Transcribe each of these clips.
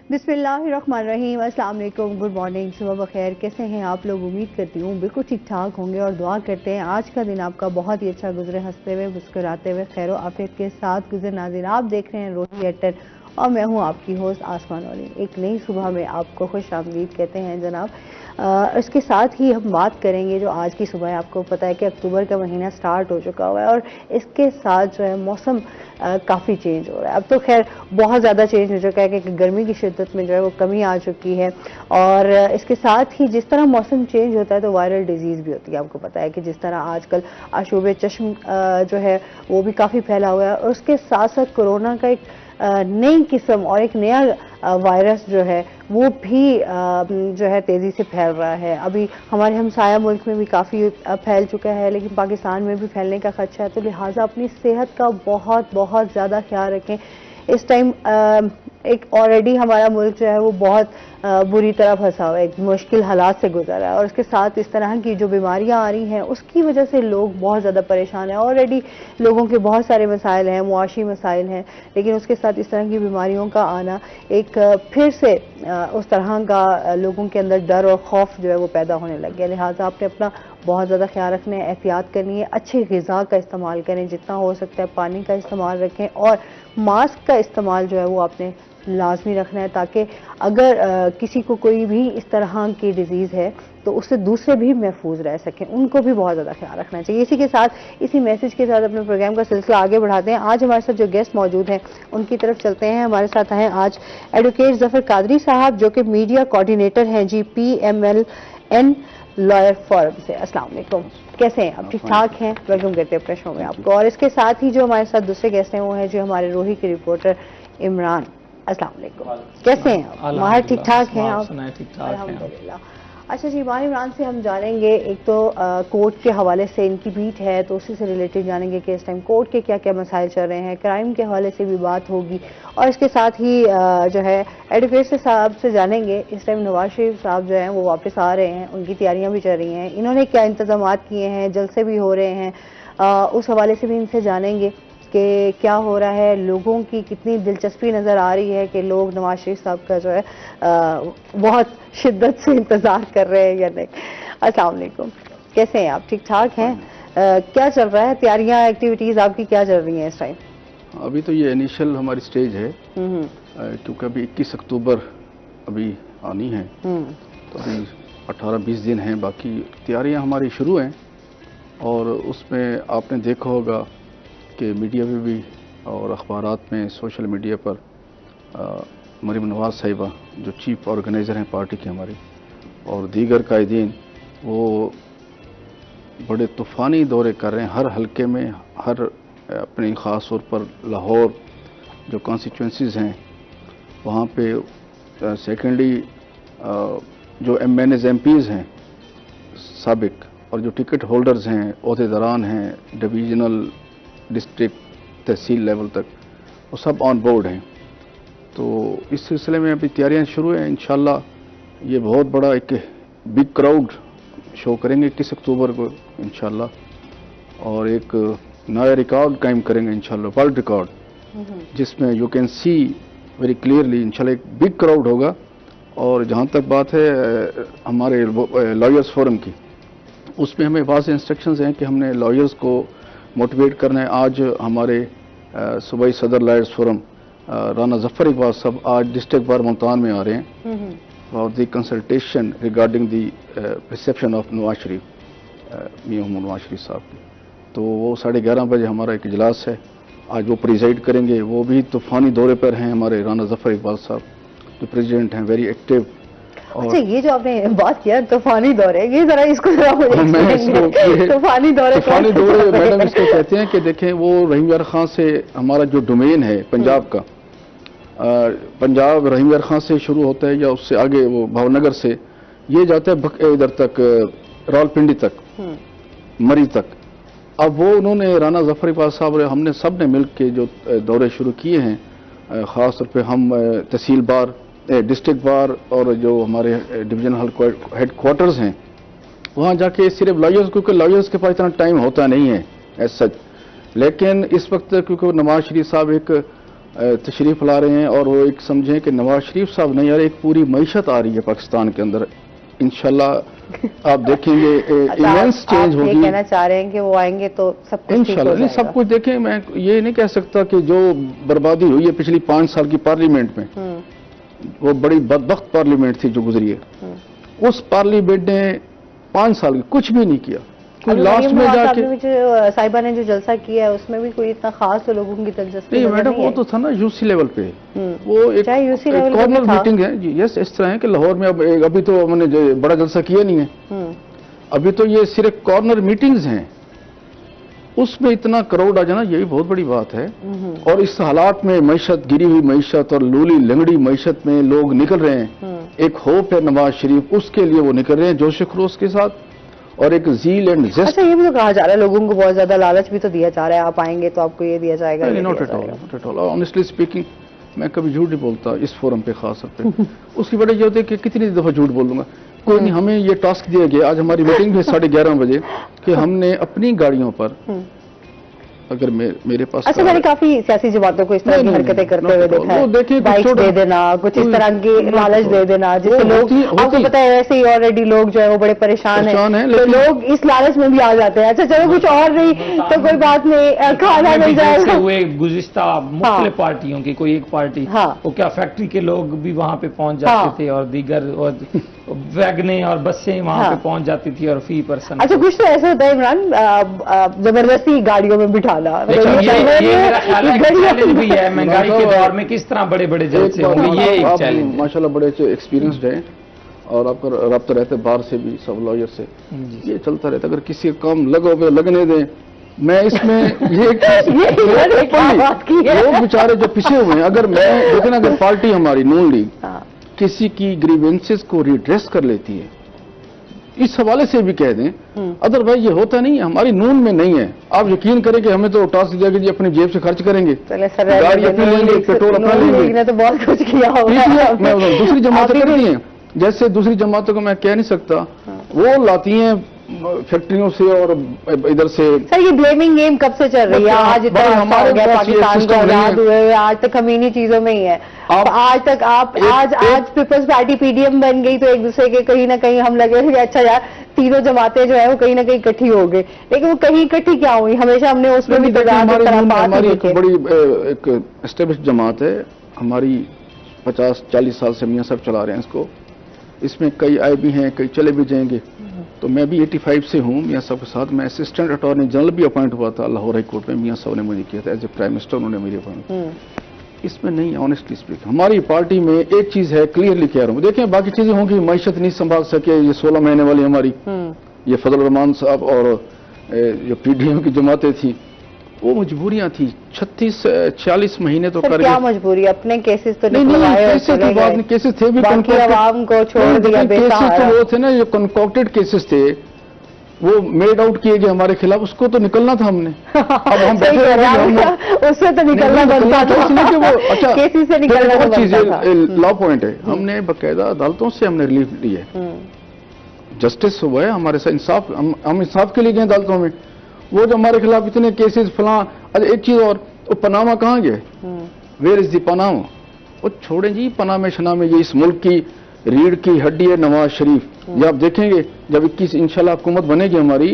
बिस्मिल्लाहिर्रहमानिर्रहीम, अस्सलाम वालेकुम, गुड मॉर्निंग, सुबह बखैर। कैसे हैं आप लोग? उम्मीद करती हूँ बिल्कुल ठीक ठाक होंगे और दुआ करते हैं आज का दिन आपका बहुत ही अच्छा गुजरे, हंसते हुए मुस्कुराते हुए खैर आफियत के साथ गुजरे। नाज़रीन, आप देख रहे हैं रोही अट्टर और मैं हूँ आपकी होस्ट आसमान वाली। एक नई सुबह में आपको खुश आमदीद कहते हैं जनाब। इसके साथ ही हम बात करेंगे जो आज की सुबह है। आपको पता है कि अक्टूबर का महीना स्टार्ट हो चुका हुआ है और इसके साथ जो है मौसम काफ़ी चेंज हो रहा है। अब तो खैर बहुत ज़्यादा चेंज हो चुका है कि गर्मी की शिद्दत में जो है वो कमी आ चुकी है और इसके साथ ही जिस तरह मौसम चेंज होता है तो वायरल डिजीज़ भी होती है। आपको पता है कि जिस तरह आजकल आशूब चश्म जो है वो भी काफ़ी फैला हुआ है और उसके साथ साथ कोरोना का एक नई किस्म और एक नया वायरस जो है वो भी जो है तेज़ी से फैल रहा है। अभी हमारे हमसाया मुल्क में भी काफ़ी फैल चुका है, लेकिन पाकिस्तान में भी फैलने का खदशा है। तो लिहाजा अपनी सेहत का बहुत बहुत ज़्यादा ख्याल रखें। इस टाइम एक ऑलरेडी हमारा मुल्क जो है वो बहुत बुरी तरह फंसा हुआ है, एक मुश्किल हालात से गुजर रहा है और उसके साथ इस तरह की जो बीमारियां आ रही हैं उसकी वजह से लोग बहुत ज़्यादा परेशान हैं। ऑलरेडी लोगों के बहुत सारे मसाइल हैं, मुआशी मसाइल हैं, लेकिन उसके साथ इस तरह की बीमारियों का आना एक फिर से उस तरह का लोगों के अंदर डर और खौफ जो है वो पैदा होने लग गया। लिहाजा आपने अपना बहुत ज़्यादा ख्याल रखना है, एहतियात करनी है, अच्छी ग़िज़ा का इस्तेमाल करें, जितना हो सकता है पानी का इस्तेमाल रखें और मास्क का इस्तेमाल जो है वो आपने लाजमी रखना है, ताकि अगर किसी को कोई भी इस तरह की डिजीज़ है तो उससे दूसरे भी महफूज रह सकें, उनको भी बहुत ज़्यादा ख्याल रखना चाहिए। इसी के साथ इसी मैसेज के साथ अपने प्रोग्राम का सिलसिला आगे बढ़ाते हैं। आज हमारे साथ जो गेस्ट मौजूद हैं उनकी तरफ चलते हैं। हमारे साथ हैं आज एडवोकेट जफर कादरी साहब जो कि मीडिया कोऑर्डिनेटर हैं जी PMLN लॉयर फोरम से। अस्सलाम वालेकुम, कैसे हैं आप? ठीक ठाक हैं? वेलकम करते हैं अपने शो में आपको। और इसके साथ ही जो हमारे साथ दूसरे गेस्ट हैं वो हैं जो हमारे रोही के रिपोर्टर इमरान। अस्सलाम वालेकुम, कैसे हैं आप? माहिर ठीक ठाक हैं आप? अल्हम्दुलिल्लाह। अच्छा जी, माहिर इमरान से हम जानेंगे, एक तो कोर्ट के हवाले से इनकी बीट है तो उसी से रिलेटेड जानेंगे कि इस टाइम कोर्ट के क्या क्या मसाइल चल रहे हैं, क्राइम के हवाले से भी बात होगी और इसके साथ ही जो है एडवोकेट साहब से जानेंगे इस टाइम नवाज शरीफ साहब जो हैं वो वापस आ रहे हैं, उनकी तैयारियां भी चल रही हैं, इन्होंने क्या इंतजाम किए हैं, जलसे भी हो रहे हैं, उस हवाले से भी इनसे जानेंगे कि क्या हो रहा है, लोगों की कितनी दिलचस्पी नज़र आ रही है कि लोग नवाज शरीफ साहब का जो है बहुत शिद्दत से इंतज़ार कर रहे हैं या नहीं। अस्सलाम वालेकुम, कैसे हैं आप? ठीक ठाक हैं? क्या चल रहा है, तैयारियां एक्टिविटीज़ आपकी क्या चल रही हैं इस टाइम? अभी तो ये इनिशियल हमारी स्टेज है क्योंकि अभी 21 अक्टूबर अभी आनी है, तो अभी 18-20 दिन हैं, बाकी तैयारियां हमारी शुरू हैं। और उसमें आपने देखा होगा कि मीडिया में भी और अखबारात में, सोशल मीडिया पर मरीम नवाज साहिबा जो चीफ ऑर्गेनाइज़र हैं पार्टी की हमारी और दीगर कायदीन वो बड़े तूफ़ानी दौरे कर रहे हैं हर हलके में, हर अपने ख़ास तौर पर लाहौर जो कॉन्स्टिट्यूंसीज़ हैं वहाँ पे, सेकेंडली जो MNAs MPs हैं साबिक और जो टिकट होल्डर्स हैं, ओहदेदारान हैं, डिवीज़नल डिस्ट्रिक्ट तहसील लेवल तक, वो सब ऑन बोर्ड हैं। तो इस सिलसिले में अभी तैयारियां शुरू हैं। इंशाल्लाह ये बहुत बड़ा एक बिग क्राउड शो करेंगे 21 अक्टूबर को इंशाल्लाह, और एक नया रिकॉर्ड कायम करेंगे इंशाल्लाह, वर्ल्ड रिकॉर्ड, जिसमें you can see very clearly इंशाल्लाह एक बिग क्राउड होगा। और जहाँ तक बात है हमारे लॉयर्स फोरम की, उसमें हमें वाज़ेह इंस्ट्रक्शंस हैं कि हमने लॉयर्स को मोटिवेट करना है। आज हमारे सूबाई सदर लॉयर्स फोरम राना जफर इकबाल साहब आज डिस्ट्रिक्ट बार मुल्तान में आ रहे हैं for the consultation regarding the reception of Nawaz Sharif, मियां नवाज शरीफ साहब की। तो वो 11:30 बजे हमारा एक इजलास है, आज वो प्रिजाइड करेंगे। वो भी तूफ़ानी दौरे पर हैं हमारे राना जफर इकबाल साहब जो प्रेसिडेंट हैं, वेरी एक्टिव। अच्छा, ये जो आपने बात किया तूफानी दौरे, ये जरा इसको जरा तूफानी दौरे मैडम इसको कहते हैं कि देखें वो रहीम यार खान से हमारा जो डोमेन है पंजाब का, पंजाब रहीम यार खान से शुरू होता है या उससे आगे वो भावनगर से ये जाता है इधर तक रावलपिंडी तक, मरी तक। अब वो उन्होंने राना जफर इकबाल साहब हमने सब ने मिल के जो दौरे शुरू किए हैं, ख़ास तौर पर हम तहसील बार, डिस्ट्रिक्ट बार और जो हमारे डिवीजनल हेड क्वार्टर्स हैं वहाँ जाके सिर्फ लॉयर्स, क्योंकि लॉयर्स के पास इतना टाइम होता नहीं है एज सच, लेकिन इस वक्त क्योंकि नवाज शरीफ साहब एक तशरीफ ला रहे हैं और वो एक समझें कि नवाज शरीफ साहब नहीं यार, एक पूरी मईशत आ रही है पाकिस्तान के अंदर। इंशाल्लाह आप देखेंगे इमेंस चेंज होगी। ये कहना चाह रहे हैं कि वो आएंगे तो सब कुछ इंशाल्लाह नहीं, सब कुछ देखें। मैं ये नहीं कह सकता कि जो बर्बादी हुई है पिछली 5 साल की पार्लियामेंट में, वो बड़ी बदबख्त पार्लियामेंट थी जो गुजरी है, उस पार्लियामेंट ने 5 साल की कुछ भी नहीं किया। लास्ट में जाके साहिबा ने जो जलसा किया है उसमें भी कोई इतना खास तो लोगों की दिलचस्पी नहीं मैडम, वो तो था ना यूसी लेवल पे, वो एक कॉर्नर मीटिंग है जी। यस, इस तरह है कि लाहौर में अब अभी तो हमने बड़ा जलसा किया नहीं है, अभी तो ये सिर्फ कॉर्नर मीटिंग्स हैं, उसमें इतना करोड़ आ जाना यही बहुत बड़ी बात है। और इस हालात में मईशत, गिरी हुई मईशत और लूली लंगड़ी मईशत में लोग निकल रहे हैं। एक होप है नवाज शरीफ, उसके लिए वो निकल रहे हैं जोश खरोश के साथ और एक ज़ील एंड जेस्ट। अच्छा, ये भी तो कहा जा रहा है, लोगों को बहुत ज्यादा लालच भी तो दिया जा रहा है, आप आएंगे तो आपको ये दिया जाएगा। Not at all, honestly speaking मैं कभी झूठ नहीं बोलता इस फोरम पे, खास तौर पे। उसकी वजह ये होती है कि कितनी दफा झूठ बोलूंगा। कोई नहीं, हमें ये टास्क दिया गया, आज हमारी मीटिंग है 11:30 बजे, कि हमने अपनी गाड़ियों पर अगर मेरे पास। अच्छा, मैंने काफी सियासी जमातों को इस तरह की हरकतें करते हुए देखा है, बाइक दे देना, कुछ इस तरह की लालच दे देना, जिससे लोग, आपको पता है वैसे ही ऑलरेडी लोग जो है वो बड़े परेशान हैं, तो लोग इस लालच में भी आ जाते हैं। अच्छा चलो, कुछ और नहीं तो कोई बात नहीं, खाना मिल जाएगा। हुए गुज़िश्ता मुख्तलिफ पार्टियों की, कोई एक पार्टी, वो क्या फैक्ट्री के लोग भी वहाँ पे पहुँच जाते थे और दीगर वैगनें और बसें वहाँ पे पहुँच जाती थी और फी पर्सन। अच्छा, कुछ तो ऐसा होता है इमरान, जबरदस्ती गाड़ियों में बिठाना, ये मेरा ख्याल है चैलेंज भी है महंगाई के दौर में, किस तरह बड़े बड़े जलसे होंगे, ये एक चैलेंज। माशाल्लाह बड़े अच्छे एक्सपीरियंस्ड हैं और आपका रब्ता रहता है बाहर से भी, सब लॉयर से, ये चलता रहता है। अगर किसी का काम लगोगे लगने दें, मैं इसमें ये लोग बेचारे जो पिछे हुए हैं, अगर मैं देखें ना, अगर पार्टी हमारी नून लीग किसी की ग्रीवेंसेस को रिड्रेस कर लेती है, इस हवाले से भी कह दें, अदरवाइज ये होता नहीं है, हमारी नून में नहीं है। आप यकीन करें कि हमें तो टास्क दिया कि जी अपनी जेब से खर्च करेंगे, गाड़ी अपनी लेंगे, पेट्रोल अपना लेंगे, तो बहुत कुछ किया मैं दूसरी जमातें करती हैं, जैसे दूसरी जमातों को मैं कह नहीं सकता, वो लाती हैं फैक्ट्रियों से और इधर से। सर, ये ब्लेमिंग गेम कब से चल रही है? आज इतना हमारे पाकिस्तान को आजाद हुए आज तक हम इन्हीं चीजों में ही है। आज तक आज पीपल्स पार्टी पीडीएम बन गई तो एक दूसरे के कहीं ना कहीं हम लगे कि अच्छा यार तीनों जमातें जो है वो कहीं ना कहीं इकट्ठी हो गई, लेकिन वो कहीं इकट्ठी क्या हुई, हमेशा हमने उसमें भी हमारी एक बड़ी एक एस्टेब्लिश जमात है हमारी, 50-40 साल से मियाँ साहब चला रहे हैं इसको, इसमें कई आए भी हैं, कई चले भी जाएंगे। तो मैं भी 85 से हूँ मियाँ साहब के साथ। मैं असिस्टेंट अटॉर्नी जनरल भी अपॉइंट हुआ था लाहौर हाई कोर्ट में, मियाँ साहब ने मुझे किया था एज ए प्राइम मिनिस्टर, उन्होंने मेरी अपॉइंट। इसमें नहीं है, ऑनेस्टली स्पीक हमारी पार्टी में एक चीज है, क्लियरली कह रहा हूँ, देखें बाकी चीजें होंगी, मैशत नहीं संभाल सके, ये 16 महीने वाली हमारी ये फजल रहमान साहब और जो पीडीएम की जमातें थी, वो मजबूरियां थी। 36-40 महीने तो कर क्या मजबूरी, अपने केसेस तो नहीं, केसेस थे भी, आवाम को छोड़ दिया, केसेस तो वो थे ना जो कंकॉक्टेड केसेस थे, वो मेड आउट किए गए हमारे खिलाफ, उसको तो निकलना था हमने। अब हम उससे तो निकलना बनता था कि वो अच्छा केसेस से निकलना था। लॉ पॉइंट है, हमने बाकायदा अदालतों से हमने रिलीफ ली है, जस्टिस हुआ है हमारे साथ, इंसाफ, हम इंसाफ के लिए गए अदालतों में। वो जो हमारे खिलाफ इतने केसेस फलां, अच्छा एक चीज और, वो पनामा कहाँ गए, वेयर इज दी पनामा, वो छोड़े जी, पनामे शनामे, ये इस मुल्क की रीढ़ की हड्डी है नवाज शरीफ। ये आप देखेंगे जब 21 इंशाल्लाह हुकूमत बनेगी हमारी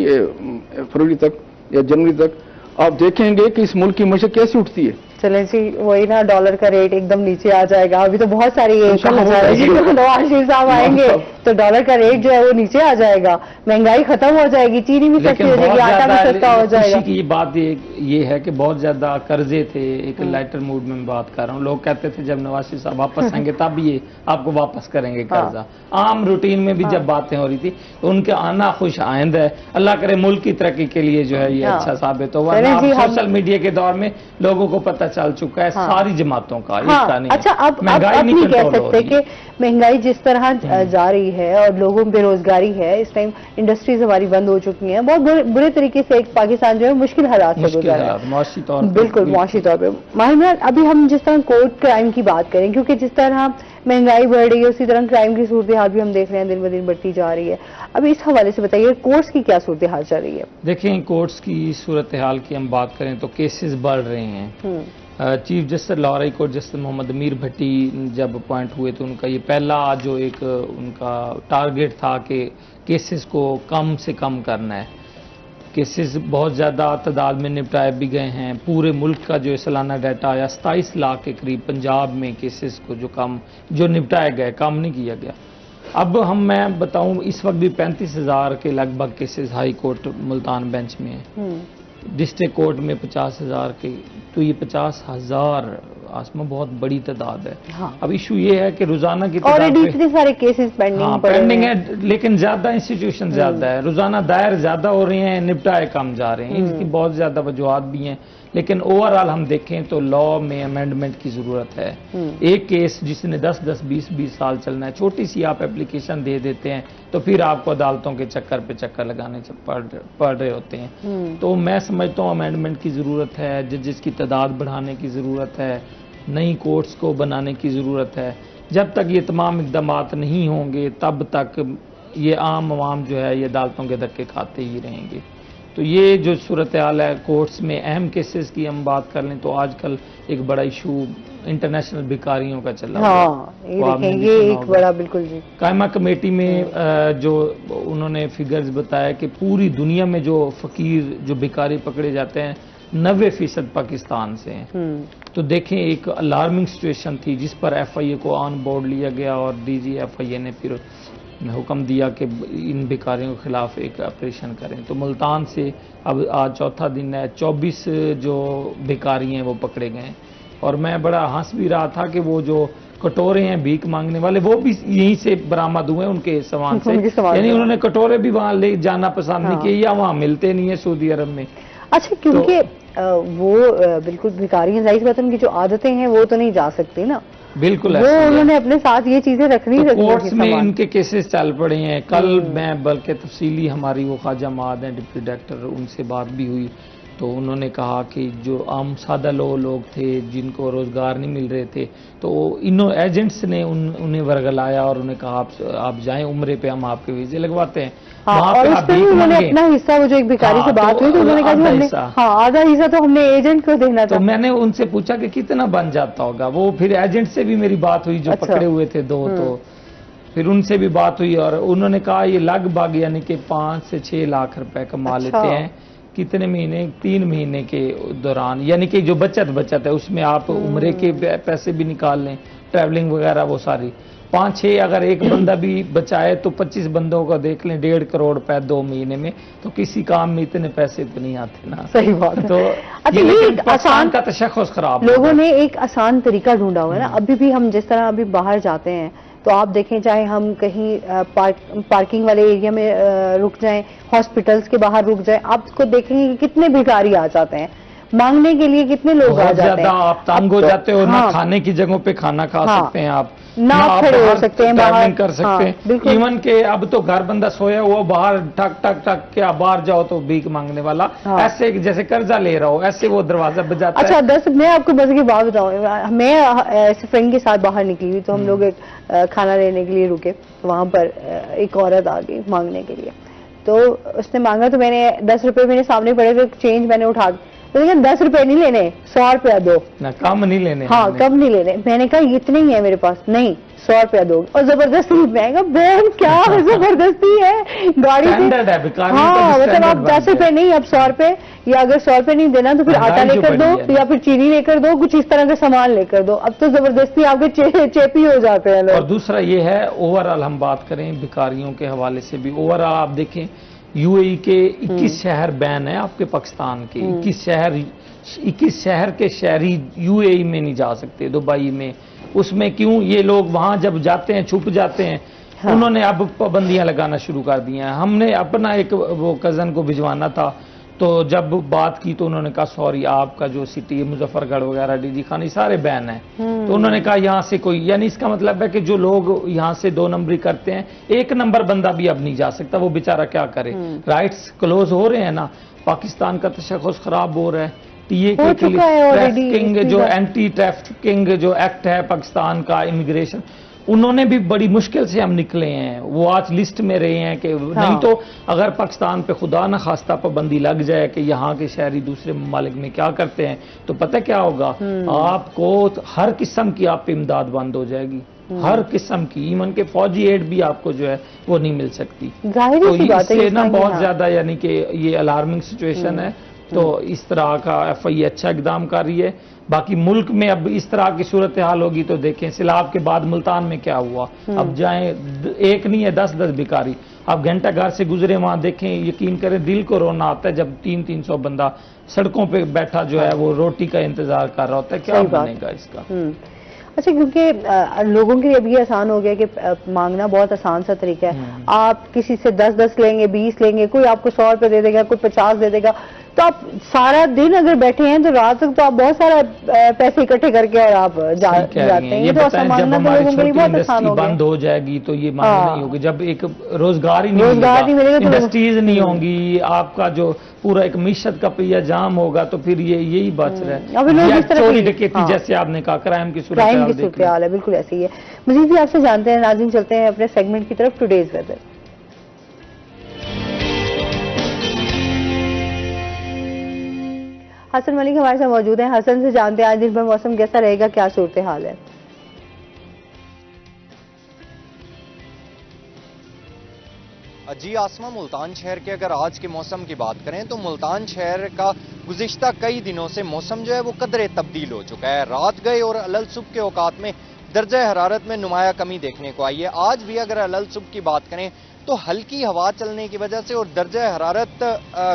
फरवरी तक या जनवरी तक, आप देखेंगे कि इस मुल्क की मशक कैसे उठती है। चलें जी, वही ना, डॉलर का रेट एकदम नीचे आ जाएगा। अभी तो बहुत सारी नवाज शरीफ साहब आएंगे तो डॉलर का रेट जो है वो नीचे आ जाएगा, महंगाई खत्म हो जाएगी, चीनी भी सस्ती हो जाएगी, आटा भी सस्ता हो जाएगा। की ये बात ये है कि बहुत ज्यादा कर्जे थे, एक लाइटर मूड में बात कर रहा हूँ, लोग कहते थे जब नवाज शरीफ साहब वापस आएंगे तब ये आपको वापस करेंगे कर्जा। आम रूटीन में भी जब बातें हो रही थी तो उनके आना खुश आइंद है, अल्लाह करे मुल्क की तरक्की के लिए जो है ये अच्छा साबित हो। सोशल मीडिया के दौर में लोगों को पता चल चुका है सारी जमातों का, इसका नहीं। अच्छा, अब नहीं कह सकते कि महंगाई जिस तरह जा रही है और लोगों में बेरोजगारी है, इस टाइम इंडस्ट्रीज हमारी बंद हो चुकी हैं, बहुत बुरे तरीके से एक पाकिस्तान जो है मुश्किल हालात से गुजर रहा है, मुआशी तौर पर। बिल्कुल मुआशी तौर पर। माहिर, अभी हम जिस तरह कोर्ट क्राइम की बात करें, क्योंकि जिस तरह महंगाई बढ़ रही है उसी तरह क्राइम की सूरत हाल भी हम देख रहे हैं दिन ब दिन बढ़ती जा रही है। अब इस हवाले से बताइए कोर्ट्स की क्या सूरत हाल चल रही है? देखिए, कोर्ट्स की सूरत हाल की हम बात करें तो केसेस बढ़ रहे हैं, chief justice Lahore high court justice Mohammad Amir Bhatti जब अपॉइंट हुए तो उनका ये पहला जो एक उनका टारगेट था कि केसेस को कम से कम करना है। केसेस बहुत ज़्यादा तादाद में निपटाए भी गए हैं। पूरे मुल्क का जो सालाना डाटा आया 27 लाख के करीब पंजाब में केसेस को जो निपटाए गए, कम नहीं किया गया। अब मैं बताऊं इस वक्त भी 35,000 के लगभग cases high court Multan bench में है। डिस्ट्रिक्ट कोर्ट में 50,000 के, तो ये 50,000 आसमा बहुत बड़ी तादाद है। हाँ। अब इशू ये है कि रोजाना की तादाद इतने सारे केसेस पेंडिंग है, लेकिन ज्यादा इंस्टीट्यूशन ज्यादा है, रोजाना दायर ज्यादा हो रहे हैं, निपटाए कम जा रहे हैं। इसकी बहुत ज्यादा वजूहात भी हैं, लेकिन ओवरऑल हम देखें तो लॉ में अमेंडमेंट की जरूरत है। एक केस जिसने 10-10, 20-20 साल चलना है, छोटी सी आप एप्लीकेशन दे देते हैं तो फिर आपको अदालतों के चक्कर पे चक्कर लगाने पड़ रहे होते हैं। तो मैं समझता हूँ अमेंडमेंट की जरूरत है, जजेस की तादाद बढ़ाने की जरूरत है, नई कोर्ट्स को बनाने की जरूरत है। जब तक ये तमाम इकदाम नहीं होंगे तब तक ये आम आवाम जो है ये अदालतों के धक्के खाते ही रहेंगे। तो ये जो सूरत हाल है कोर्ट्स में, अहम केसेस की हम बात कर लें तो आजकल एक बड़ा इशू इंटरनेशनल भिखारियों का चल रहा है। हाँ, ये एक बड़ा बिल्कुल जी। कायमा कमेटी में जो उन्होंने फिगर्स बताया कि पूरी दुनिया में जो फकीर जो भिखारी पकड़े जाते हैं 90% पाकिस्तान से हैं। तो देखें एक अलार्मिंग सिचुएशन थी जिस पर FIA को ऑन बोर्ड लिया गया और DG FIA ने फिर हुक्म दिया कि इन भिखारियों के खिलाफ एक ऑपरेशन करें। तो मुल्तान से अब आज चौथा दिन है, 24 जो भिखारी हैं वो पकड़े गए। और मैं बड़ा हंस भी रहा था कि वो जो कटोरे हैं भीख मांगने वाले वो भी यहीं से बरामद हुए उनके सामान से, यानी उन्होंने कटोरे भी वहां ले जाना पसंद नहीं किया या वहां मिलते नहीं है सऊदी अरब में। अच्छा, क्योंकि वो बिल्कुल भिखारी हैं, जाहिर बात है उनकी जो आदतें हैं वो तो नहीं जा सकती ना, बिल्कुल वो उन्होंने अपने साथ ये चीजें रखनी तो कोर्ट्स में इनके केसेस चल पड़े हैं। कल मैं बल्कि तफसीली हमारी वो ख्वाजा माद हैं डिप्टी डायरेक्टर, उनसे बात भी हुई तो उन्होंने कहा कि जो आम सादा लोग थे जिनको रोजगार नहीं मिल रहे थे तो इन एजेंट्स ने उन्हें वर्गलाया और उन्हें कहा आप जाएं उम्रे पे, हम आपके वीजे लगवाते हैं। हाँ, और उस पर उन्होंने अपना हिस्सा, वो जो एक भिखारी से बात हुई तो उन्होंने कहा हमने आधा हिस्सा तो हमने एजेंट को देना था। तो मैंने उनसे पूछा कि कितना बन जाता होगा, वो फिर एजेंट से भी मेरी बात हुई जो पकड़े हुए थे 2, तो फिर उनसे भी बात हुई और उन्होंने कहा ये लगभग यानी कि 5 से 6 लाख रुपए कमा लेते हैं। कितने महीने? 3 महीने के दौरान, यानी कि जो बचत है उसमें आप उम्रे के पैसे भी निकाल लें, ट्रैवलिंग वगैरह वो सारी 5-6, अगर एक बंदा भी बचाए तो 25 बंदों का देख लें 1.5 करोड़ रुपए 2 महीने में, तो किसी काम में इतने पैसे तो नहीं आते ना। सही बात है। तो ये आसान का तशख्खुस खराब, लोगों ने एक आसान तरीका ढूंढा हुआ है ना। अभी भी हम जिस तरह अभी बाहर जाते हैं तो आप देखें, चाहे हम कहीं पार्किंग वाले एरिया में रुक जाएं, हॉस्पिटल्स के बाहर रुक जाएं, आपको देखेंगे कि कितने भिखारी आ जाते हैं मांगने के लिए, कितने लोग आ जाते हैं। आप तंग हो जाते हो ना, खाने की जगहों पे खाना खा सकते हैं आप, ना आप खड़े हो सकते हैं, बाहर कर सकते हैं। इवन के अब तो घर बंदा सोया हुआ बाहर ठक ठक ठक के आप बाहर जाओ तो भीख मांगने वाला ऐसे जैसे कर्जा ले रहा हो ऐसे वो दरवाजा बजाता है। अच्छा, 10 मैं आपको बस की बात बताऊं, मैं ऐसे फ्रेंड के साथ बाहर निकली हुई तो हम लोग खाना लेने के लिए रुके, वहां पर एक औरत आ गई मांगने के लिए, तो उसने मांगा तो मैंने 10 रुपए मेरे सामने पड़े थे, चेंज मैंने उठा, तो 10 रुपए नहीं लेने, 100 रुपया दो ना, कम नहीं लेने। हाँ, कम नहीं लेने। मैंने कहा इतने ही है मेरे पास, नहीं 100 रुपया दो, और जबरदस्ती महंगा, बहन क्या जबरदस्ती है गाड़ी से। हाँ, मतलब आप 10 रुपए नहीं, अब 100 रुपए, या अगर 100 रुपए नहीं देना तो फिर आटा लेकर दो या फिर चीनी लेकर दो, कुछ इस तरह का सामान लेकर दो। अब तो जबरदस्ती आपके चेपी हो जाते हैं लोग। और दूसरा ये है, ओवरऑल हम बात करें भिखारियों के हवाले से भी, ओवरऑल आप देखें UAE के 21 शहर बैन है आपके पाकिस्तान के, 21 शहर के शहरी UAE में नहीं जा सकते, दुबई में। उसमें क्यों? ये लोग वहां जब जाते हैं छुप जाते हैं। हाँ। उन्होंने अब पाबंदियां लगाना शुरू कर दी हैं। हमने अपना एक वो कजन को भिजवाना था तो जब बात की तो उन्होंने कहा सॉरी, आपका जो सिटी मुजफ्फरगढ़ वगैरह DG खानी सारे बैन है। तो उन्होंने कहा यहाँ से कोई, यानी इसका मतलब है कि जो लोग यहाँ से 2 नंबरी करते हैं, 1 नंबर बंदा भी अब नहीं जा सकता, वो बेचारा क्या करे। राइट्स क्लोज हो रहे हैं ना, पाकिस्तान का तशख्खुस खराब हो रहा है। टीए के ट्रैफिकिंग जो एंटी ट्रैफिकिंग जो एक्ट है पाकिस्तान का, इमिग्रेशन, उन्होंने भी बड़ी मुश्किल से हम निकले हैं, वो आज लिस्ट में रहे हैं कि नहीं तो अगर पाकिस्तान पे खुदा न खास्ता पाबंदी लग जाए कि यहाँ के शहरी दूसरे ममालिक में क्या करते हैं, तो पता क्या होगा, आपको हर किस्म की आप पे इमदाद बंद हो जाएगी, हर किस्म की, इवन के फौजी एड भी आपको जो है वो नहीं मिल सकती। तो इससे ना बहुत ज्यादा यानी कि ये अलार्मिंग सिचुएशन है। तो इस तरह का FI अच्छा इकदाम कर रही है। बाकी मुल्क में अब इस तरह की सूरत हाल होगी तो देखें, सैलाब के बाद मुल्तान में क्या हुआ, अब जाएं, एक नहीं है 10-10 भिखारी, आप घंटा घर से गुजरे वहां देखें, यकीन करें दिल को रोना आता है जब 300-300 बंदा सड़कों पे बैठा जो है वो रोटी का इंतजार कर रहा होता है, क्या बनेगा इसका। अच्छा, क्योंकि लोगों के लिए अब ये आसान हो गया कि मांगना बहुत आसान सा तरीका है, आप किसी से 10-10 लेंगे, 20 लेंगे, कोई आपको 100 रुपए दे देगा, कोई 50 दे देगा, तो आप सारा दिन अगर बैठे हैं तो रात तक तो आप बहुत सारा पैसे इकट्ठे करके और आप जाते हैं। ये बताएं, जब हमारी छोटी इंडस्ट्री बंद हो जाएगी तो ये मांग नहीं होगी, जब एक रोजगार ही नहीं मिलेगा, इंडस्ट्रीज नहीं होंगी, आपका जो पूरा एक मीशत का पहिया जाम होगा, तो फिर ये यही बच रहा है। चोरी डकैती जैसे आपने कहा, क्राइम की सूरत हाल है, बिल्कुल ऐसी ही है। मजीद भी आपसे जानते हैं, नाज़रीन चलते हैं अपने सेगमेंट की तरफ, टुडेज वेदर। हसन मलिक हमारे साथ मौजूद हैं। हसन से जानते हैं आज दिन भर मौसम कैसा रहेगा, क्या सूरत हाल है? जी आसमा, मुल्तान शहर के अगर आज के मौसम की बात करें तो मुल्तान शहर का गुज़िश्ता कई दिनों से मौसम जो है वो कदरे तब्दील हो चुका है। रात गए और अलल सुबह के औकात में दर्जा हरारत में नुमाया कमी देखने को आई है। आज भी अगर अलल सुबह की बात करें तो हल्की हवा चलने की वजह से और दर्जा हरारत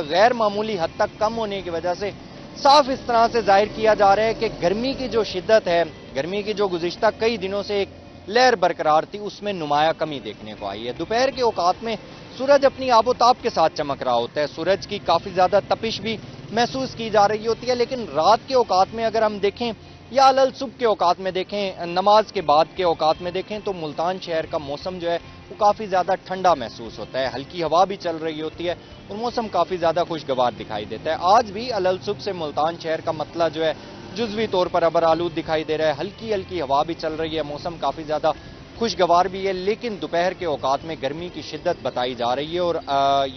गैर मामूली हद तक कम होने की वजह से साफ इस तरह से जाहिर किया जा रहा है कि गर्मी की जो शिद्दत है, गर्मी की जो गुज़िश्ता कई दिनों से एक लहर बरकरार थी, उसमें नुमाया कमी देखने को आई है। दोपहर के औकात में सूरज अपनी आबोताब के साथ चमक रहा होता है, सूरज की काफी ज्यादा तपिश भी महसूस की जा रही होती है, लेकिन रात के औकात में अगर हम देखें या अलल सुबह के औकात में देखें, नमाज के बाद के औकात में देखें, तो मुल्तान शहर का मौसम जो है वो काफी ज्यादा ठंडा महसूस होता है, हल्की हवा भी चल रही होती है और मौसम काफी ज्यादा खुशगवार दिखाई देता है। आज भी अलल सुबह से मुल्तान शहर का मतला जो है जुज़वी तौर पर अबर आलूद दिखाई दे रहा है, हल्की हल्की हवा भी चल रही है, मौसम काफी ज्यादा खुशगवार भी है, लेकिन दोपहर के औकात में गर्मी की शिद्दत बताई जा रही है और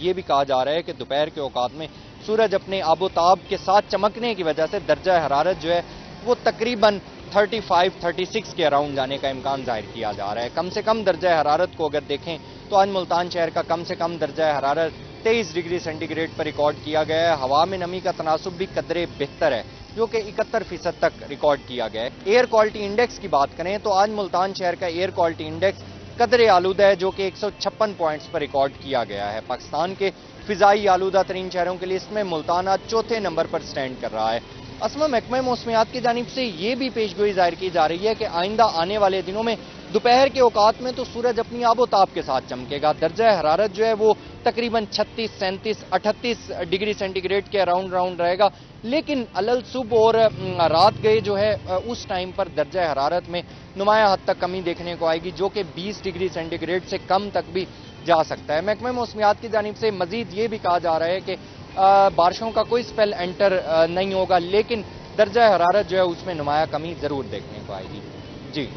ये भी कहा जा रहा है कि दोपहर के औकात में सूरज अपने आबोताब के साथ चमकने की वजह से दर्जा हरारत जो है वो तकरीबन 35-36 के अराउंड जाने का इम्कान जाहिर किया जा रहा है। कम से कम दर्जा हरारत को अगर देखें तो आज मुल्तान शहर का कम से कम दर्जा हरारत 23 डिग्री सेंटीग्रेड पर रिकॉर्ड किया गया है। हवा में नमी का तनासुब भी कदरे बेहतर है, जो कि 71% तक रिकॉर्ड किया गया है। एयर क्वालिटी इंडेक्स की बात करें तो आज मुल्तान शहर का एयर क्वालिटी इंडेक्स कदरे आलूदा है, जो कि 156 पॉइंट्स पर रिकॉर्ड किया गया है। पाकिस्तान के फिजाई आलूदा तरीन शहरों की लिस्ट में मुल्तान आज चौथे नंबर पर स्टैंड कर रहा है। असमा महकमा मौसमियात की जानिब से ये भी पेशगोई जाहिर की जा रही है कि आइंदा आने वाले दिनों में दोपहर के औकात में तो सूरज अपनी आबोताब के साथ चमकेगा, दर्जा हरारत जो है वो तकरीबन 36, 37, 38 डिग्री सेंटीग्रेड के अराउंड रहेगा, लेकिन अलल सुबह और रात गए जो है उस टाइम पर दर्जा हरारत में नुमाया हद तक कमी देखने को आएगी, जो कि 20 डिग्री सेंटीग्रेड से कम तक भी जा सकता है। महकमा मौसमियात की जानिब से मजीद ये भी कहा जा रहा है कि बारिशों का कोई स्पेल एंटर नहीं होगा, लेकिन दर्जा हरारत जो है उसमें नुमाया कमी जरूर देखने को आएगी। जी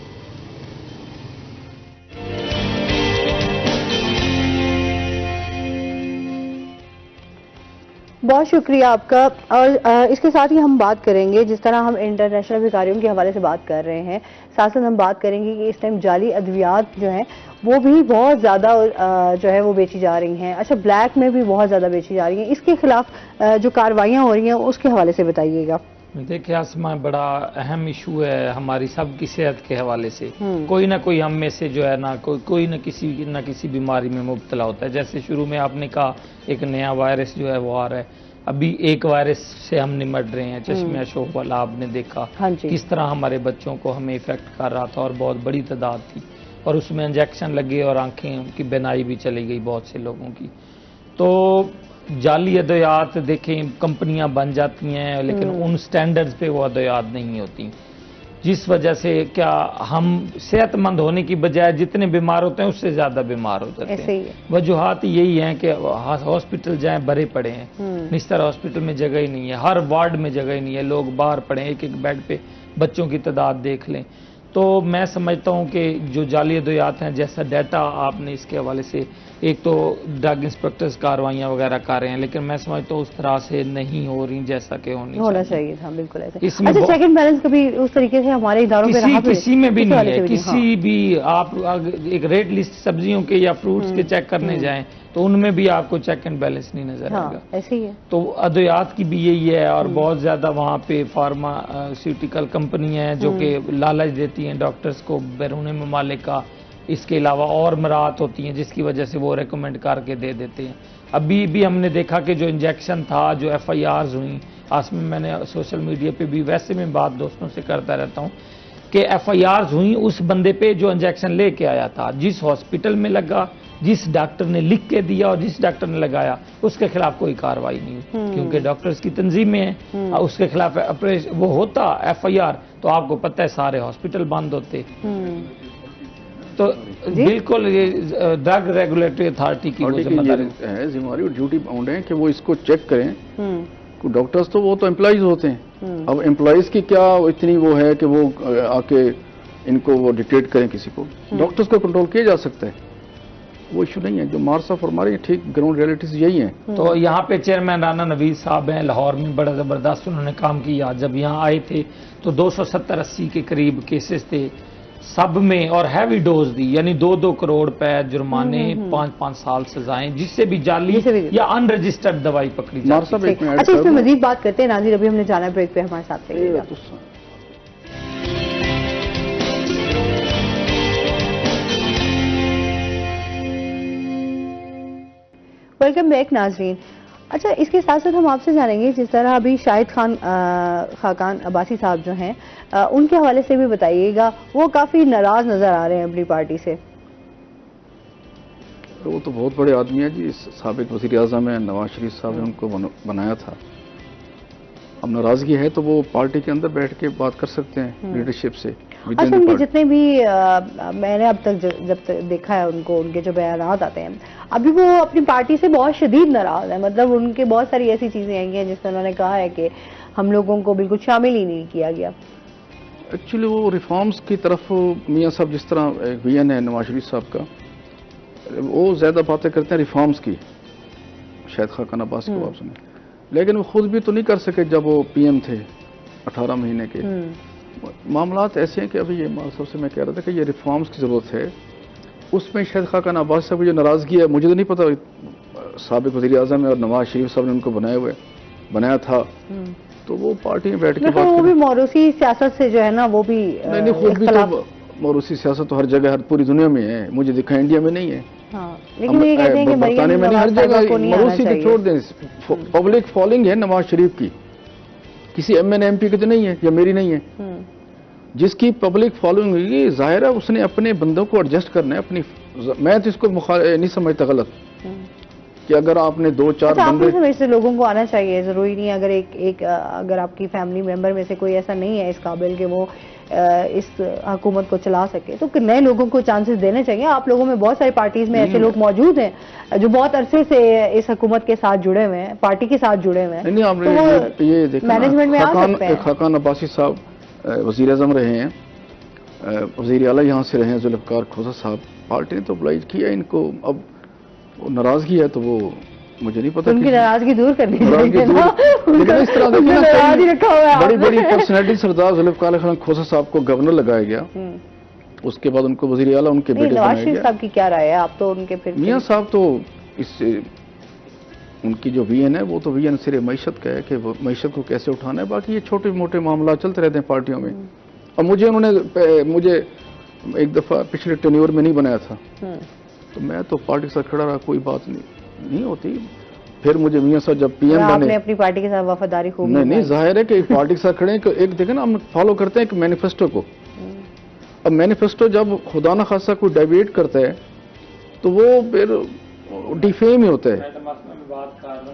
बहुत शुक्रिया आपका। और इसके साथ ही हम बात करेंगे, जिस तरह हम इंटरनेशनल भिखारियों के हवाले से बात कर रहे हैं, साथ साथ हम बात करेंगे कि इस टाइम जाली अद्वियात जो हैं वो भी बहुत ज़्यादा जो है वो बेची जा रही हैं। अच्छा, ब्लैक में भी बहुत ज़्यादा बेची जा रही हैं, इसके खिलाफ जो कार्रवाइयाँ हो रही हैं उसके हवाले से बताइएगा। देखिए आसमा, बड़ा अहम इशू है हमारी सबकी सेहत के हवाले से। कोई ना कोई हम में से जो है ना कोई ना किसी बीमारी में मुब्तला होता है। जैसे शुरू में आपने कहा एक नया वायरस जो है वो आ रहा है, अभी एक वायरस से हम निमट रहे हैं, चश्मे अशोक वाला आपने देखा किस तरह हमारे बच्चों को हमें इफेक्ट कर रहा था और बहुत बड़ी तादाद थी, और उसमें इंजेक्शन लगे और आंखें की बिनाई भी चली गई बहुत से लोगों की। तो जाली अद्वियात देखें, कंपनियां बन जाती हैं लेकिन उन स्टैंडर्ड्स पे वो अद्वियात नहीं होती, जिस वजह से क्या हम सेहतमंद होने की बजाय जितने बीमार होते हैं उससे ज्यादा बीमार हो जाते हैं। वजूहात यही हैं कि हॉस्पिटल जाएं भरे पड़े हैं, निस्तर हॉस्पिटल में जगह ही नहीं है, हर वार्ड में जगह ही नहीं है, लोग बाहर पड़े हैं, एक एक बेड पे बच्चों की तादाद देख लें। तो मैं समझता हूं कि जो जाली अद्वियात हैं, जैसा डाटा आपने इसके हवाले से, एक तो ड्रग इंस्पेक्टर्स कार्रवाइयां वगैरह कर रहे हैं, लेकिन मैं समझता हूं उस तरह से नहीं हो रही जैसा कि होना चाहिए था। बिल्कुल ऐसे। इसमें अच्छा, चेक एंड बैलेंस कभी उस तरीके से हमारे इदारों पे रहा किसी में भी नहीं है। हाँ। किसी भी आप एक रेट लिस्ट सब्जियों के या फ्रूट्स के चेक करने जाएं तो उनमें भी आपको चेक एंड बैलेंस नहीं नजर आएगा। ऐसे ही है। तो अद्वियात की भी यही है, और बहुत ज्यादा वहाँ पे फार्मास्यूटिकल कंपनियां हैं जो कि लालच देती हैं डॉक्टर्स को बैरून ममालिक का, इसके अलावा और मराहत होती हैं जिसकी वजह से वो रेकमेंड करके दे देते हैं। अभी भी हमने देखा कि जो इंजेक्शन था, जो FIRs हुई, आज में मैंने सोशल मीडिया पे भी, वैसे मैं बात दोस्तों से करता रहता हूँ कि FIRs हुई उस बंदे पे जो इंजेक्शन लेके आया था, जिस हॉस्पिटल में लगा, जिस डॉक्टर ने लिख के दिया और जिस डॉक्टर ने लगाया, उसके खिलाफ कोई कार्रवाई नहीं हुई, क्योंकि डॉक्टर्स की तंजीमें हैं। उसके खिलाफ वो होता FIR तो आपको पता है सारे हॉस्पिटल बंद होते। तो बिल्कुल ये ड्रग रेगुलेटरी अथॉरिटी की जिम्मेदारी है, जिम्मेदारी और ड्यूटी बाउंड है कि वो इसको चेक करें। डॉक्टर्स तो वो तो एम्प्लॉइज होते हैं। अब एम्प्लॉइज की क्या इतनी वो है कि वो आके इनको वो डिक्टेट करें किसी को। डॉक्टर्स को कंट्रोल किया जा सकता है, वो इशू नहीं है। जो मार्सा फरमा रही है ठीक ग्राउंड रियलिटीज यही है। तो यहाँ पे चेयरमैन राना नवीद साहब हैं, लाहौर में बड़ा जबरदस्त उन्होंने काम किया। जब यहाँ आए थे तो 270-80 के करीब केसेस थे, सब में और हैवी डोज दी, यानी 2-2 करोड़ रुपए जुर्माने, 5-5 साल सजाएं, जिससे भी जाली या अनरजिस्टर्ड दवाई पकड़ी जाती है। अच्छा, इसमें मजीद बात करते हैं नाज़िर, अभी हमने जाना ब्रेक पे, हमारे साथ रहिएगा। वेलकम बैक नाजरीन। अच्छा, इसके साथ साथ हम आपसे जानेंगे, जिस तरह अभी शाहिद खाकान अब्बासी साहब जो हैं, उनके हवाले से भी बताइएगा। वो काफ़ी नाराज़ नज़र आ रहे हैं अपनी पार्टी से। वो तो बहुत बड़े आदमी है जी, साबिक वज़ीर आज़म है, नवाज शरीफ साहब ने उनको बनाया था। अब नाराज़गी है तो वो पार्टी के अंदर बैठ के बात कर सकते हैं लीडरशिप से। अच्छा, उनके जितने भी मैंने अब तक जब तक देखा है उनको, उनके जो बयानात आते हैं, अभी वो अपनी पार्टी से बहुत शदीद नाराज है। मतलब उनके बहुत सारी ऐसी चीजें आई हैं जिसमें उन्होंने कहा है कि हम लोगों को बिल्कुल शामिल ही नहीं किया गया। एक्चुअली वो रिफॉर्म्स की तरफ मियाँ साहब, जिस तरह एक विजन है नवाज शरीफ साहब का, वो ज्यादा बातें करते हैं रिफॉर्म्स की, शायद खाकान अब्बास को आप सुने, लेकिन वो खुद भी तो नहीं कर सके जब वो PM थे 18 महीने के। मामलात ऐसे हैं कि अभी ये सबसे मैं कह रहा था कि ये रिफॉर्म्स की जरूरत है। उसमें शायद खाकान अब्बास साहब की जो नाराजगी है, मुझे तो नहीं पता, साबिक वज़ीर आज़म और नवाज शरीफ साहब ने उनको बनाया था, तो वो पार्टी में बैठ के बात वो भी मौरूसी सियासत से जो है ना, वो भी नहीं खुद भी तो मौरूसी सियासत तो हर जगह, हर पूरी दुनिया में है। मुझे दिखा इंडिया में नहीं है। हाँ, लेकिन ये कहते हैं कि बरतानिया में नहीं, हर जगह मौरूसी को छोड़ दें। पब्लिक फॉलोइंग है नवाज शरीफ की, किसी MN MP की तो नहीं है, या मेरी नहीं है। जिसकी पब्लिक फॉलोइंग होगी, जाहिर है उसने अपने बंदों को एडजस्ट करना है अपनी। मैं तो इसको नहीं समझता गलत कि अगर आपने 2-4 बंदे से लोगों को आना चाहिए, जरूरी नहीं अगर अगर आपकी फैमिली मेंबर में से कोई ऐसा नहीं है इस काबिल कि वो इस हुकूमत को चला सके, तो नए लोगों को चांसेस देने चाहिए। आप लोगों में बहुत सारी पार्टीज में ऐसे लोग मौजूद हैं जो बहुत अरसे से इस हुकूमत के साथ जुड़े हुए हैं, पार्टी के साथ जुड़े हुए हैं। नहीं, आपने ये देखा मैनेजमेंट में आ सकते हैं। खाकान अब्बासी साहब वज़ीर आज़म रहे हैं, वज़ीर आला यहाँ से रहे हैं जुल्फ़िकार खोसा साहब, पार्टी ने तो अप्लाइज किया इनको। अब नाराजगी है तो वो मुझे नहीं पता, उनकी नाराजगी दूर करनी चाहिए ना। लेकिन इस तरह देखिए बड़ी बड़ी पर्सनैलिटी सरदार जुल्फ़िकार खान खोसा साहब को गवर्नर लगाया गया, उसके बाद उनको वज़ीर आला उनके बेटे नवाज शरीफ साहब की क्या राय है? आप तो उनके फिर मियाँ साहब तो इससे उनकी जो विजन है वो तो विजन सिर्फ मईशत का है कि वो मईशत को कैसे उठाना है। बाकी ये छोटे मोटे मामला चलते रहते हैं पार्टियों में। और मुझे एक दफ़ा पिछले टेन्योर में नहीं बनाया था, तो मैं तो पार्टी के साथ खड़ा रहा, कोई बात नहीं होती। फिर मुझे मियाँ साहब जब PM बने, आपने अपनी पार्टी के साथ वफादारी खूब नहीं, जाहिर है कि एक पार्टी के साथ खड़े हैं। एक देखें ना, हम फॉलो करते हैं एक मैनिफेस्टो को। अब मैनिफेस्टो जब खुदा न खासा कोई डेविएट करता है तो वो फिर डिफेम ही होता है।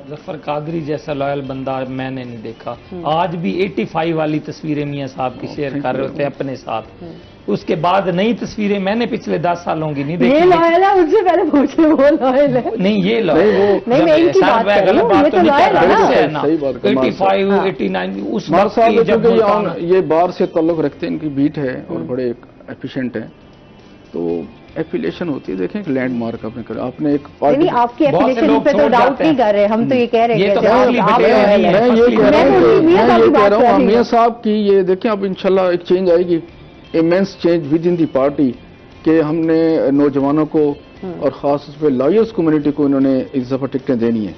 जफर कादरी जैसा लॉयल बंदा मैंने नहीं देखा। आज भी 85 वाली तस्वीरें मियाँ साहब की शेयर कर रहे होते हैं अपने साथ। उसके बाद नई तस्वीरें मैंने पिछले 10 सालों की नहीं ये देखी। लॉयल है, उनसे पहले पूछे वो लॉयल है। नहीं ये लो नहीं, मैं इनकी बात कर रही हूँ, ये तो लॉयल है ना। सही बात है। 85 89 उस मार वक्त साहब की जब क्योंकि मुल्तान- ये बाहर से ताल्लुक रखते हैं, इनकी बीट है और बड़े एफिशिएंट हैं, तो एफिलिएशन होती है। देखें कि लैंडमार्क आपने कर, आपने एक पार्टी, नहीं, आपकी बहुत से एफिलिएशन लोग पे तो छोड़ डाउट जाते नहीं हैं। कर रहे, हम तो ये कह रहे ये हैं तो कि आप फसली आप बटे लॉयल नहीं हैं। है। मैं ये कह रहा हूँ मैं मियां साहब की मैं ये बात कह रहा कर हूँ रही मियां हूँ। साहब की ये देखें, अब इंशाल्लाह एक चेंज आएगी, immense change with in the party, कि हमने नौजवानों को और खास तौर पे लॉयर्स कम्युनिटी को इन्होंने इस दफा टिकटें देनी है।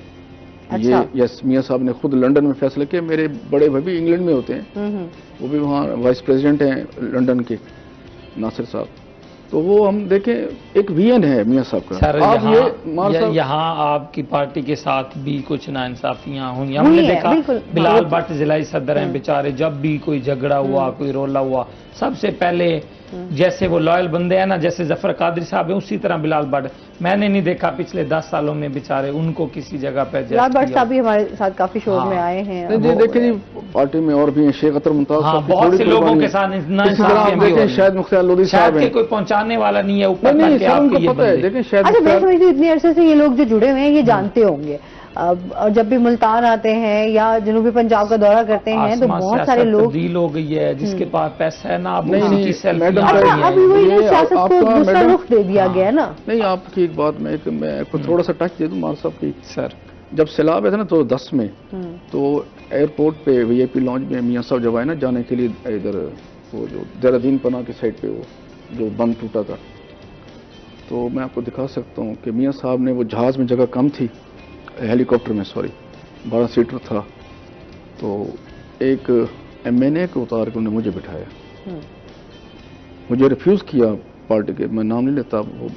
ये अच्छा। यस, मियां साहब ने खुद लंदन में फैसला किया। मेरे बड़े भाई भी इंग्लैंड में होते हैं, वो भी वहाँ वाइस प्रेसिडेंट हैं लंदन के, नासिर साहब। तो वो हम देखें एक विजन है मियां साहब का। सर आप यहाँ यहाँ आपकी पार्टी के साथ भी कुछ नाइंसाफियां हुई, हमने हुई है, देखा बिल्कुल। बिलाल भट्ट जिलाई सदर हैं बेचारे, जब भी कोई झगड़ा हुआ कोई रोला हुआ, सबसे पहले जैसे वो लॉयल बंदे हैं ना, जैसे जफर कादरी साहब है उसी तरह बिलाल भट्ट, मैंने नहीं देखा पिछले 10 सालों में बेचारे उनको किसी जगह पे बिलाल भट्ट साहब भी हमारे साथ काफी शोज हाँ। में आए हैं। नहीं जी, देखिए जी पार्टी में और भी हैं, शेख अतर मुमताज हाँ, साहब की बहुत थोड़ी से लोगों कुर्बानी के है। साथ इसी तरह आप नाइंसाफियां भी हो देखें रही शायद मुख्तार लोधी शायद साहब के हैं। कोई पहुंचाने वाला नहीं है ऊपर नहीं तक नहीं के सर, आपके उनको ये पता है। बंदे। देखें शायद अच्छा, मैं मुख्तार- समझती हूँ इतने अरसे से ये लोग जो जुड़े हुए हैं ये जानते होंगे। और जब भी मुल्तान आते हैं या जनूबी पंजाब का दौरा करते हैं तो आसमां बहुत सियासत सारे लोग तब्दील हो गई है, जिसके पास पैसा है ना, अब नहीं, उसी नहीं, की सेल्फी मैडम, आ रही अच्छा, है। अभी वही ये सियासत को आपका दूसरा मैडम- रुख दे दिया गया है ना। नहीं, आपकी एक बात मैं आपको थोड़ा सा टच दे दूं मार साहब की। सर जब सैलाब आया था ना 2010 में, तो एयरपोर्ट पे वीआईपी लॉन्च में मियां साहब जब आए ना जाने के लिए इधर वो जो देहरादून पना की साइड पे वो जो बंद टूटा था, तो मैं आपको दिखा सकता हूँ कि मियां साहब ने वो जहाज में जगह कम थी, हेलीकॉप्टर में सॉरी 12 सीटर था, तो एक एमएनए को उतार के उन्होंने मुझे बिठाया। मुझे रिफ्यूज़ किया पार्टी के, मैं नाम नहीं लेता, वो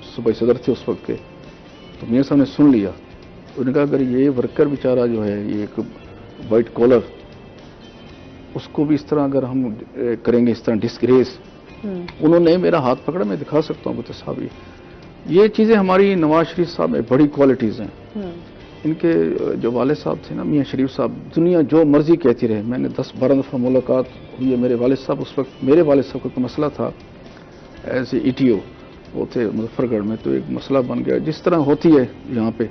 सूबाई सदर थे उस वक्त के, तो मियां साहब ने सुन लिया। उन्होंने कहा अगर ये वर्कर बेचारा जो है, ये एक वाइट कॉलर, उसको भी इस तरह अगर हम करेंगे, इस तरह डिस्ग्रेस, उन्होंने मेरा हाथ पकड़ा, मैं दिखा सकता हूँ तो साहब ये चीज़ें हमारी नवाज शरीफ साहब में बड़ी क्वालिटीज़ हैं। इनके जो वाले साहब थे ना मियां शरीफ साहब, दुनिया जो मर्जी कहती रहे, मैंने 10-12 दफ़ा मुलाकात हुई है। मेरे वाले साहब उस वक्त, मेरे वाले साहब का मसला था ऐसे ईटीओ, वो थे मुजफ्फरगढ़ में, तो एक मसला बन गया जिस तरह होती है यहाँ पे।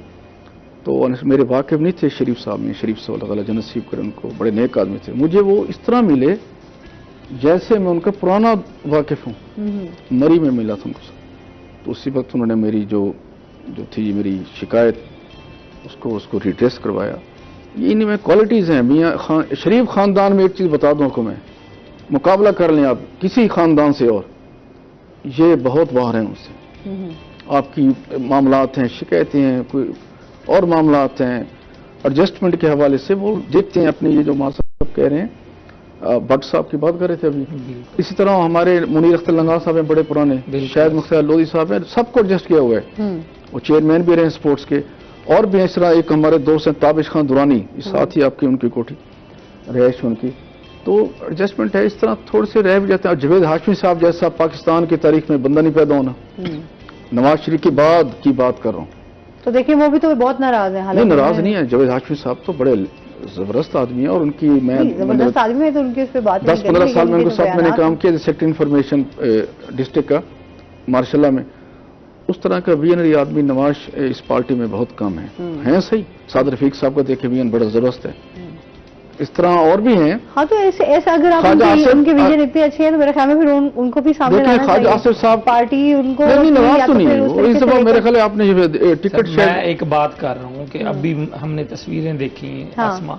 तो मेरे वाकिफ नहीं थे शरीफ साहब में, शरीफ साहब अल्लाह ताला जन्नत नसीब करें उनको, बड़े नेक आदमी थे। मुझे वो इस तरह मिले जैसे मैं उनका पुराना वाकिफ हूँ। मरी में मिला था उनको, तो उसी वक्त उन्होंने मेरी जो थी मेरी शिकायत, उसको रिड्रेस करवाया। ये इनमें क्वालिटीज़ हैं। मियां शरीफ ख़ानदान में एक चीज़ बता दूँ आपको, मैं मुकाबला कर लें आप किसी ख़ानदान से, और ये बहुत बाहर हैं उनसे। आपकी मामलात हैं, शिकायतें हैं, कोई और मामलात हैं, एडजस्टमेंट के हवाले से वो देखते हैं अपने। ये जो मां साहब कह रहे हैं, भट्ट साहब की बात कर रहे थे अभी, इसी तरह हमारे मुनीर अख्तर लंगा साहब हैं बड़े पुराने, शायद मुख्तार लोधी साहब हैं, सबको एडजस्ट किया हुआ है। वो चेयरमैन भी रहे हैं स्पोर्ट्स के, और भी इस तरह एक हमारे दोस्त हैं ताबिश खान दुरानी, साथ ही आपकी उनकी कोठी रहायश उनकी, तो एडजस्टमेंट है। इस तरह थोड़े से रह भी जाते हैं। और जवेद हाशमी साहब जैसा पाकिस्तान की तारीख में बंदा नहीं पैदा होना, नवाज शरीफ के बाद की बात कर रहा हूँ। तो देखिए वो भी तो बहुत नाराज है। नहीं, नाराज नहीं है, जवेद हाशमी साहब तो बड़े जबरदस्त आदमी है, और उनकी मैं जबरदस्त आदमी है, तो उनकी उस पर बात 10-15 साल में उनके साथ मैंने काम किया, सेक्टर इंफॉर्मेशन डिस्ट्रिक्ट का मार्शल्ला में। उस तरह का विजनरी आदमी नवाज इस पार्टी में बहुत कम है सही। साद रफीक साहब का देखे विजन बड़ा जबरदस्त है, इस तरह और भी हैं। हाँ, तो ऐसे अगर आप उनके विजन इतने अच्छे हैं तो मेरे ख्याल में फिर उनको भी सामने लाना चाहिए। ख्वाजा आसिफ साहब पार्टी उनको नहीं, नाराज तो नहीं है वो, इस दफा मेरे ख्याल आपने टिकट मैं एक बात कर रहा हूँ कि अभी हमने तस्वीरें देखी आसमां,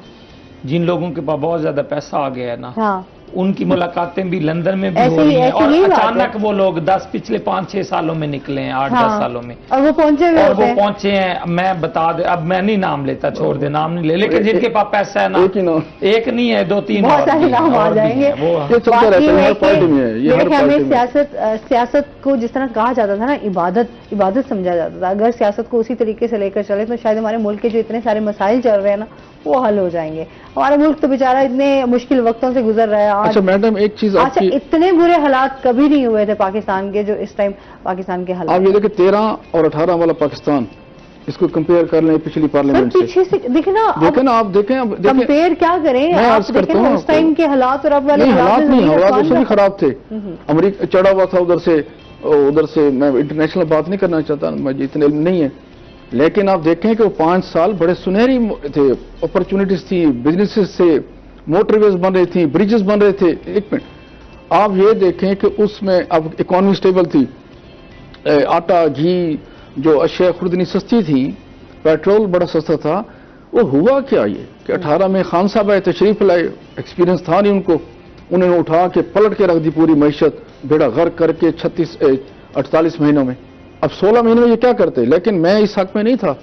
जिन लोगों के पास बहुत ज्यादा पैसा आ गया है ना, उनकी मुलाकातें भी लंदन में भी हो रही हैं, और अचानक वो लोग पिछले 5-6 सालों में निकले हैं, 8-10 सालों में, और वो पहुंचे हैं। मैं बता दे, अब मैं नहीं नाम लेता, छोड़ दे, नाम नहीं ले, लेकिन जिनके पास पैसा है ना, एक नहीं है, 2-3 बहुत सारे नाम आ जाएंगे। सियासत को जिस तरह कहा जाता था ना, इबादत समझा जाता था। अगर सियासत को उसी तरीके से लेकर चले तो शायद हमारे मुल्क के जो इतने सारे मसाइल चल रहे हैं ना, वो हल हो जाएंगे। हमारा मुल्क तो बेचारा इतने मुश्किल वक्तों से गुजर रहा है। अच्छा मैडम, एक चीज, अच्छा, इतने बुरे हालात कभी नहीं हुए थे पाकिस्तान के जो इस टाइम पाकिस्तान के हालात। आप ये देखिए 13 और 18 वाला पाकिस्तान, इसको कंपेयर कर लें पिछली पार्लियामेंट से। पीछे से देखें ना, देखें ना, आप देखें, अब देखें, कंपेयर क्या करें, मैं आप अर्ज करता देखें ना हूं उस टाइम के हालात और अब वाले नहीं, हालात नहीं, हालात आसमान उससे भी का- खराब थे। अमेरिका चढ़ा हुआ था उधर से मैं इंटरनेशनल बात नहीं करना चाहता, मुझे इतने इल्म नहीं है, लेकिन आप देखें कि वो 5 साल बड़े सुनहरी थे, अपॉर्चुनिटीज थी, बिजनेसेस थे, मोटरवेज बन रही थी, ब्रिजेस बन रहे थे। एक मिनट, आप ये देखें कि उसमें अब इकोनॉमी स्टेबल थी, आटा घी जो अशिया खुर्दनी सस्ती थी, पेट्रोल बड़ा सस्ता था। वो हुआ क्या ये कि 18 में खान साहब आए, तशरीफ लाए, एक्सपीरियंस था नहीं उनको, उन्होंने उठा के पलट के रख दी पूरी मैशत, बेड़ा गर्क करके 48 महीनों में। अब 16 महीने में ये क्या करते, लेकिन मैं इस हक में नहीं था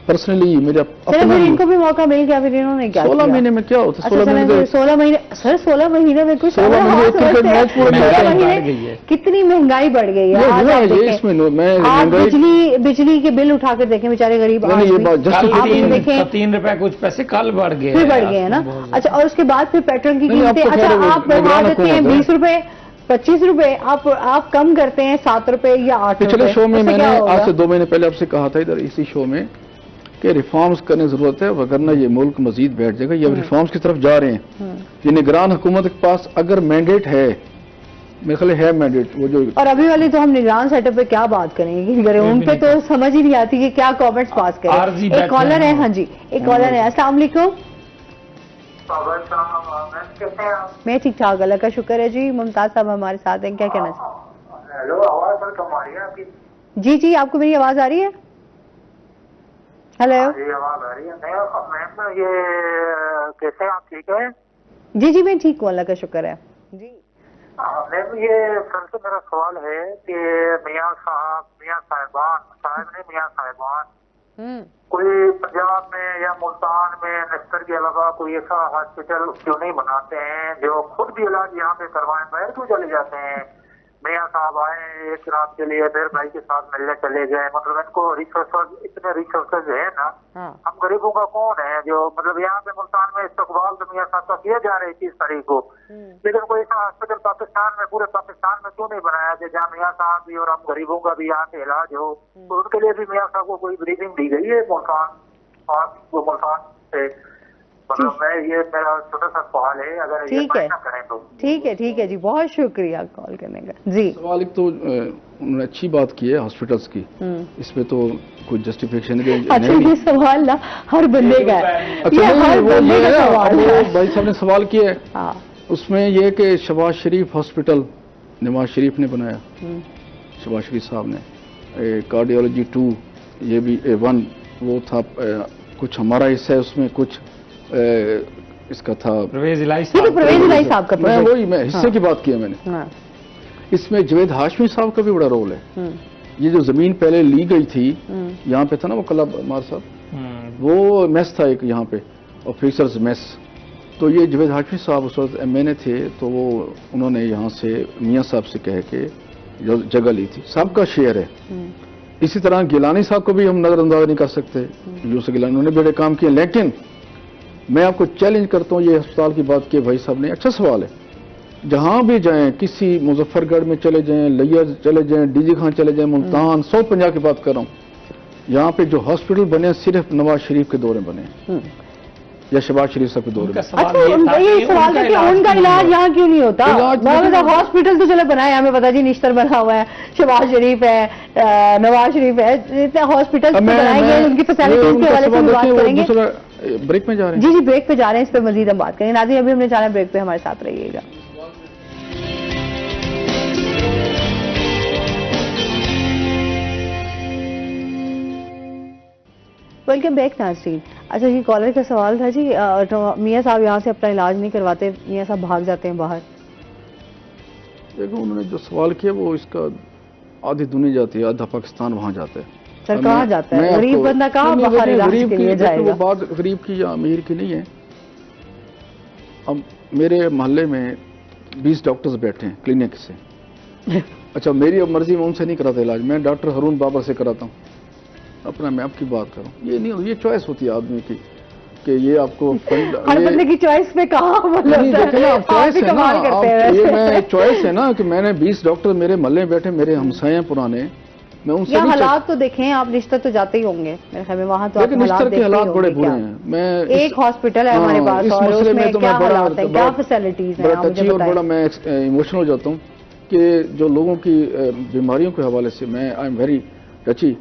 पर्सनली, मेरे चलो फिर इनको भी मौका मिल गया, फिर इन्होंने क्या 16 किया? महीने में क्या होता, अच्छा, 16 महीने 16 महीने सर, 16 महीने में कुछ 16 महीने एक क्रिकेट मैच पूरा महंगाई मैच बढ़ महीने गई है। कितनी महंगाई बढ़ गई है। ये आज हुआ आप है, ये देखें, इसमें मैं आप महंगाई बिजली के बिल उठा कर देखें, बेचारे गरीब नहीं, आज ये भी। बात कल आप ये देखें 3 रुपए कुछ पैसे कल बढ़ गए, फिर बढ़ गए हैं ना। अच्छा, और उसके बाद फिर पेट्रोल की नहीं, अब कीमतें, तो अच्छा खैर वो आप बढ़ा निगरान देते हैं हुकूमत है। 20 रुपए 25 रुपए, आप कम करते हैं 7 रुपए या 8 रुपए। पिछले शो में उससे मैंने क्या होगा? आज से 2 महीने पहले आपसे कहा था इधर इसी शो में कि रिफॉर्म्स करने की जरूरत है, वरना ये मुल्क मजीद बैठ जाएगा। ये रिफॉर्म्स की तरफ जा रहे हैं। ये निगरान हुकूमत के पास अगर मैंडेट है, मेरे ख्याल है मैंडेट, वो जो और अभी वाली तो हम निगरान सेटअप पे क्या बात करेंगे, अगर उन पे तो समझ ही नहीं आती कि क्या कमेंट्स पास आरजी करें। एक बैठे कॉलर है, हैं। हाँ जी, एक कॉलर है। अस्सलाम वालेकुम। कैसे हैं आप? मैं ठीक ठाक, अल्लाह का शुक्र है जी। मुमताज साहब हमारे साथ हैं, क्या कहना चाहिए? हेलो, आवाज सर कम आ रही है आपकी? जी जी, आपको मेरी आवाज आ रही है? हेलो। जी आवाज आ रही है। मैम ये कैसे हैं आप, ठीक है? जी जी, मैं ठीक हूँ, अल्लाह का शुक्र है जी। मैम ये सर से मेरा सवाल है कि मियाँ साहिबान कोई पंजाब में या मुल्तान में नस्तर के अलावा कोई ऐसा हॉस्पिटल क्यों नहीं बनाते हैं जो खुद भी इलाज यहाँ पे करवाएं, बाहर क्यों चले जाते हैं? मियाँ साहब आए एक रात के लिए, फिर भाई के साथ मिलने चले गए, मतलब इनको रिसोर्सेज, इतने रिसोर्सेज है ना। हम गरीबों का कौन है जो, मतलब यहाँ पे मुल्तान में इस्तकबाल तो मियाँ साहब का किया जा रहा है 30 तारीख को, लेकिन कोई ऐसा हॉस्पिटल पाकिस्तान में, पूरे पाकिस्तान में क्यों नहीं बनाया कि जहाँ मियाँ साहब भी और हम गरीबों का भी यहाँ पे इलाज हो? तो उनके लिए भी मियाँ साहब को कोई ब्रीफिंग दी गई है मुल्तान और वो मुल्तान से? मतलब मैं ये मेरा छोटा सा सवाल है, अगर ये ठीक है, ना करें तो। ठीक है जी, बहुत शुक्रिया कॉल करने का जी। सवाल एक तो उन्होंने अच्छी बात की है हॉस्पिटल्स की, इसमें तो कोई जस्टिफिकेशन अच्छा, ये सवाल ना हर बंदे का है, अच्छा ये हर वो बंदे ये का है, सवाल वो है। भाई साहब ने सवाल किया है, हाँ, उसमें ये कि शहबाज शरीफ हॉस्पिटल नवाज शरीफ ने बनाया, शहबाज शरीफ साहब ने, कार्डियोलॉजी 2 ये भी 1 वो था, कुछ हमारा हिस्सा है उसमें, कुछ इसका था, परवेज इलाही ये तो परवेज इलाही साहब का मैं प्रोजेक्ट। वही मैं हिस्से की बात की है मैंने। हाँ, इसमें जवेद हाशमी साहब का भी बड़ा रोल है। ये जो जमीन पहले ली गई थी, यहाँ पे था ना वो क्लब मार साहब, वो मेस था एक यहाँ पे, ऑफिसर्स मेस, तो ये जवेद हाशमी साहब उस वक्त MNA थे, तो वो उन्होंने यहाँ से मियाँ साहब से कह के जगह ली थी, सबका शेयर है। इसी तरह गिलानी साहब को भी हम नजरअंदाज नहीं कर सकते, यूसुफ गिलानी, उन्होंने बड़े काम किए। लेकिन मैं आपको चैलेंज करता हूँ, ये अस्पताल की बात की भाई साहब ने, अच्छा सवाल है, जहां भी जाएं, किसी मुजफ्फरगढ़ में चले जाएं, लैयर चले जाएं, डीजी खान चले जाएं, मुल्तान, 150 की बात कर रहा हूँ, यहाँ पे जो हॉस्पिटल बने सिर्फ नवाज शरीफ के दौरे बने या शहबाज शरीफ साहब के दौरे में। अच्छा, उनका ये सवाल था कि उनका इलाज यहाँ क्यों नहीं होता? हॉस्पिटल तो चले बनाए, हमें पता जी निश्तर बना हुआ है, शहबाज शरीफ है, नवाज शरीफ है, इतने हॉस्पिटल बनाएंगे, उनकी फैसिलिटीज के हवाले से हम बात करेंगे। ब्रेक में जा रहे हैं जी, ब्रेक पे जा रहे हैं, इस पर मजीद हम बात करेंगे। नाज़रीन, अभी हमने जाना ब्रेक पे, हमारे साथ रहिएगा। वेलकम बैक नाज़रीन। अच्छा जी, कॉलर का सवाल था जी, मियाँ साहब यहाँ से अपना इलाज नहीं करवाते, मियाँ साहब भाग जाते हैं बाहर। देखो उन्होंने जो सवाल किया वो इसका आधी दुनिया जाती है, आधा पाकिस्तान वहां जाता है। सर कहाँ जाता है गरीब बंदा, कहाँ बाहर इलाज के लिए जाएगा? वो बात गरीब की या अमीर की नहीं है। अब मेरे मोहल्ले में 20 डॉक्टर्स बैठे हैं क्लिनिक से। अच्छा, मेरी अब मर्जी में उनसे नहीं कराता इलाज, मैं डॉक्टर हरून बाबर से कराता हूँ अपना। मैं आपकी बात करूँ, ये नहीं, ये चॉइस होती है आदमी की कि ये आपको हर बंदे की चॉइस पे कहाँ चॉइस है ना, ये मैं चॉइस है ना कि मैंने 20 डॉक्टर मेरे मोहल्ले में बैठे, मेरे हमसाए पुराने, मैं उनसे या भी हालात तो देखें, आप निश्चित तो जाते ही होंगे मेरे ख्याल में, वहाँ तो आप लेकिन इस हालात तरह के देखते ही हालात बड़े होंगे बुरे क्या? हैं। मैं एक हॉस्पिटल है हमारे पास इस और मसले उसमें में तो क्या मैं बड़ा हालात हैं, क्या फैसिलिटीज हैं, बड़ा आप मुझे टची और बताएं। बड़ा मैं इमोशनल हो जाता हूँ कि जो लोगों की बीमारियों के हवाले से मैं आई एम वेरी टची।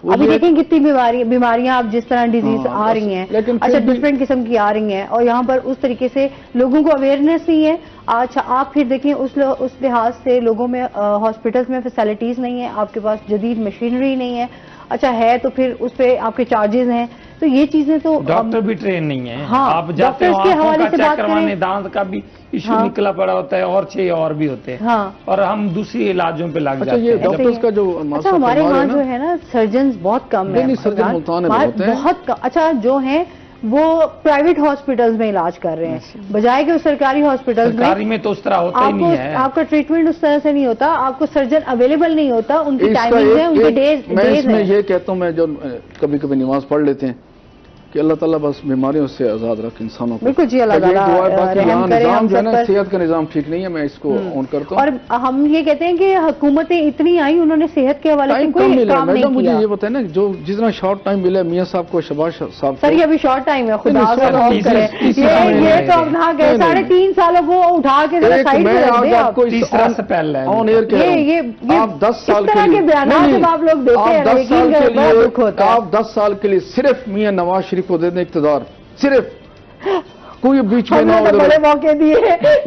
अभी देखें कितनी बीमारियां आप जिस तरह डिजीज हाँ, आ रही हैं, लेकिन अच्छा फिर भी डिफरेंट किस्म की आ रही हैं, और यहाँ पर उस तरीके से लोगों को अवेयरनेस नहीं है। अच्छा आप फिर देखें उस लिहाज से लोगों में हॉस्पिटल्स में फैसिलिटीज नहीं है, आपके पास जदीद मशीनरी नहीं है, अच्छा है तो फिर उस पर आपके चार्जेस हैं, तो ये चीजें तो डॉक्टर भी ट्रेन नहीं है। हाँ, आप जाते हो डॉक्टर्स के आंखों हवाले का से चेक बात करवाने, करें। दांत का भी इशू हाँ। निकला पड़ा होता है और 6 और भी होते हैं। हाँ। और हम दूसरी इलाजों पे लग अच्छा जाते ये हैं। डॉक्टर्स का जो अच्छा हमारे यहाँ जो है ना सर्जन बहुत कम है, नहीं, सर्जन मुल्तान में बहुत हैं। बहुत कम। अच्छा जो है वो प्राइवेट हॉस्पिटल्स में इलाज कर रहे हैं बजाय कि सरकारी हॉस्पिटल्स में। सरकारी में तो उस तरह होता ही नहीं है। आपका ट्रीटमेंट उस तरह से नहीं होता, आपको सर्जन अवेलेबल नहीं होता, उनकी टाइमिंग है, उनके डेज मैं इसमें ये कहता हूँ, मैं जो कभी कभी नमाज पढ़ लेते हैं कि अल्लाह ताला बस बीमारियों से आजाद रखे इंसानों को। बिल्कुल जी, अल्लाह ताला रहम करे हम जो है सब ना, पर। सेहत का निजाम ठीक नहीं है, मैं इसको ऑन करता हूँ। और हम ये कहते हैं कि हुकूमतें इतनी आई, उन्होंने सेहत के हवाले से टाइम कोई कम मिला काम नहीं मैडम, मुझे किया। ये बताए ना, जो जितना शॉर्ट टाइम मिला मियाँ साहब को, शबाज साहब सर को। ये अभी शॉर्ट टाइम है, खुदा नहीं, का सर, खौफ करें, ये तो अब ना गए, 3.5 सालों को उठा के जरा साइड पे रख दे आप। तीसरा स्पेल है ऑन एयर कह रहा हूं। ये आप 10 साल इस तरह के बयान जब आप लोग देते हैं ना, यकीन करें बड़ा दुख होता है। आप 10 साल के लिए सिर्फ मियाँ नवाज शरीफ को दे दें इक़्तिदार, सिर्फ कोई बीच में ना हमने तो बड़े मौके दिए,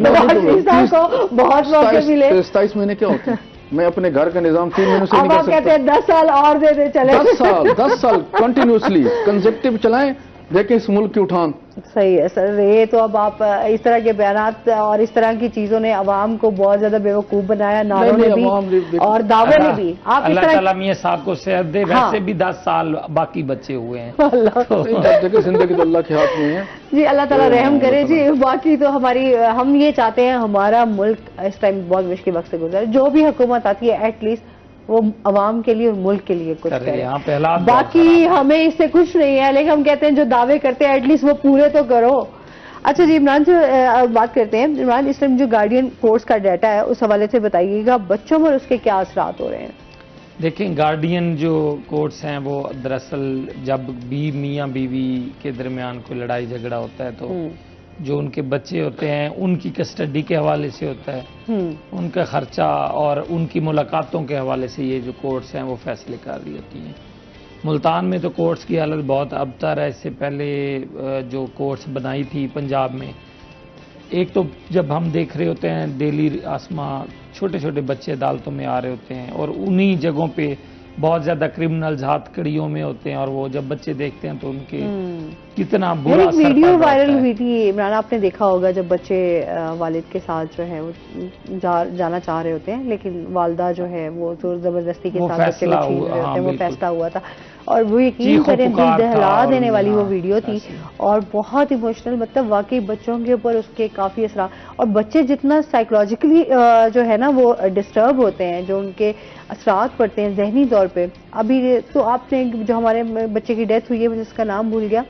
नवाज शरीफ साहब को बहुत मौके मिले। 27 महीने क्या होते हैं? मैं अपने घर का निजाम 3 महीनों से नहीं अब कर आप कहते सकता। हैं 10 साल और दे दे चले। 10 साल कंटिन्यूसली कंसेप्टिव चलाएं, देखें इस मुल्क की उठान। सही है सर, ये तो अब आप इस तरह के बयानात और इस तरह की चीजों ने अवाम को बहुत ज्यादा बेवकूफ बनाया, नारों ने भी और दावे ने भी। आप इस अल्लाह तरह ताला मियां साहब को सेहत दे, हाँ। वैसे भी 10 साल बाकी बचे हुए हैं। देखिए जिंदगी तो अल्लाह के हाथ में है जी, अल्लाह ताला रहम करे जी। बाकी तो हम ये चाहते हैं हमारा मुल्क इस टाइम बहुत मुश्किल वक्त से गुजरे, जो भी हुकूमत आती है एटलीस्ट वो अवाम के लिए और मुल्क के लिए कुछ करे। यहाँ पे हालात बाकी हमें इससे कुछ नहीं है, लेकिन हम कहते हैं जो दावे करते हैं एटलीस्ट वो पूरे तो करो। अच्छा जी, इमरान से बात करते हैं। इमरान, इस टाइम जो गार्डियन कोर्स का डाटा है उस हवाले से बताइएगा, बच्चों पर उसके क्या असरात हो रहे हैं? देखें, गार्डियन जो कोर्ट्स हैं वो दरअसल जब भी मियाँ बीवी के दरमियान कोई लड़ाई झगड़ा होता है तो जो उनके बच्चे होते हैं उनकी कस्टडी के हवाले से होता है, उनका खर्चा और उनकी मुलाकातों के हवाले से ये जो कोर्ट्स हैं वो फैसले कर रही होती हैं। मुल्तान में तो कोर्ट्स की हालत बहुत अबतर है। इससे पहले जो कोर्ट्स बनाई थी पंजाब में, एक तो जब हम देख रहे होते हैं डेली आसमां छोटे छोटे बच्चे अदालतों में आ रहे होते हैं और उन्हीं जगहों पे बहुत ज्यादा क्रिमिनल्स हथकड़ियों में होते हैं और वो जब बच्चे देखते हैं तो उनके कितना बुरा असर वीडियो वायरल हुई थी इमरान, आपने देखा होगा, जब बच्चे वालिद के साथ जो है वो जाना चाह रहे होते हैं लेकिन वालदा जो है वो जोर जबरदस्ती के साथ बच्चे को छीन रहे होते हैं। वो फैसला हुआ था और वो यकीन करें दिल दहला देने वाली वो वीडियो थी और बहुत इमोशनल, मतलब वाकई बच्चों के ऊपर उसके काफी असर। और बच्चे जितना साइकोलॉजिकली जो है ना वो डिस्टर्ब होते हैं, जो उनके असरात पड़ते हैं जहनी तौर पे। अभी तो आपने जो हमारे बच्चे की डेथ हुई है, मुझे उसका नाम भूल गया,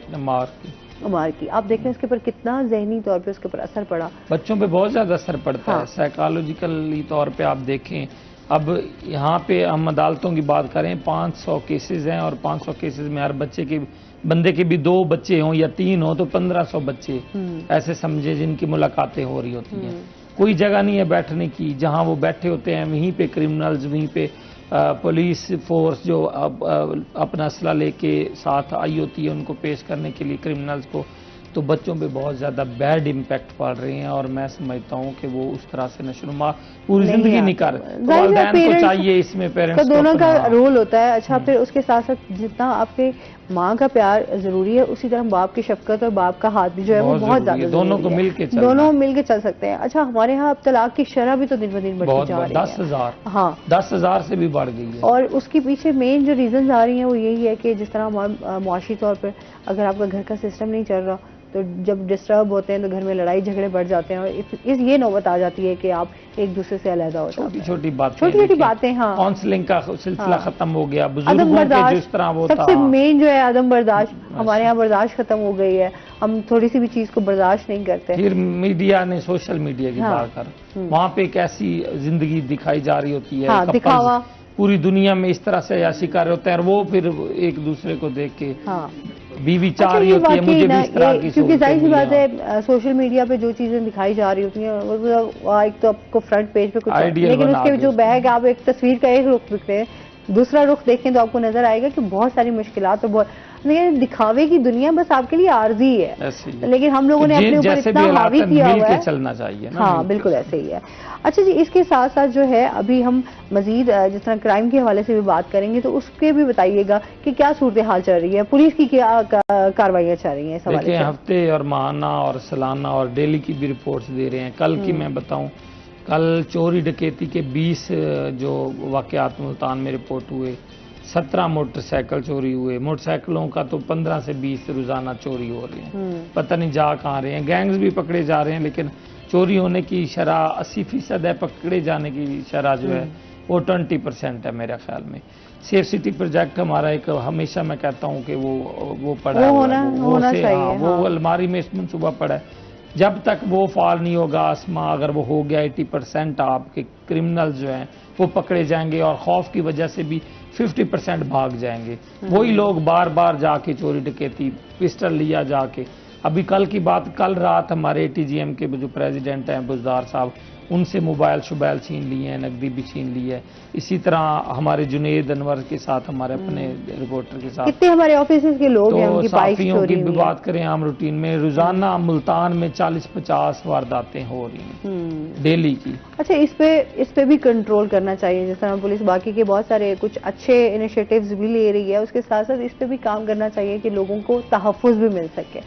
उमार की, आप देखें उसके ऊपर कितना जहनी तौर पे उसके ऊपर असर पड़ा। बच्चों पे बहुत ज्यादा असर पड़ता है साइकोलॉजिकली तौर पे। आप देखें अब यहाँ पे हम अदालतों की बात करें, 500 केसेस हैं और 500 केसेस में हर बंदे के भी 2 बच्चे हों या 3 हों तो 1500 बच्चे ऐसे समझे जिनकी मुलाकातें हो रही होती हैं। कोई जगह नहीं है बैठने की, जहाँ वो बैठे होते हैं वहीं पे क्रिमिनल्स, वहीं पे पुलिस फोर्स जो अपना असला लेके साथ आई होती है उनको पेश करने के लिए क्रिमिनल्स को। तो बच्चों पे बहुत ज़्यादा बैड इम्पैक्ट पड़ रहे हैं और मैं समझता हूँ कि वो उस तरह से नशोनुमा पूरी जिंदगी नहीं कर। वालिदैन को चाहिए इसमें, पेरेंट्स को दोनों का रोल होता है। अच्छा, फिर उसके साथ साथ जितना आपके माँ का प्यार जरूरी है उसी तरह बाप की शफकत और बाप का हाथ भी जो है वो बहुत ज्यादा, दोनों को मिलके चल सकते हैं। अच्छा, हमारे यहाँ अब तलाक की शरह भी तो दिन ब दिन बढ़ती जा रही है, 10,000, हाँ 10,000 से भी बढ़ गई है। और उसके पीछे मेन जो रीजन आ रही है वो यही है कि जिस तरह हमारे मुआशी तौर पर अगर आपका घर का सिस्टम नहीं चल रहा तो जब डिस्टर्ब होते हैं तो घर में लड़ाई झगड़े बढ़ जाते हैं और ये नौबत आ जाती है कि आप एक दूसरे से अलग हो जाते हैं। छोटी बातें, हाँ, काउंसलिंग का सिलसिला खत्म हो गया, बुजुर्गों के जिस तरह वो सबसे मेन जो है आदम बर्दाश्त, हमारे यहाँ बर्दाश्त खत्म हो गई है, हम थोड़ी सी भी चीज को बर्दाश्त नहीं करते। फिर मीडिया ने, सोशल मीडिया की बात कर, वहाँ पे एक ऐसी जिंदगी दिखाई जा रही होती है, दिखावा पूरी दुनिया में इस तरह से अयाशी कर रहे होते हैं और वो फिर एक दूसरे को देख के हाँ बीवी चाह अच्छा, रही ये होती है वाकई मुझे भी ना, इस तरह ये की क्योंकि जाहिर सी सहूलतें बात मिलें। है सोशल मीडिया पे जो चीजें दिखाई जा रही होती हैं वो एक तो आपको फ्रंट पेज पे कुछ Ideal लेकिन बना उसके दे जो उसको। बैग आप एक तस्वीर का एक रुख दिखते हैं, दूसरा रुख देखें तो आपको नजर आएगा कि बहुत सारी मुश्किलात तो बहुत, लेकिन दिखावे की दुनिया बस आपके लिए आर्जी है, ऐसे ही है। लेकिन हम लोगों ने तो अपने ऊपर जैसे इतना भी हालात हावी हैं, किया मिल हुआ के है। चलना चाहिए ना, हाँ मिल के। बिल्कुल ऐसे ही है। अच्छा जी, इसके साथ साथ जो है अभी हम मजीद जिस तरह क्राइम के हवाले से भी बात करेंगे तो उसके भी बताइएगा कि क्या सूरत हाल चल रही है, पुलिस की क्या कार्रवाइयाँ चल रही हैं इस हवाले देखिए से। हफ्ते और माहाना और सालाना और डेली की भी रिपोर्ट्स दे रहे हैं। कल की मैं बताऊं, कल चोरी डकैती के 20 जो वाकयात मुल्तान में रिपोर्ट हुए, 17 मोटरसाइकिल चोरी हुए, मोटरसाइकिलों का तो 15 से 20 रोजाना चोरी हो रही है, पता नहीं जा कहाँ रहे हैं। गैंग्स भी पकड़े जा रहे हैं लेकिन चोरी होने की शरह 80% है, पकड़े जाने की शरह जो है वो 20% है मेरे ख्याल में। सेफ सिटी प्रोजेक्ट हमारा एक, हमेशा मैं कहता हूँ कि वो पड़ा वो हुआ है, होना से- चाहिए, हाँ, वो हाँ। अलमारी में इस मनसूबा पड़ा है। जब तक वो फाल नहीं होगा आसमां, अगर वो हो गया 80% आपके क्रिमिनल जो हैं वो पकड़े जाएंगे और खौफ की वजह से भी 50% भाग जाएंगे। वही लोग बार बार जाके चोरी डकैती, पिस्टल लिया जाके। अभी कल की बात, कल रात हमारे ATGM के जो प्रेसिडेंट हैं बुजदार साहब, उनसे मोबाइल शुबाइल छीन लिए हैं, नकदी भी छीन ली है। इसी तरह हमारे जुनेद अनवर के साथ, हमारे अपने रिपोर्टर के साथ, कितने हमारे ऑफिस के लोग हैं तो उनकी बाइक साफियों चोरी की भी हुई है। बात करें आम रूटीन में, रोजाना मुल्तान में 40-50 वारदातें हो रही हैं डेली की। अच्छा, इस पे भी कंट्रोल करना चाहिए, जिस तरह पुलिस बाकी के बहुत सारे कुछ अच्छे इनिशिएटिव्स भी ले रही है, उसके साथ साथ इस पे भी काम करना चाहिए कि लोगों को तहफ़्फ़ुज़ भी मिल सके,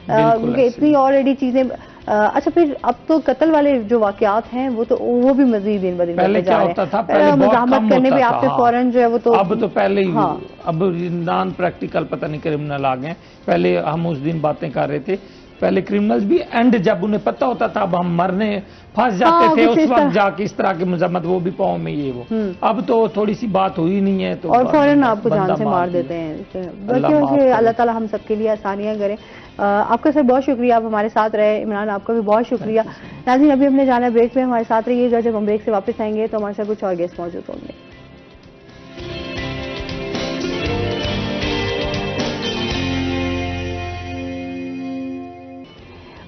क्योंकि इतनी ऑलरेडी चीजें। अच्छा, फिर अब तो कत्ल वाले जो वाकयात हैं वो भी मजीद दिन ब दिन पहले बढ़ते क्या जा रहे होता हैं। था, पहले बहुत मज़ाहमत कम करने होता पे था, आप पे हाँ। फौरन जो है वो तो अब तो पहले ही, हाँ। अब नॉन प्रैक्टिकल पता नहीं क्रिमिनल आ गए। पहले हम उस दिन बातें कर रहे थे, पहले क्रिमिनल्स भी एंड जब उन्हें पता होता था अब हम मरने फंस जाते हाँ, थे, कुछ उस इस वक्त तरह। जाके इस तरह की मजम्मत, वो भी पाँव में ये वो। अब तो थोड़ी सी बात हुई नहीं है तो और फौरन आपको बंदा जान से मार दिया। देते हैं। अल्लाह माफ बल्कि करे। अल्लाह ताला हम सबके लिए आसानियां करें। आपका सर बहुत शुक्रिया, आप हमारे साथ रहे। इमरान, आपका भी बहुत शुक्रिया। नाज़रीन, अभी हमने जाना ब्रेक में, हमारे साथ रहिएगा। जब हम ब्रेक से वापस आएंगे तो हमारे साथ कुछ और गेस्ट मौजूद होंगे।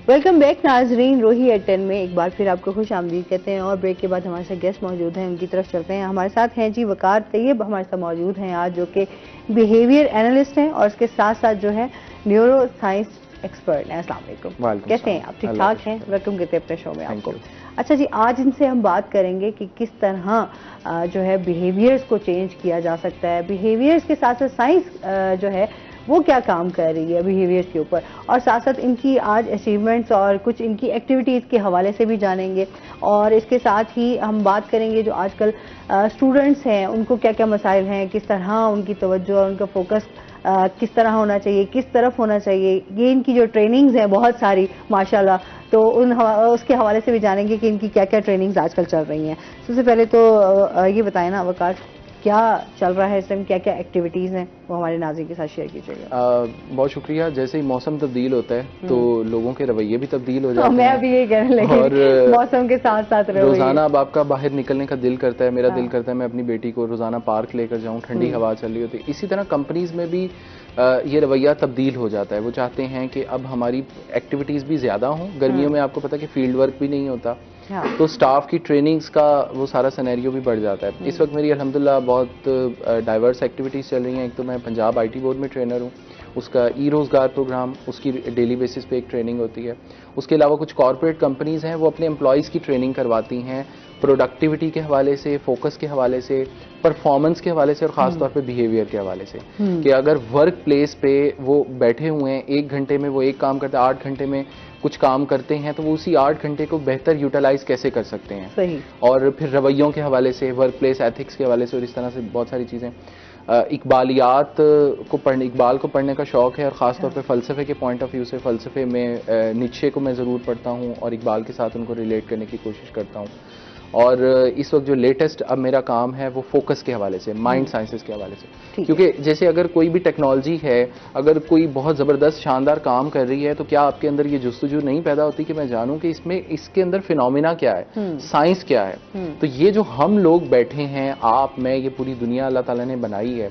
वेलकम बैक नाजरीन, रोही एट 10 में एक बार फिर आपको खुश आमदीद कहते हैं। और ब्रेक के बाद हमारे साथ गेस्ट मौजूद हैं, उनकी तरफ चलते हैं। हमारे साथ हैं जी वकार तैयब, हमारे साथ मौजूद हैं आज, जो कि बिहेवियर एनालिस्ट हैं और उसके साथ साथ जो है न्यूरो साइंस एक्सपर्ट हैं। अस्सलाम वालेकुम, कैसे हैं आप? ठीक ठाक हैं? वेलकम कहते हैं अपने शो में आपको। अच्छा जी, आज इनसे हम बात करेंगे कि किस तरह जो है बिहेवियर्स को चेंज किया जा सकता है। बिहेवियर्स के साथ साथ साइंस जो है वो क्या काम कर रही है बिहेवियर्स के ऊपर, और साथ साथ इनकी आज अचीवमेंट्स और कुछ इनकी एक्टिविटीज़ के हवाले से भी जानेंगे। और इसके साथ ही हम बात करेंगे जो आजकल स्टूडेंट्स हैं उनको क्या क्या मसाइल हैं, किस तरह उनकी तवज्जो और उनका फोकस किस तरह होना चाहिए, किस तरफ होना चाहिए। ये इनकी जो ट्रेनिंग्स हैं बहुत सारी माशाल्लाह, तो उसके हवाले से भी जानेंगे कि इनकी क्या क्या ट्रेनिंग्स आजकल चल रही हैं। सबसे पहले तो ये बताएं ना वकार, क्या चल रहा है इस टाइम, क्या क्या एक्टिविटीज़ हैं, वो हमारे नाज़रीन के साथ शेयर कीजिएगा। बहुत शुक्रिया। जैसे ही मौसम तब्दील होता है तो लोगों के रवैये भी तब्दील हो जाते हैं। मैं अभी ये कहने लगी, और मौसम के साथ साथ रोजाना अब आपका बाहर निकलने का दिल करता है, मेरा दिल करता है मैं अपनी बेटी को रोजाना पार्क लेकर जाऊं, ठंडी हवा चल रही होती है। इसी तरह कंपनीज में भी ये रवैया तब्दील हो जाता है। वो चाहते हैं कि अब हमारी एक्टिविटीज़ भी ज़्यादा हों। गर्मियों में आपको पता है कि फील्ड वर्क भी नहीं होता, तो स्टाफ की ट्रेनिंग्स का वो सारा सिनेरियो भी बढ़ जाता है। इस वक्त मेरी अल्हम्दुलिल्लाह बहुत डाइवर्स एक्टिविटीज़ चल रही हैं। एक तो मैं पंजाब IT बोर्ड में ट्रेनर हूँ, उसका रोज़गार प्रोग्राम, उसकी डेली बेसिस पे एक ट्रेनिंग होती है। उसके अलावा कुछ कॉर्पोरेट कंपनीज़ हैं वो अपने एम्प्लॉयज़ की ट्रेनिंग करवाती हैं प्रोडक्टिविटी के हवाले से, फोकस के हवाले से, परफॉर्मेंस के हवाले से और ख़ास तौर पे बिहेवियर के हवाले से। कि अगर वर्क प्लेस पे वो बैठे हुए हैं, 1 घंटे में वो एक काम करते हैं, 8 घंटे में कुछ काम करते हैं, तो वो उसी 8 घंटे को बेहतर यूटिलाइज कैसे कर सकते हैं। सही। और फिर रवैयों के हवाले से, वर्क प्लेस एथिक्स के हवाले से और इस तरह से बहुत सारी चीज़ें। इकबालियात को पढ़ने, इकबाल को पढ़ने का शौक़ है और ख़ास तौर पे फ़लसफ़े के पॉइंट ऑफ व्यू से फ़लसफ़े में नीचे को मैं ज़रूर पढ़ता हूँ और इकबाल के साथ उनको रिलेट करने की कोशिश करता हूँ। और इस वक्त जो लेटेस्ट अब मेरा काम है वो फोकस के हवाले से, माइंड साइंसेस के हवाले से। क्योंकि जैसे अगर कोई भी टेक्नोलॉजी है, अगर कोई बहुत ज़बरदस्त शानदार काम कर रही है, तो क्या आपके अंदर ये जुस्तजू नहीं पैदा होती कि मैं जानूं कि इसमें इसके अंदर फिनोमिना क्या है, साइंस क्या है। तो ये जो हम लोग बैठे हैं, आप, मैं, ये पूरी दुनिया अल्लाह ताला ने बनाई है,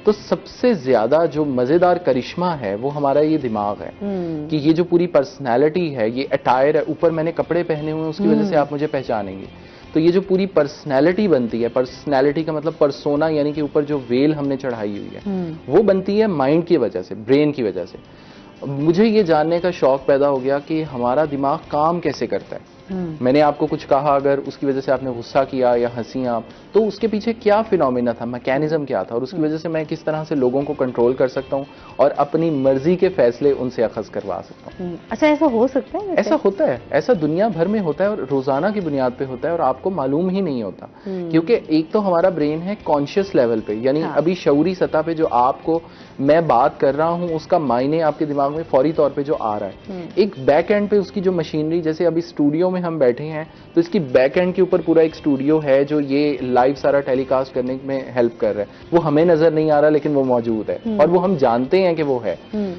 तो सबसे ज्यादा जो मजेदार करिश्मा है वो हमारा ये दिमाग है कि ये जो पूरी पर्सनैलिटी है, ये अटायर है, ऊपर मैंने कपड़े पहने हुए हैं उसकी वजह से आप मुझे पहचानेंगे। तो ये जो पूरी पर्सनैलिटी बनती है, पर्सनैलिटी का मतलब परसोना, यानी कि ऊपर जो वेल हमने चढ़ाई हुई है, वो बनती है माइंड की वजह से, ब्रेन की वजह से। मुझे ये जानने का शौक पैदा हो गया कि हमारा दिमाग काम कैसे करता है। मैंने आपको कुछ कहा, अगर उसकी वजह से आपने गुस्सा किया या हंसी आप, तो उसके पीछे क्या फिनोमिना था, मैकेनिज्म क्या था, और उसकी वजह से मैं किस तरह से लोगों को कंट्रोल कर सकता हूँ और अपनी मर्जी के फैसले उनसे अखज करवा सकता हूँ। अच्छा, ऐसा हो सकता है? ऐसा होता है, ऐसा दुनिया भर में होता है और रोजाना की बुनियाद पे होता है और आपको मालूम ही नहीं होता। क्योंकि एक तो हमारा ब्रेन है कॉन्शियस लेवल पे, यानी अभी शऊरी सतह पे जो आपको मैं बात कर रहा हूँ उसका मायने आपके दिमाग में फौरी तौर पे जो आ रहा है। एक बैक एंड पे उसकी जो मशीनरी, जैसे अभी स्टूडियो में हम बैठे हैं तो इसकी बैक एंड के ऊपर पूरा एक स्टूडियो है जो ये लाइव सारा टेलीकास्ट करने में हेल्प कर रहा है। वो हमें नजर नहीं आ रहा लेकिन वो मौजूद है और वो हम जानते हैं कि वो है।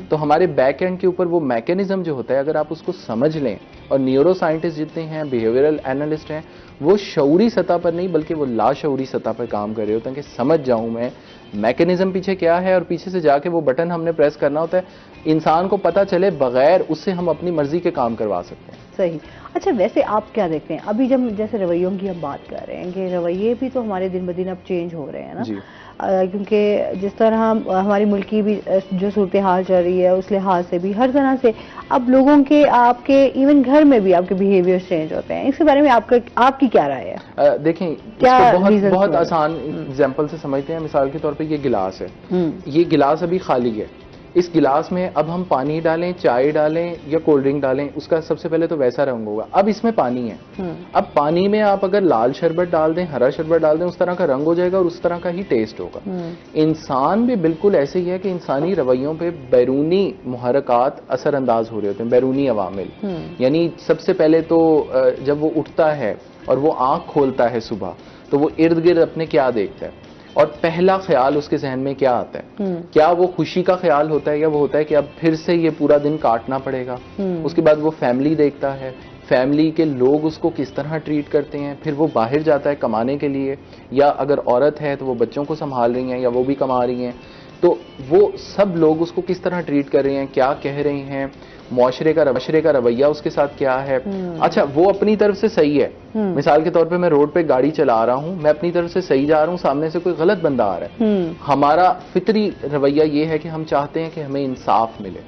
तो हमारे बैक एंड के ऊपर वो मैकेनिज्म जो होता है, अगर आप उसको समझ लें, और न्यूरो साइंटिस्ट जितने हैं, बिहेवियरल एनालिस्ट हैं, वो शऊरी सतह पर नहीं बल्कि वो लाशऊरी सतह पर काम कर रहे होते हैं कि समझ जाऊं मैं मैकेनिज्म पीछे क्या है, और पीछे से जाके वो बटन हमने प्रेस करना होता है, इंसान को पता चले, बगैर उससे हम अपनी मर्जी के काम करवा सकते हैं। सही। अच्छा, वैसे आप क्या देखते हैं अभी जब जैसे रवैयों की हम बात कर रहे हैं कि रवैये भी तो हमारे दिन ब दिन अब चेंज हो रहे हैं ना, क्योंकि जिस तरह हमारी मुल्क की भी जो सूरत हाल चल रही है उस लिहाज से भी हर तरह से अब लोगों के, आपके इवन घर में भी आपके बिहेवियर चेंज होते हैं। इसके बारे में आपकी क्या राय है? देखें, इसको बहुत आसान एग्जाम्पल से समझते हैं। मिसाल के तौर पे ये गिलास है, ये गिलास अभी खाली है, इस गिलास में अब हम पानी डालें, चाय डालें या कोल्ड ड्रिंक डालें, उसका सबसे पहले तो वैसा रंग होगा। अब इसमें पानी है, अब पानी में आप अगर लाल शरबत डाल दें, हरा शरबत डाल दें, उस तरह का रंग हो जाएगा और उस तरह का ही टेस्ट होगा। इंसान भी बिल्कुल ऐसे ही है कि इंसानी रवैयों पे बैरूनी मुहरकात असरअंदाज हो रहे होते हैं, बैरूनी अवामिल। यानी सबसे पहले तो जब वो उठता है और वो आंख खोलता है सुबह, तो वो इर्द गिर्द अपने क्या देखता है और पहला ख्याल उसके जहन में क्या आता है? क्या वो खुशी का ख्याल होता है या वो होता है कि अब फिर से ये पूरा दिन काटना पड़ेगा? उसके बाद वो फैमिली देखता है, फैमिली के लोग उसको किस तरह ट्रीट करते हैं, फिर वो बाहर जाता है कमाने के लिए, या अगर औरत है तो वो बच्चों को संभाल रही हैं या वो भी कमा रही हैं, तो वो सब लोग उसको किस तरह ट्रीट कर रहे हैं, क्या कह रहे हैं, मुआशरे का रवैया उसके साथ क्या है। अच्छा, वो अपनी तरफ से सही है, मिसाल के तौर पे मैं रोड पे गाड़ी चला रहा हूं, मैं अपनी तरफ से सही जा रहा हूं, सामने से कोई गलत बंदा आ रहा है। हमारा फितरी रवैया ये है कि हम चाहते हैं कि हमें इंसाफ मिले,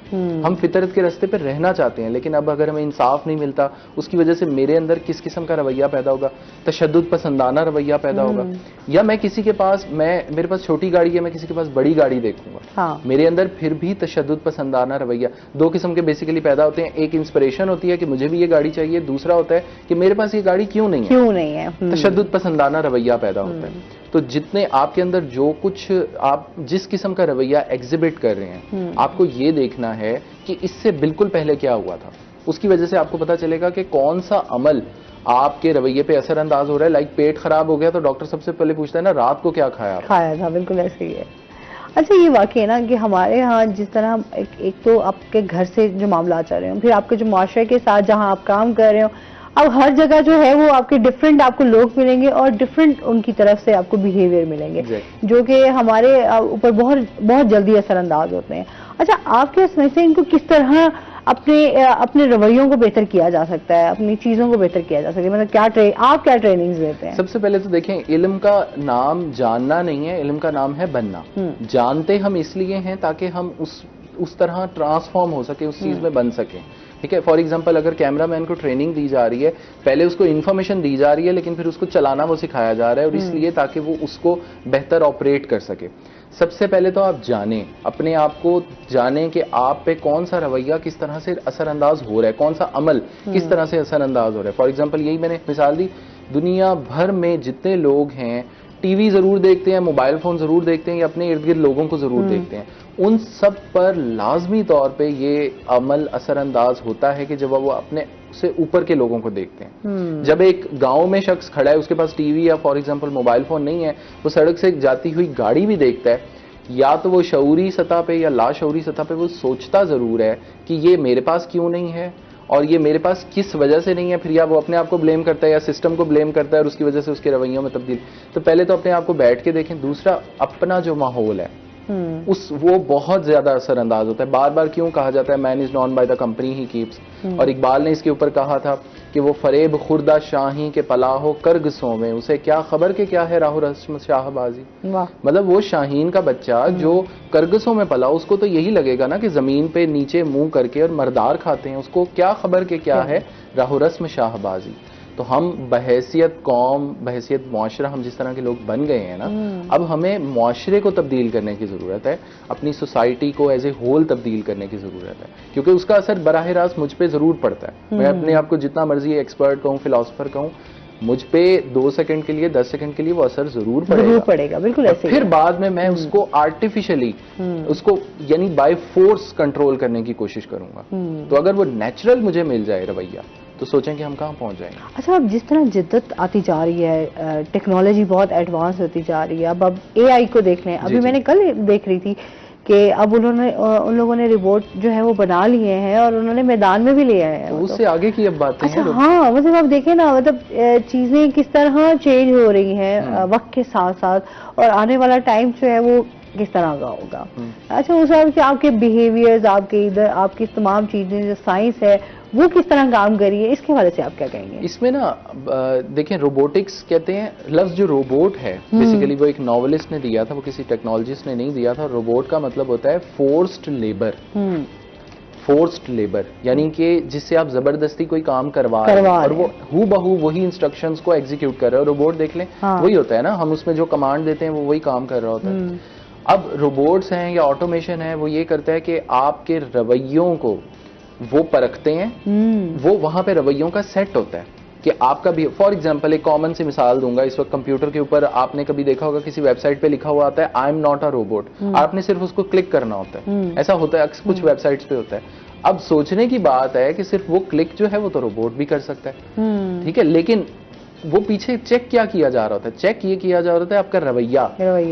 हम फितरत के रास्ते पर रहना चाहते हैं, लेकिन अब अगर हमें इंसाफ नहीं मिलता, उसकी वजह से मेरे अंदर किस किस्म का रवैया पैदा होगा? तशद्दुद पसंदाना रवैया पैदा होगा। या मैं किसी के पास, मेरे पास छोटी गाड़ी है, मैं किसी के पास बड़ी गाड़ी देखूंगा, मेरे अंदर फिर भी तशद्दुद पसंदाना रवैया। दो किस्म के बेसिकली पैदा होते हैं, एक इंस्पिरेशन होती है कि मुझे भी ये गाड़ी चाहिए, दूसरा होता है कि मेरे पास ये गाड़ी क्यों नहीं है, तशद्दुद पसंदाना रवैया पैदा होता है। तो जितने आपके अंदर जो कुछ आप जिस किस्म का रवैया एग्जिबिट कर रहे हैं, आपको ये देखना है कि इससे बिल्कुल पहले क्या हुआ था। उसकी वजह से आपको पता चलेगा कि कौन सा अमल आपके रवैये पे असर अंदाज हो रहा है। लाइक पेट खराब हो गया तो डॉक्टर सबसे पहले पूछता है ना, रात को क्या खाया था। बिल्कुल ऐसे ही है। अच्छा, ये वाकई है ना कि हमारे यहाँ जिस तरह एक तो आपके घर से जो मामला चल रहे हो, फिर आपके जो माशरे के साथ जहाँ आप काम कर रहे हो, अब हर जगह जो है वो आपके डिफरेंट आपको लोग मिलेंगे और डिफरेंट उनकी तरफ से आपको बिहेवियर मिलेंगे जो कि हमारे ऊपर बहुत बहुत जल्दी असरअंदाज होते हैं। अच्छा, आपके इसमें से इनको किस तरह अपने रवैयों को बेहतर किया जा सकता है, अपनी चीजों को बेहतर किया जा सकता है? मतलब आप क्या ट्रेनिंग्स देते हैं? सबसे पहले तो देखें, इल्म का नाम जानना नहीं है, इल्म का नाम है बनना। जानते हम इसलिए हैं ताकि हम उस तरह ट्रांसफॉर्म हो सके, उस चीज में बन सके। ठीक है, फॉर एग्जांपल अगर कैमरामैन को ट्रेनिंग दी जा रही है, पहले उसको इन्फॉर्मेशन दी जा रही है, लेकिन फिर उसको चलाना वो सिखाया जा रहा है, और इसलिए ताकि वो उसको बेहतर ऑपरेट कर सके। सबसे पहले तो आप जानें, अपने आप को जानें कि आप पे कौन सा रवैया किस तरह से असरअंदाज हो रहा है, कौन सा अमल किस तरह से असरअंदाज हो रहा है। फॉर एग्जांपल यही मैंने मिसाल दी, दुनिया भर में जितने लोग हैं टीवी जरूर देखते हैं, मोबाइल फोन जरूर देखते हैं, या अपने इर्द गिर्द लोगों को जरूर देखते हैं। उन सब पर लाजमी तौर पे ये अमल असरअंदाज होता है कि जब वो अपने से ऊपर के लोगों को देखते हैं। जब एक गांव में शख्स खड़ा है, उसके पास टीवी या फॉर एग्जांपल मोबाइल फोन नहीं है, वो सड़क से जाती हुई गाड़ी भी देखता है, या तो वो शऊरी सतह पे या लाशऊरी सतह पे वो सोचता जरूर है कि ये मेरे पास क्यों नहीं है और ये मेरे पास किस वजह से नहीं है, फिर या वो अपने आप को ब्लेम करता है या सिस्टम को ब्लेम करता है और उसकी वजह से उसके रवैयों में तब्दील। तो पहले तो अपने आप को बैठ के देखें। दूसरा, अपना जो माहौल है वो बहुत ज्यादा असरअंदाज होता है। बार बार क्यों कहा जाता है man is known by the company he keeps, और इकबाल ने इसके ऊपर कहा था कि वो फरेब खुर्दा शाही के पलाहो कर्ग सोवे, उसे क्या खबर के क्या है राहु रस्म शाहबाजी। मतलब वो शाहीन का बच्चा जो कर्गसों में पला, उसको तो यही लगेगा ना कि जमीन पे नीचे मुंह करके और मरदार खाते हैं, उसको क्या खबर के क्या है राहु रस्म शाहबाजी। तो हम बहैसियत कौम, बहैसियत मुआशरा, हम जिस तरह के लोग बन गए हैं ना, अब हमें मुआशरे को तब्दील करने की ज़रूरत है, अपनी सोसाइटी को एज ए होल तब्दील करने की ज़रूरत है, क्योंकि उसका असर बराह रास्त मुझ पे ज़रूर पड़ता है। मैं अपने आप को जितना मर्जी एक्सपर्ट कहूँ, फिलोसफर कहूँ, मुझ पे 2 सेकंड के लिए, 10 सेकंड के लिए वो असर जरूर पड़ेगा। बिल्कुल ऐसे। फिर बाद में मैं उसको आर्टिफिशियली, उसको यानी बाय फोर्स कंट्रोल करने की कोशिश करूंगा। तो अगर वो नेचुरल मुझे मिल जाए रवैया, तो सोचें कि हम कहाँ पहुंच जाएंगे। अच्छा, अब जिस तरह जिद्दत आती जा रही है, टेक्नोलॉजी बहुत एडवांस होती जा रही है, अब AI को देख लें। अभी मैंने कल देख रही थी कि अब उन लोगों ने रिपोर्ट जो है वो बना लिए हैं और उन्होंने मैदान में भी ले आए हैं। तो उससे आगे की अब बातें हैं। हाँ, मतलब आप देखें ना, मतलब चीजें किस तरह चेंज हो रही हैं वक्त के साथ साथ, और आने वाला टाइम जो है वो किस तरह का होगा। अच्छा, उस हिसाब से आपके बिहेवियर्स, आपके इधर आपकी तमाम चीजें जो साइंस है वो किस तरह काम करी है, इसके बारे से आप क्या कहेंगे? इसमें ना देखें, रोबोटिक्स कहते हैं, लफ्ज जो रोबोट है बेसिकली वो एक नॉवेलिस्ट ने दिया था, वो किसी टेक्नोलॉजिस्ट ने नहीं दिया था। रोबोट का मतलब होता है फोर्स्ड लेबर। फोर्स्ड लेबर यानी कि जिससे आप जबरदस्ती कोई काम करवा रहे हैं और वो हू बहू वही इंस्ट्रक्शंस को एग्जीक्यूट कर रहे हो। रोबोट देख लें, वही होता है ना, हम उसमें जो कमांड देते हैं वो वही काम कर रहा होता है। अब रोबोट्स हैं या ऑटोमेशन है, वो ये करता है कि आपके रवैयों को वो परखते हैं, वो वहां पे रवैयों का सेट होता है कि आपका भी। फॉर एग्जांपल एक कॉमन सी मिसाल दूंगा, इस वक्त कंप्यूटर के ऊपर आपने कभी देखा होगा किसी वेबसाइट पे लिखा हुआ आता है I am not a robot, आपने सिर्फ उसको क्लिक करना होता है। ऐसा होता है कुछ वेबसाइट्स पे होता है। अब सोचने की बात है कि सिर्फ वो क्लिक जो है वो तो रोबोट भी कर सकता है, ठीक है, लेकिन वो पीछे चेक क्या किया जा रहा होता है? चेक ये किया जा रहा है आपका रवैया।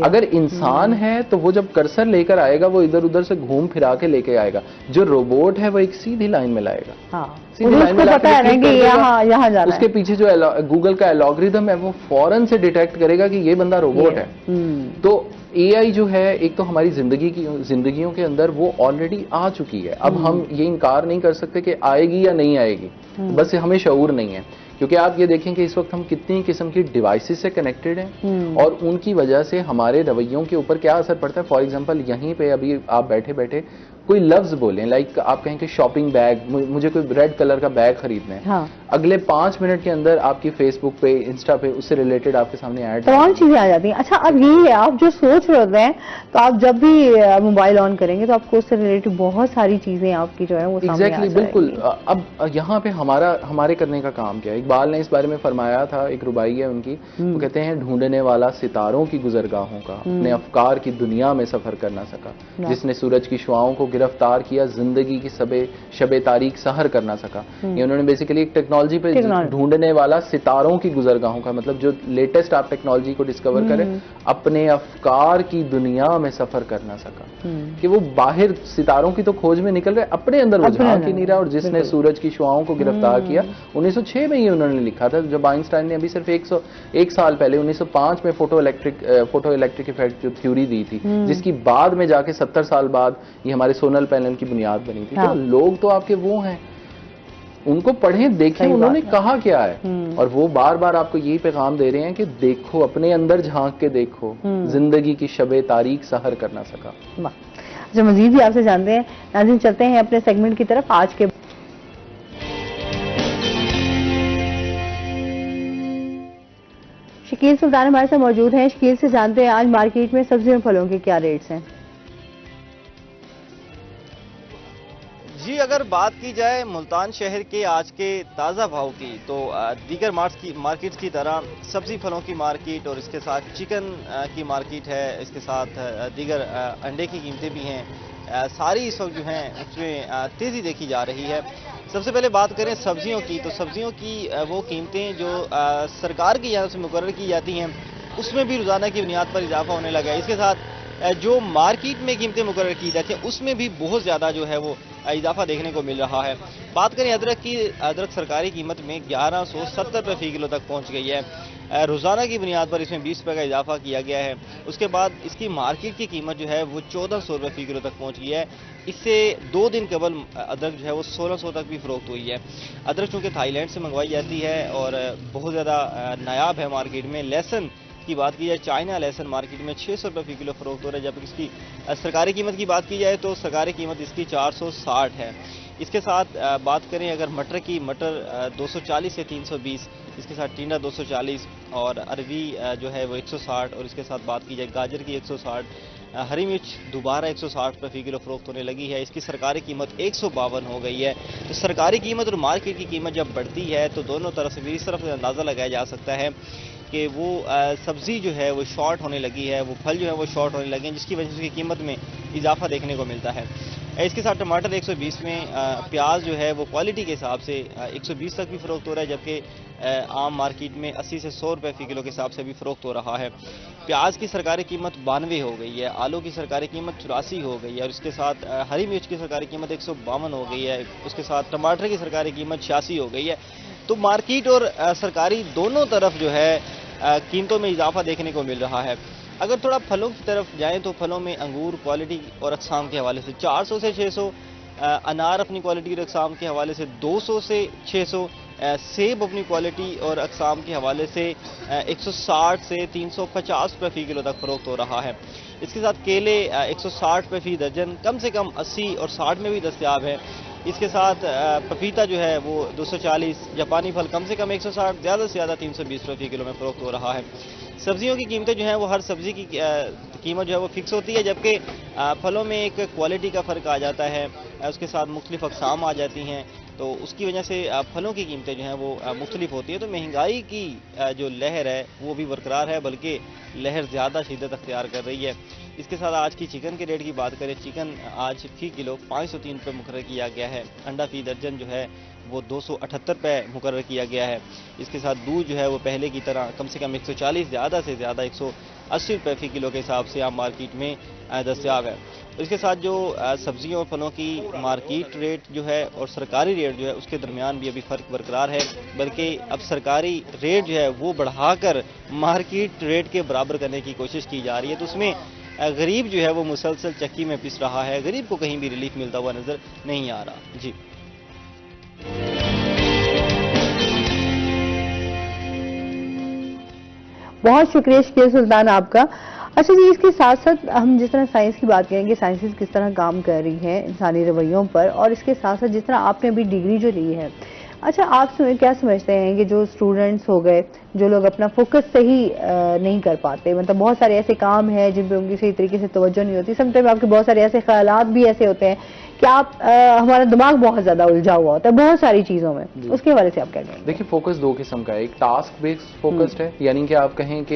अगर इंसान है तो वो जब कर्सर लेकर आएगा वो इधर उधर से घूम फिरा के लेके आएगा। जो रोबोट है वो एक सीधी लाइन में लाएगा। सीधी लाइन में यहाँ जाना। उसके पीछे जो गूगल का एल्गोरिथम है वो फौरन से डिटेक्ट करेगा कि ये बंदा रोबोट है। तो AI जो है एक तो हमारी जिंदगियों के अंदर वो ऑलरेडी आ चुकी है। अब हम ये इनकार नहीं कर सकते कि आएगी या नहीं आएगी, बस हमें शऊर नहीं है। क्योंकि आप ये देखें कि इस वक्त हम कितनी किस्म की डिवाइसेस से कनेक्टेड हैं और उनकी वजह से हमारे रवैयों के ऊपर क्या असर पड़ता है। फॉर एग्जांपल यहीं पे अभी आप बैठे बैठे कोई लफ्ज बोलें, लाइक आप कहें कि शॉपिंग बैग, मुझे कोई रेड कलर का बैग खरीदना है, अगले 5 मिनट के अंदर आपकी फेसबुक पे, इंस्टा पे उससे रिलेटेड आपके सामने ऐड तमाम चीजें आ जाती हैं। अच्छा, अब यही है, आप जो सोच रहे हैं तो आप जब भी मोबाइल ऑन करेंगे तो आपको उससे रिलेटेड बहुत सारी चीजें आपकी जो है वो सामने आ जाएंगी। बिल्कुल। अब यहाँ पे हमारे करने का काम क्या है? इकबाल ने इस बारे में फरमाया था, एक रुबाई है उनकी, वो कहते हैं ढूंढने वाला सितारों की गुजरगाहों का अपने अफकार की दुनिया में सफर कर ना सका, जिसने सूरज की शुआओं को गिरफ्तार किया जिंदगी की शबे तारीख सहर कर ना सका। ये उन्होंने बेसिकली एक टेक्नोलॉजी पे ढूंढने वाला सितारों की गुजरगाहों का मतलब जो लेटेस्ट आप टेक्नोलॉजी को डिस्कवर करें, अपने अफकार की दुनिया में सफर कर ना सका, कि वो बाहर सितारों की तो खोज में निकल रहे, अपने अंदर वो झांक ही नहीं रहा। और जिसने सूरज की शुआओं को गिरफ्तार किया, 1906 में ये उन्होंने लिखा था, जब आइंस्टाइन ने अभी सिर्फ 1 साल पहले 1905 में फोटो इलेक्ट्रिक इफेक्ट जो थ्योरी दी थी, जिसकी बाद में जाके 70 साल बाद ये हमारे सोलर पैनल की बुनियाद बनी थी। तो लोग तो आपके वो हैं, उनको पढ़ें, देखें उन्होंने कहा क्या है, और वो बार बार आपको यही पैगाम दे रहे हैं कि देखो, अपने अंदर झांक के देखो, जिंदगी की शबे तारीख सहर कर ना सका। अच्छा, मजीद भी आपसे जानते हैं। नाज़रीन, चलते हैं अपने सेगमेंट की तरफ। आज के शकील सुल्तान हमारे साथ मौजूद हैं। शकील से जानते हैं आज मार्केट में सब्जियों फलों के क्या रेट्स हैं? जी, अगर बात की जाए मुल्तान शहर के आज के ताज़ा भाव की, तो दीगर मार्केट्स की तरह सब्जी फलों की मार्केट और इसके साथ चिकन की मार्केट है, इसके साथ दीगर अंडे की कीमतें भी हैं, सारी इस वक्त जो हैं उसमें तेज़ी देखी जा रही है। सबसे पहले बात करें सब्जियों की, तो सब्जियों की वो कीमतें जो सरकार की यहाँ से मुकर्रर की जाती हैं, उसमें भी रोज़ाना की बुनियाद पर इजाफा होने लगा है। इसके साथ जो मार्केट में कीमतें मुकर्रर की जाती हैं, उसमें भी बहुत ज़्यादा जो है वो इजाफा देखने को मिल रहा है। बात करें अदरक की, अदरक सरकारी कीमत में 1170 रुपये फी किलो तक पहुंच गई है। रोज़ाना की बुनियाद पर इसमें 20 रुपये का इजाफा किया गया है। उसके बाद इसकी मार्केट की कीमत जो है वो 1400 रुपये फी किलो तक पहुंच गई है। इससे 2 दिन कबल अदरक जो है वो 1600 तक भी फरोख्त हुई है। अदरक चूँकि थाईलैंड से मंगवाई जाती है और बहुत ज़्यादा नायाब है मार्केट में। लहसुन की बात की जाए, चाइना लहसुन मार्केट में 600 रुपये फी किलो फरोख्त हो रहा है, जबकि इसकी सरकारी कीमत की बात की जाए तो सरकारी कीमत इसकी 460 है। इसके साथ बात करें अगर मटर की, मटर 240 से 320, इसके साथ टिंडा 240 और अरबी जो है वो 160, और इसके साथ बात की जाए गाजर की 160, हरी मिर्च दोबारा 160 रुपये फी किलो फरोख्त होने लगी है। इसकी सरकारी कीमत 152 हो गई है। तो सरकारी कीमत और मार्केट की कीमत जब बढ़ती है तो दोनों तरफ से भी इस तरफ से अंदाज़ा लगाया जा सकता है कि वो सब्ज़ी जो है वो शॉर्ट होने लगी है, वो फल जो है वो शॉर्ट होने लगे हैं, जिसकी वजह से उसकी कीमत में इजाफा देखने को मिलता है। इसके साथ टमाटर 120 में, प्याज जो है वो क्वालिटी के हिसाब से 120 तक भी फ़रोख्त हो रहा है, जबकि आम मार्केट में 80 से 100 रुपये फी किलो के हिसाब से भी फ़रोख्त हो रहा है। प्याज की सरकारी कीमत 92 हो गई है, आलू की सरकारी कीमत 84 हो गई है, और इसके साथ हरी मिर्च की सरकारी कीमत 152 हो गई है। उसके साथ टमाटर की सरकारी कीमत 86 हो गई है। तो मार्केट और सरकारी दोनों तरफ जो है कीमतों में इजाफा देखने को मिल रहा है। अगर थोड़ा फलों की तरफ जाएं तो फलों में अंगूर क्वालिटी और अक़साम के हवाले से 400 से 600, अनार अपनी क्वालिटी और अक़साम के हवाले से 200 से 600, सेब अपनी क्वालिटी और अक़साम के हवाले से 160 से 350 रुपये फी किलो तक फ़रोख्त हो रहा है। इसके साथ केले 160 रुपये फी दर्जन कम से कम 80 और 60 में भी दस्तयाब है। इसके साथ पपीता जो है वो 240, जापानी फल कम से कम 160, ज़्यादा से ज़्यादा 320 रुपये फी किलो में फ़रोख्त हो रहा है। सब्जियों की कीमतें जो हैं वो हर सब्ज़ी की कीमत जो है वो फिक्स होती है, जबकि फलों में एक क्वालिटी का फ़र्क आ जाता है, उसके साथ मुख्तलिफ अक़साम आ जाती हैं, तो उसकी वजह से फलों की कीमतें जो हैं वो मुख्तलिफ होती है। तो महंगाई की जो लहर है वो भी बरकरार है, बल्कि लहर ज़्यादा शिद्दत अख्तियार कर रही है। इसके साथ आज की चिकन के रेट की बात करें, चिकन आज फी किलो 503 रुपये मुकर्रर किया गया है। अंडा फी दर्जन जो है वो 278 रुपये मुकर्रर किया गया है। इसके साथ दूध जो है वो पहले की तरह कम से कम 140, ज़्यादा से ज़्यादा 180 रुपये फी किलो के हिसाब से आम मार्केट में दस्तयाब है। इसके साथ जो सब्जियों और फलों की मार्केट रेट जो है और सरकारी रेट जो है उसके दरमियान भी अभी फ़र्क बरकरार है, बल्कि अब सरकारी रेट जो है वो बढ़ाकर मार्केट रेट के बराबर करने की कोशिश की जा रही है। तो उसमें गरीब जो है वो मुसलसल चक्की में पिस रहा है, गरीब को कहीं भी रिलीफ मिलता हुआ नज़र नहीं आ रहा। जी, बहुत शुक्रिया शकील सुल्तान आपका। अच्छा जी, इसके साथ साथ हम जिस तरह साइंस की बात करेंगे, साइंसेस किस तरह काम कर रही हैं इंसानी रवैयों पर, और इसके साथ साथ जिस तरह आपने अभी डिग्री जो ली है, अच्छा आप क्या समझते हैं कि जो स्टूडेंट्स हो गए, जो लोग अपना फोकस सही नहीं कर पाते, मतलब बहुत सारे ऐसे काम हैं जिन पे उनकी सही तरीके से तवज्जो नहीं होती, समटाइम आपके बहुत सारे ऐसे ख्यालात भी ऐसे होते हैं कि आप हमारा दिमाग बहुत ज्यादा उलझा हुआ होता है बहुत सारी चीजों में, उसके हवाले से आप क्या कहेंगे? देखिए, फोकस दो किस्म का है। एक टास्क बेस्ड फोकस्ड है, यानी कि आप कहें कि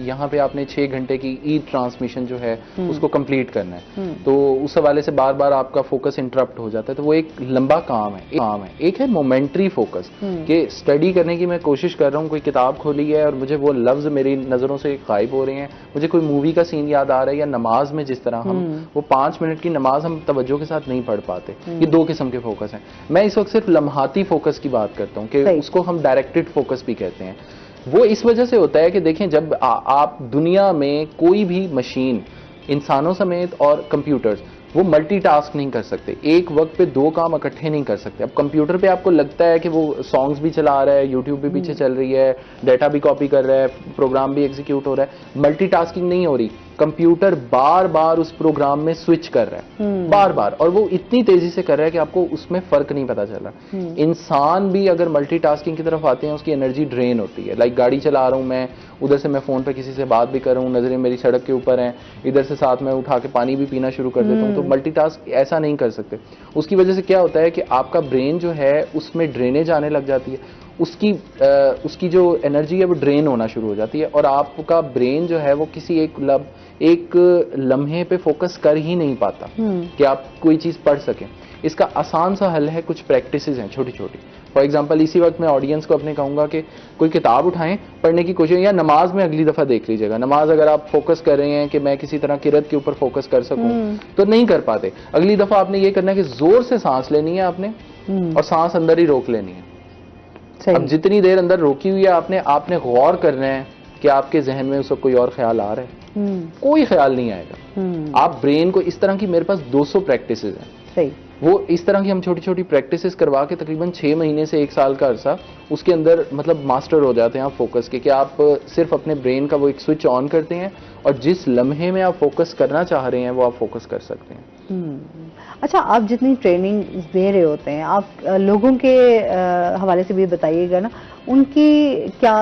यहाँ पे आपने 6 घंटे की ई ट्रांसमिशन जो है उसको कंप्लीट करना है, तो उस हवाले से बार बार आपका फोकस इंटरप्ट हो जाता है, तो वो एक लंबा काम है। एक है मोमेंट्री फोकस, कि स्टडी करने की मैं कोशिश कर रहा हूँ, कोई किताब खोली है और मुझे वो लफ्ज मेरी नजरों से गायब हो रहे हैं, मुझे कोई मूवी का सीन याद आ रहा है, या नमाज में जिस तरह हम वो 5 मिनट की नमाज हम तवज्जो के साथ नहीं पढ़ पाते। ये दो किस्म के फोकस हैं। मैं इस वक्त सिर्फ लम्हाती फोकस की बात करता हूँ, कि उसको हम डायरेक्टेड फोकस भी कहते हैं। वो इस वजह से होता है कि देखें, जब आप दुनिया में कोई भी मशीन, इंसानों समेत और कंप्यूटर्स, वो मल्टीटास्क नहीं कर सकते, एक वक्त पे 2 काम इकट्ठे नहीं कर सकते। अब कंप्यूटर पे आपको लगता है कि वो सॉन्ग्स भी चला रहा है, यूट्यूब भी पीछे चल रही है, डाटा भी कॉपी कर रहा है, प्रोग्राम भी एग्जीक्यूट हो रहा है, मल्टीटास्किंग नहीं हो रही। कंप्यूटर बार बार उस प्रोग्राम में स्विच कर रहा है, बार बार, और वो इतनी तेजी से कर रहा है कि आपको उसमें फर्क नहीं पता चल रहा। इंसान भी अगर मल्टीटास्किंग की तरफ आते हैं उसकी एनर्जी ड्रेन होती है। लाइक गाड़ी चला रहा हूं मैं, उधर से मैं फोन पे किसी से बात भी कर रहा हूँ, नजरें मेरी सड़क के ऊपर हैं, इधर से साथ में उठा के पानी भी पीना शुरू कर देता हूँ, तो मल्टीटास्क ऐसा नहीं कर सकते। उसकी वजह से क्या होता है कि आपका ब्रेन जो है उसमें ड्रेनेज आने लग जाती है, उसकी जो एनर्जी है वो ड्रेन होना शुरू हो जाती है, और आपका ब्रेन जो है वो किसी एक लम्हे पे फोकस कर ही नहीं पाता कि आप कोई चीज पढ़ सकें। इसका आसान सा हल है, कुछ प्रैक्टिसेस हैं छोटी छोटी। फॉर एग्जांपल इसी वक्त मैं ऑडियंस को अपने कहूंगा कि कोई किताब उठाएं, पढ़ने की कोशिश, या नमाज में अगली दफा देख लीजिएगा। नमाज अगर आप फोकस कर रहे हैं कि मैं किसी तरह किरत के ऊपर फोकस कर सकूं तो नहीं कर पाते। अगली दफा आपने ये करना है कि जोर से सांस लेनी है आपने, और सांस अंदर ही रोक लेनी है। अब जितनी देर अंदर रोकी हुई है आपने गौर करना है कि आपके जहन में उस वक्त कोई और ख्याल आ रहा है। कोई ख्याल नहीं आएगा। आप ब्रेन को इस तरह की, मेरे पास 200 प्रैक्टिसेस हैं, सही, वो इस तरह की हम छोटी छोटी प्रैक्टिसेस करवा के तकरीबन 6 महीने से 1 साल का अरसा उसके अंदर मतलब मास्टर हो जाते हैं आप फोकस के, कि आप सिर्फ अपने ब्रेन का वो एक स्विच ऑन करते हैं और जिस लम्हे में आप फोकस करना चाह रहे हैं वो आप फोकस कर सकते हैं। अच्छा, आप जितनी ट्रेनिंग दे रहे होते हैं, आप लोगों के हवाले से भी बताइएगा ना, उनकी क्या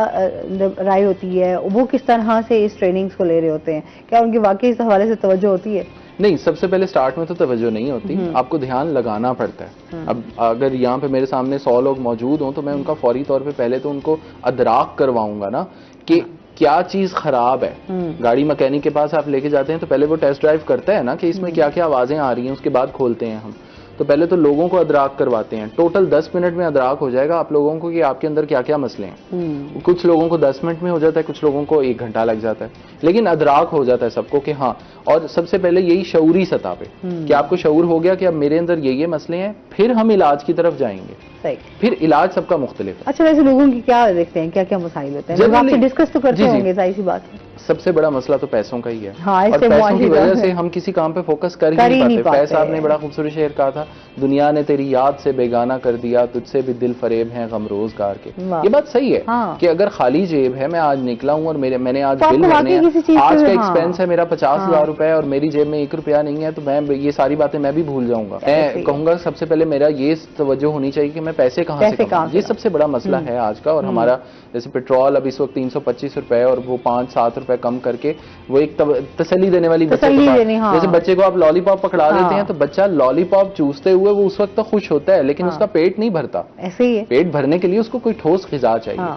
राय होती है, वो किस तरह से इस ट्रेनिंग्स को ले रहे होते हैं, क्या उनकी वाकई इस हवाले से तवज्जो होती है? नहीं, सबसे पहले स्टार्ट में तो तवज्जो नहीं होती, आपको ध्यान लगाना पड़ता है। अब अगर यहाँ पे मेरे सामने 100 लोग मौजूद हों तो मैं उनका फौरी तौर पे पहले तो उनको अदराक करवाऊंगा ना कि क्या चीज खराब है। गाड़ी मैकेनिक के पास आप लेके जाते हैं तो पहले वो टेस्ट ड्राइव करता है ना कि इसमें क्या क्या आवाजें आ रही हैं, उसके बाद खोलते हैं हम। तो पहले तो लोगों को अदराक करवाते हैं। टोटल 10 मिनट में अदराक हो जाएगा आप लोगों को कि आपके अंदर क्या क्या मसले हैं। कुछ लोगों को 10 मिनट में हो जाता है, कुछ लोगों को 1 घंटा लग जाता है, लेकिन अदराक हो जाता है सबको कि हाँ। और सबसे पहले यही शऊरी सतह पे कि आपको शऊर हो गया कि अब मेरे अंदर ये मसले हैं, फिर हम इलाज की तरफ जाएंगे। सही। फिर इलाज सबका मुख्तलिफ है। अच्छा, वैसे लोगों की क्या देखते हैं, क्या क्या मसाइल होते हैं, लोग आपसे डिस्कस तो करते होंगे, जाहिर सी बात है। सबसे बड़ा मसला तो पैसों का ही है। हाँ, और पैसों की वजह से हम किसी काम पे फोकस कर ही नहीं पाते। फैज साहब ने बड़ा खूबसूरत शेर कहा था, दुनिया ने तेरी याद से बेगाना कर दिया, तुझसे भी दिल फरेब है गम रोजगार के। ये बात सही है। हाँ। कि अगर खाली जेब है, मैं आज निकला हूँ और मैंने आज बिल भरने हैं, आज का एक्सपेंस है मेरा 50,000 रुपए और मेरी जेब में 1 रुपया नहीं है, तो मैं ये सारी बातें मैं भी भूल जाऊंगा। मैं कहूंगा सबसे पहले मेरा ये तवज्जो होनी चाहिए कि मैं पैसे कहाँ से कमाऊं। ये सबसे बड़ा मसला है आज का। और हमारा जैसे पेट्रोल अब इस वक्त 325 रुपए और वो 5-7 रुपए कम करके वो एक तसल्ली देने वाली जैसे बच्चे को आप लॉलीपॉप पकड़ा देते हैं तो बच्चा लॉलीपॉप चूसते हुए वो उस वक्त तो खुश होता है, लेकिन उसका पेट नहीं भरता। ऐसे ही है। पेट भरने के लिए उसको कोई ठोस ग़िज़ा चाहिए।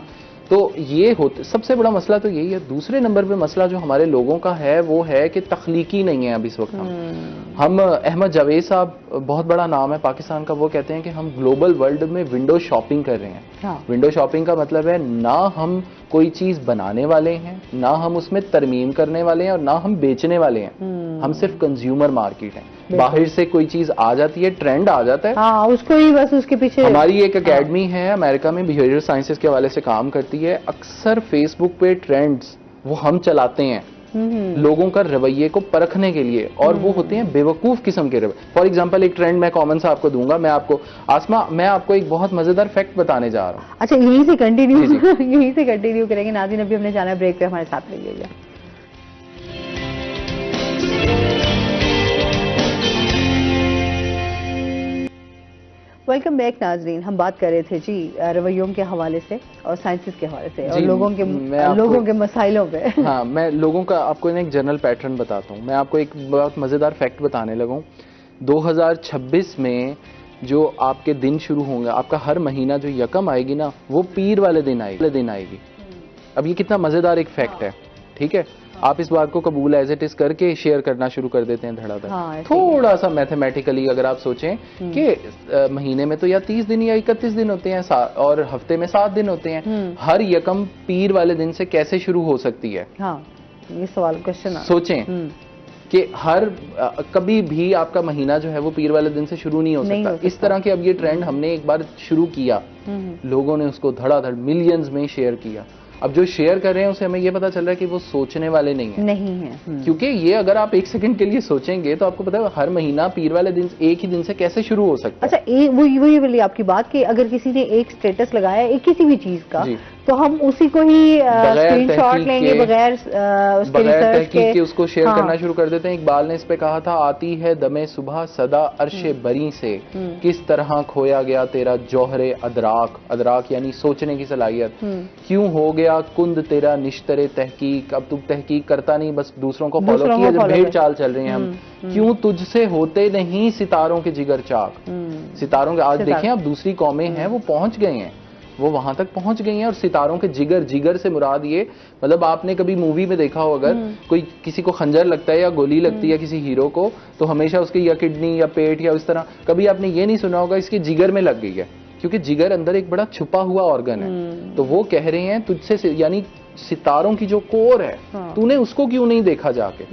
तो ये सबसे बड़ा मसला तो यही है। दूसरे नंबर पे मसला जो हमारे लोगों का है वो है कि तख्लीकी नहीं है अब इस वक्त। हम अहमद जावेद साहब, बहुत बड़ा नाम है पाकिस्तान का, वो कहते हैं कि हम ग्लोबल वर्ल्ड में विंडो शॉपिंग कर रहे हैं। विंडो शॉपिंग का मतलब है ना हम कोई चीज बनाने वाले हैं, ना हम उसमें तरमीम करने वाले हैं और ना हम बेचने वाले हैं। हम सिर्फ कंज्यूमर मार्केट हैं। बाहर से कोई चीज आ जाती है, ट्रेंड आ जाता है, हाँ, उसको ही बस उसके पीछे। हमारी एक एकेडमी है अमेरिका में, बिहेवियरल साइंसेस के हवाले से काम करती है। अक्सर फेसबुक पे ट्रेंड्स वो हम चलाते हैं लोगों का रवैये को परखने के लिए, और वो होते हैं बेवकूफ किस्म के रवैये। फॉर एग्जांपल एक ट्रेंड मैं कॉमन सा आपको दूंगा। मैं आपको एक बहुत मजेदार फैक्ट बताने जा रहा हूँ। अच्छा, यहीं से कंटिन्यू करेंगे। नाज़रीन, अभी हमने जाना है ब्रेक पे, हमारे साथ रहिएगा। वेलकम बैक नाजरीन। हम बात कर रहे थे जी रवैयों के हवाले से और साइंसेस के हवाले से और लोगों के मसाइलों पे। हाँ, मैं लोगों का आपको एक जनरल पैटर्न बताता हूँ। मैं आपको एक बहुत मजेदार फैक्ट बताने लगा हूँ। 2026 में जो आपके दिन शुरू होंगे, आपका हर महीना जो यकम आएगी ना, वो पीर वाले दिन आएगी। अब ये कितना मजेदार एक फैक्ट है, ठीक है। आप इस बात को कबूल एज इट इज करके शेयर करना शुरू कर देते हैं धड़ाधड़। हाँ, थोड़ा सा मैथमेटिकली अगर आप सोचें कि महीने में तो या 30 दिन या 31 दिन होते हैं और हफ्ते में 7 दिन होते हैं, हर यकम पीर वाले दिन से कैसे शुरू हो सकती है? हाँ, ये सवाल क्वेश्चन सोचें कि हर कभी भी आपका महीना जो है वो पीर वाले दिन से शुरू नहीं हो सकता। इस तरह के अब ये ट्रेंड हमने एक बार शुरू किया, लोगों ने उसको धड़ाधड़ मिलियंस में शेयर किया। अब जो शेयर कर रहे हैं उसे हमें ये पता चल रहा है कि वो सोचने वाले नहीं है। क्योंकि ये अगर आप 1 सेकंड के लिए सोचेंगे तो आपको पता है हर महीना पीर वाले दिन एक ही दिन से कैसे शुरू हो सकता है। अच्छा, वही आपकी बात कि अगर किसी ने एक स्टेटस लगाया है किसी भी चीज का, तो हम उसी को ही स्क्रीनशॉट लेंगे बगैर उसके रिसर्च तहकीक के उसको शेयर हाँ। करना शुरू कर देते हैं। इकबाल ने इस पे कहा था, आती है दमे सुबह सदा अर्शे बरी से, किस तरह खोया गया तेरा जौहरे अदराक, अदराक यानी सोचने की सलाहियत, क्यों हो गया कुंद तेरा निश्तरे तहकीक, अब तू तहकीक करता नहीं, बस दूसरों को फॉलो किया, जब भेड़ चाल चल रहे हैं हम, क्यों तुझसे होते नहीं सितारों के जिगर चाक, सितारों के आज देखें अब दूसरी कौमें हैं वो पहुंच गए हैं, वो वहां तक पहुंच गई हैं, और सितारों के जिगर, जिगर से मुराद ये मतलब आपने कभी मूवी में देखा हो अगर कोई किसी को खंजर लगता है या गोली लगती है किसी हीरो को, तो हमेशा उसकी या किडनी या पेट या उस तरह, कभी आपने ये नहीं सुना होगा इसके जिगर में लग गई है, क्योंकि जिगर अंदर एक बड़ा छुपा हुआ ऑर्गन है। तो वो कह रहे हैं तुझसे यानी सितारों की जो कोर है, तूने उसको क्यों नहीं देखा जाके,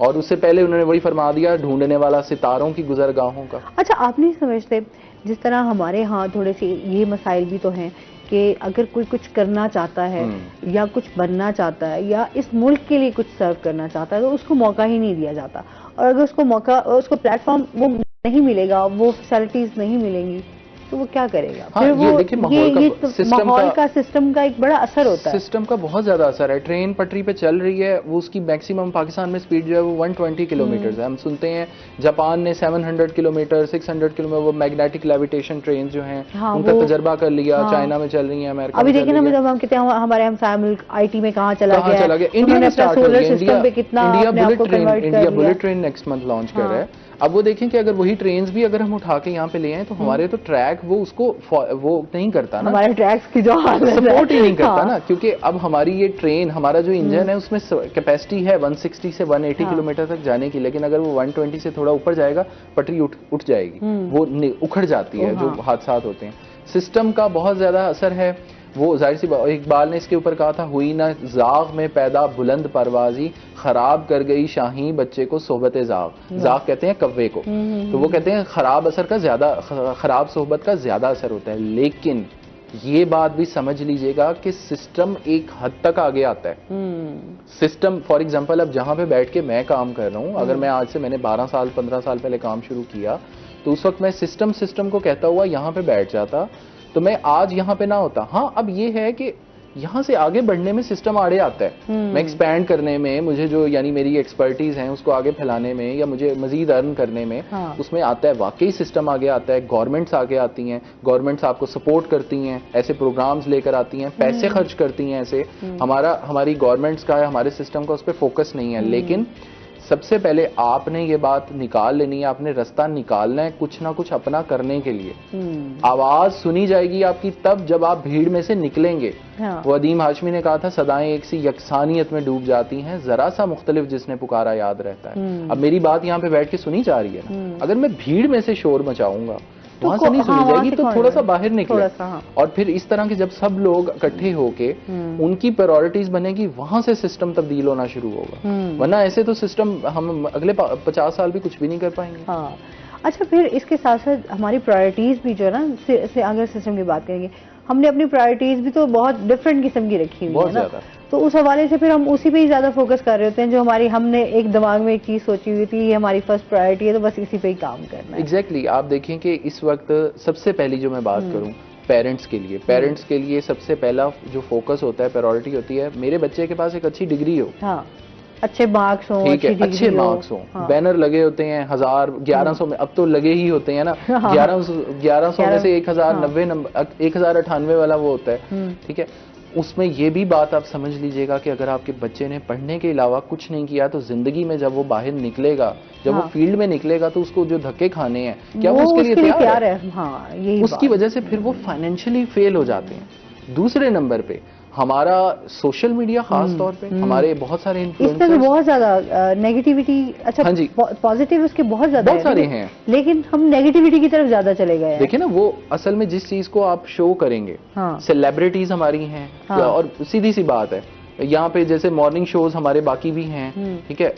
और उससे पहले उन्होंने वही फरमा दिया, ढूंढने वाला सितारों की गुजरगाहों का। अच्छा, आप नहीं समझते जिस तरह हमारे यहाँ थोड़े से ये मसाइल भी तो हैं कि अगर कोई कुछ करना चाहता है या कुछ बनना चाहता है या इस मुल्क के लिए कुछ सर्व करना चाहता है तो उसको मौका ही नहीं दिया जाता, और अगर उसको मौका, उसको प्लेटफॉर्म वो नहीं मिलेगा, वो फैसिलिटीज नहीं मिलेंगी, तो वो क्या करेगा? हाँ, फिर वो ये देखिए माहौल का सिस्टम का एक बड़ा असर होता है। सिस्टम का बहुत ज्यादा असर है। ट्रेन पटरी पे चल रही है, वो उसकी मैक्सिमम पाकिस्तान में स्पीड जो है वो 120 किलोमीटर है। हम सुनते हैं जापान ने 700 किलोमीटर 600 किलोमीटर वो मैग्नेटिक लेविटेशन ट्रेन जो हैं उनका तजर्बा कर लिया। चाइना में चल रही है, अमेरिका अभी देखिए ना, जब हम कहते हैं हमारे हमसाया मुल्क IT में कहाँ चला गया, इंडिया में स्टार्ट हो गया, India bullet train next month launch कर रहा है। अब वो देखें कि अगर वही ट्रेन्स भी अगर हम उठा के यहाँ पे ले आए तो हमारे तो ट्रैक वो उसको वो नहीं करता ना, हमारे ट्रैक्स की जो हालत है सपोर्ट ही नहीं करता ना, क्योंकि अब हमारी ये ट्रेन, हमारा जो इंजन है उसमें कैपेसिटी है 160 से 180 किलोमीटर तक जाने की, लेकिन अगर वो 120 से थोड़ा ऊपर जाएगा पटरी उठ जाएगी, वो उखड़ जाती है, जो हादसा होते हैं। सिस्टम का बहुत ज्यादा असर है। वो जाहिर सी इकबाल ने इसके ऊपर कहा था, हुई ना जाग में पैदा बुलंद परवाजी, खराब कर गई शाही बच्चे को सोहबत जाग, जाग कहते हैं कव्वे को, तो वो कहते हैं खराब असर का ज्यादा, खराब सोहबत का ज्यादा असर होता है। लेकिन ये बात भी समझ लीजिएगा कि सिस्टम एक हद तक आगे आता है। सिस्टम फॉर एग्जांपल अब जहां पे बैठ के मैं काम कर रहा हूं, अगर मैं आज से मैंने 12 साल 15 साल पहले काम शुरू किया तो उस वक्त मैं सिस्टम को कहता हुआ यहां पे बैठ जाता तो मैं आज यहाँ पे ना होता। हाँ, अब ये है कि यहाँ से आगे बढ़ने में सिस्टम आड़े आता है, मैं एक्सपैंड करने में, मुझे जो यानी मेरी एक्सपर्टीज है उसको आगे फैलाने में या मुझे मजीद अर्न करने में, उसमें आता है, वाकई सिस्टम आगे आता है। गवर्नमेंट्स आगे आती हैं, गवर्नमेंट्स आपको सपोर्ट करती हैं, ऐसे प्रोग्राम्स लेकर आती हैं, पैसे खर्च करती हैं ऐसे। हमारी गवर्नमेंट्स का, हमारे सिस्टम का उस पर फोकस नहीं है। लेकिन सबसे पहले आपने ये बात निकाल लेनी है, आपने रास्ता निकालना है कुछ ना कुछ अपना करने के लिए। आवाज सुनी जाएगी आपकी तब जब आप भीड़ में से निकलेंगे। वो अदीम हाशमी ने कहा था, सदाएं एक सी यकसानियत में डूब जाती हैं, जरा सा मुख्तलिफ जिसने पुकारा याद रहता है। अब मेरी बात यहाँ पे बैठ के सुनी जा रही है ना, अगर मैं भीड़ में से शोर मचाऊंगा वहां से नहीं सुनी जाएगी, तो थोड़ा सा बाहर निकले, और फिर इस तरह के जब सब लोग इकट्ठे होके उनकी प्रायोरिटीज बनेगी, वहां से सिस्टम तब्दील होना शुरू होगा। वरना ऐसे तो सिस्टम हम अगले 50 साल भी कुछ भी नहीं कर पाएंगे। हाँ। अच्छा, फिर इसके साथ साथ हमारी प्रायोरिटीज भी जो है ना, अगर सिस्टम की बात करेंगे, हमने अपनी प्रायोरिटीज भी तो बहुत डिफरेंट किस्म की रखी हुई है ना, तो उस हवाले से फिर हम उसी पे ही ज्यादा फोकस कर रहे होते हैं। जो हमारी, हमने एक दिमाग में एक चीज सोची हुई थी, ये हमारी फर्स्ट प्रायोरिटी है, तो बस इसी पे ही काम करना है। एग्जैक्टली आप देखें कि इस वक्त सबसे पहली जो मैं बात करूं पेरेंट्स के लिए सबसे पहला जो फोकस होता है, प्रायोरिटी होती है, मेरे बच्चे के पास एक अच्छी डिग्री हो। हाँ, अच्छे मार्क्स हो, ठीक है, अच्छे मार्क्स हो। बैनर लगे होते हैं 1000 1100 में, अब तो लगे ही होते हैं ना, 1100 में से 1090 नंबर, 1098 वाला वो होता है। ठीक है, उसमें ये भी बात आप समझ लीजिएगा कि अगर आपके बच्चे ने पढ़ने के अलावा कुछ नहीं किया तो जिंदगी में जब वो बाहर निकलेगा, जब वो फील्ड में निकलेगा, तो उसको जो धक्के खाने हैं, क्या वो उसके लिए तैयार है? हाँ, यही उसकी वजह से फिर वो फाइनेंशियली फेल हो जाते हैं। दूसरे नंबर पे हमारा सोशल मीडिया, खास तौर पे हमारे बहुत सारे इन्फ्लुएंसर्स, इसमें बहुत ज्यादा नेगेटिविटी, अच्छा हाँ जी, पॉजिटिव उसके बहुत ज्यादा बहुत सारे हैं, लेकिन हम नेगेटिविटी की तरफ ज्यादा चले गए हैं। देखिए ना, वो असल में जिस चीज को आप शो करेंगे, सेलिब्रिटीज हमारी हैं, और सीधी सी बात है, यहाँ पे जैसे मॉर्निंग शोज हमारे बाकी भी हैं, ठीक है,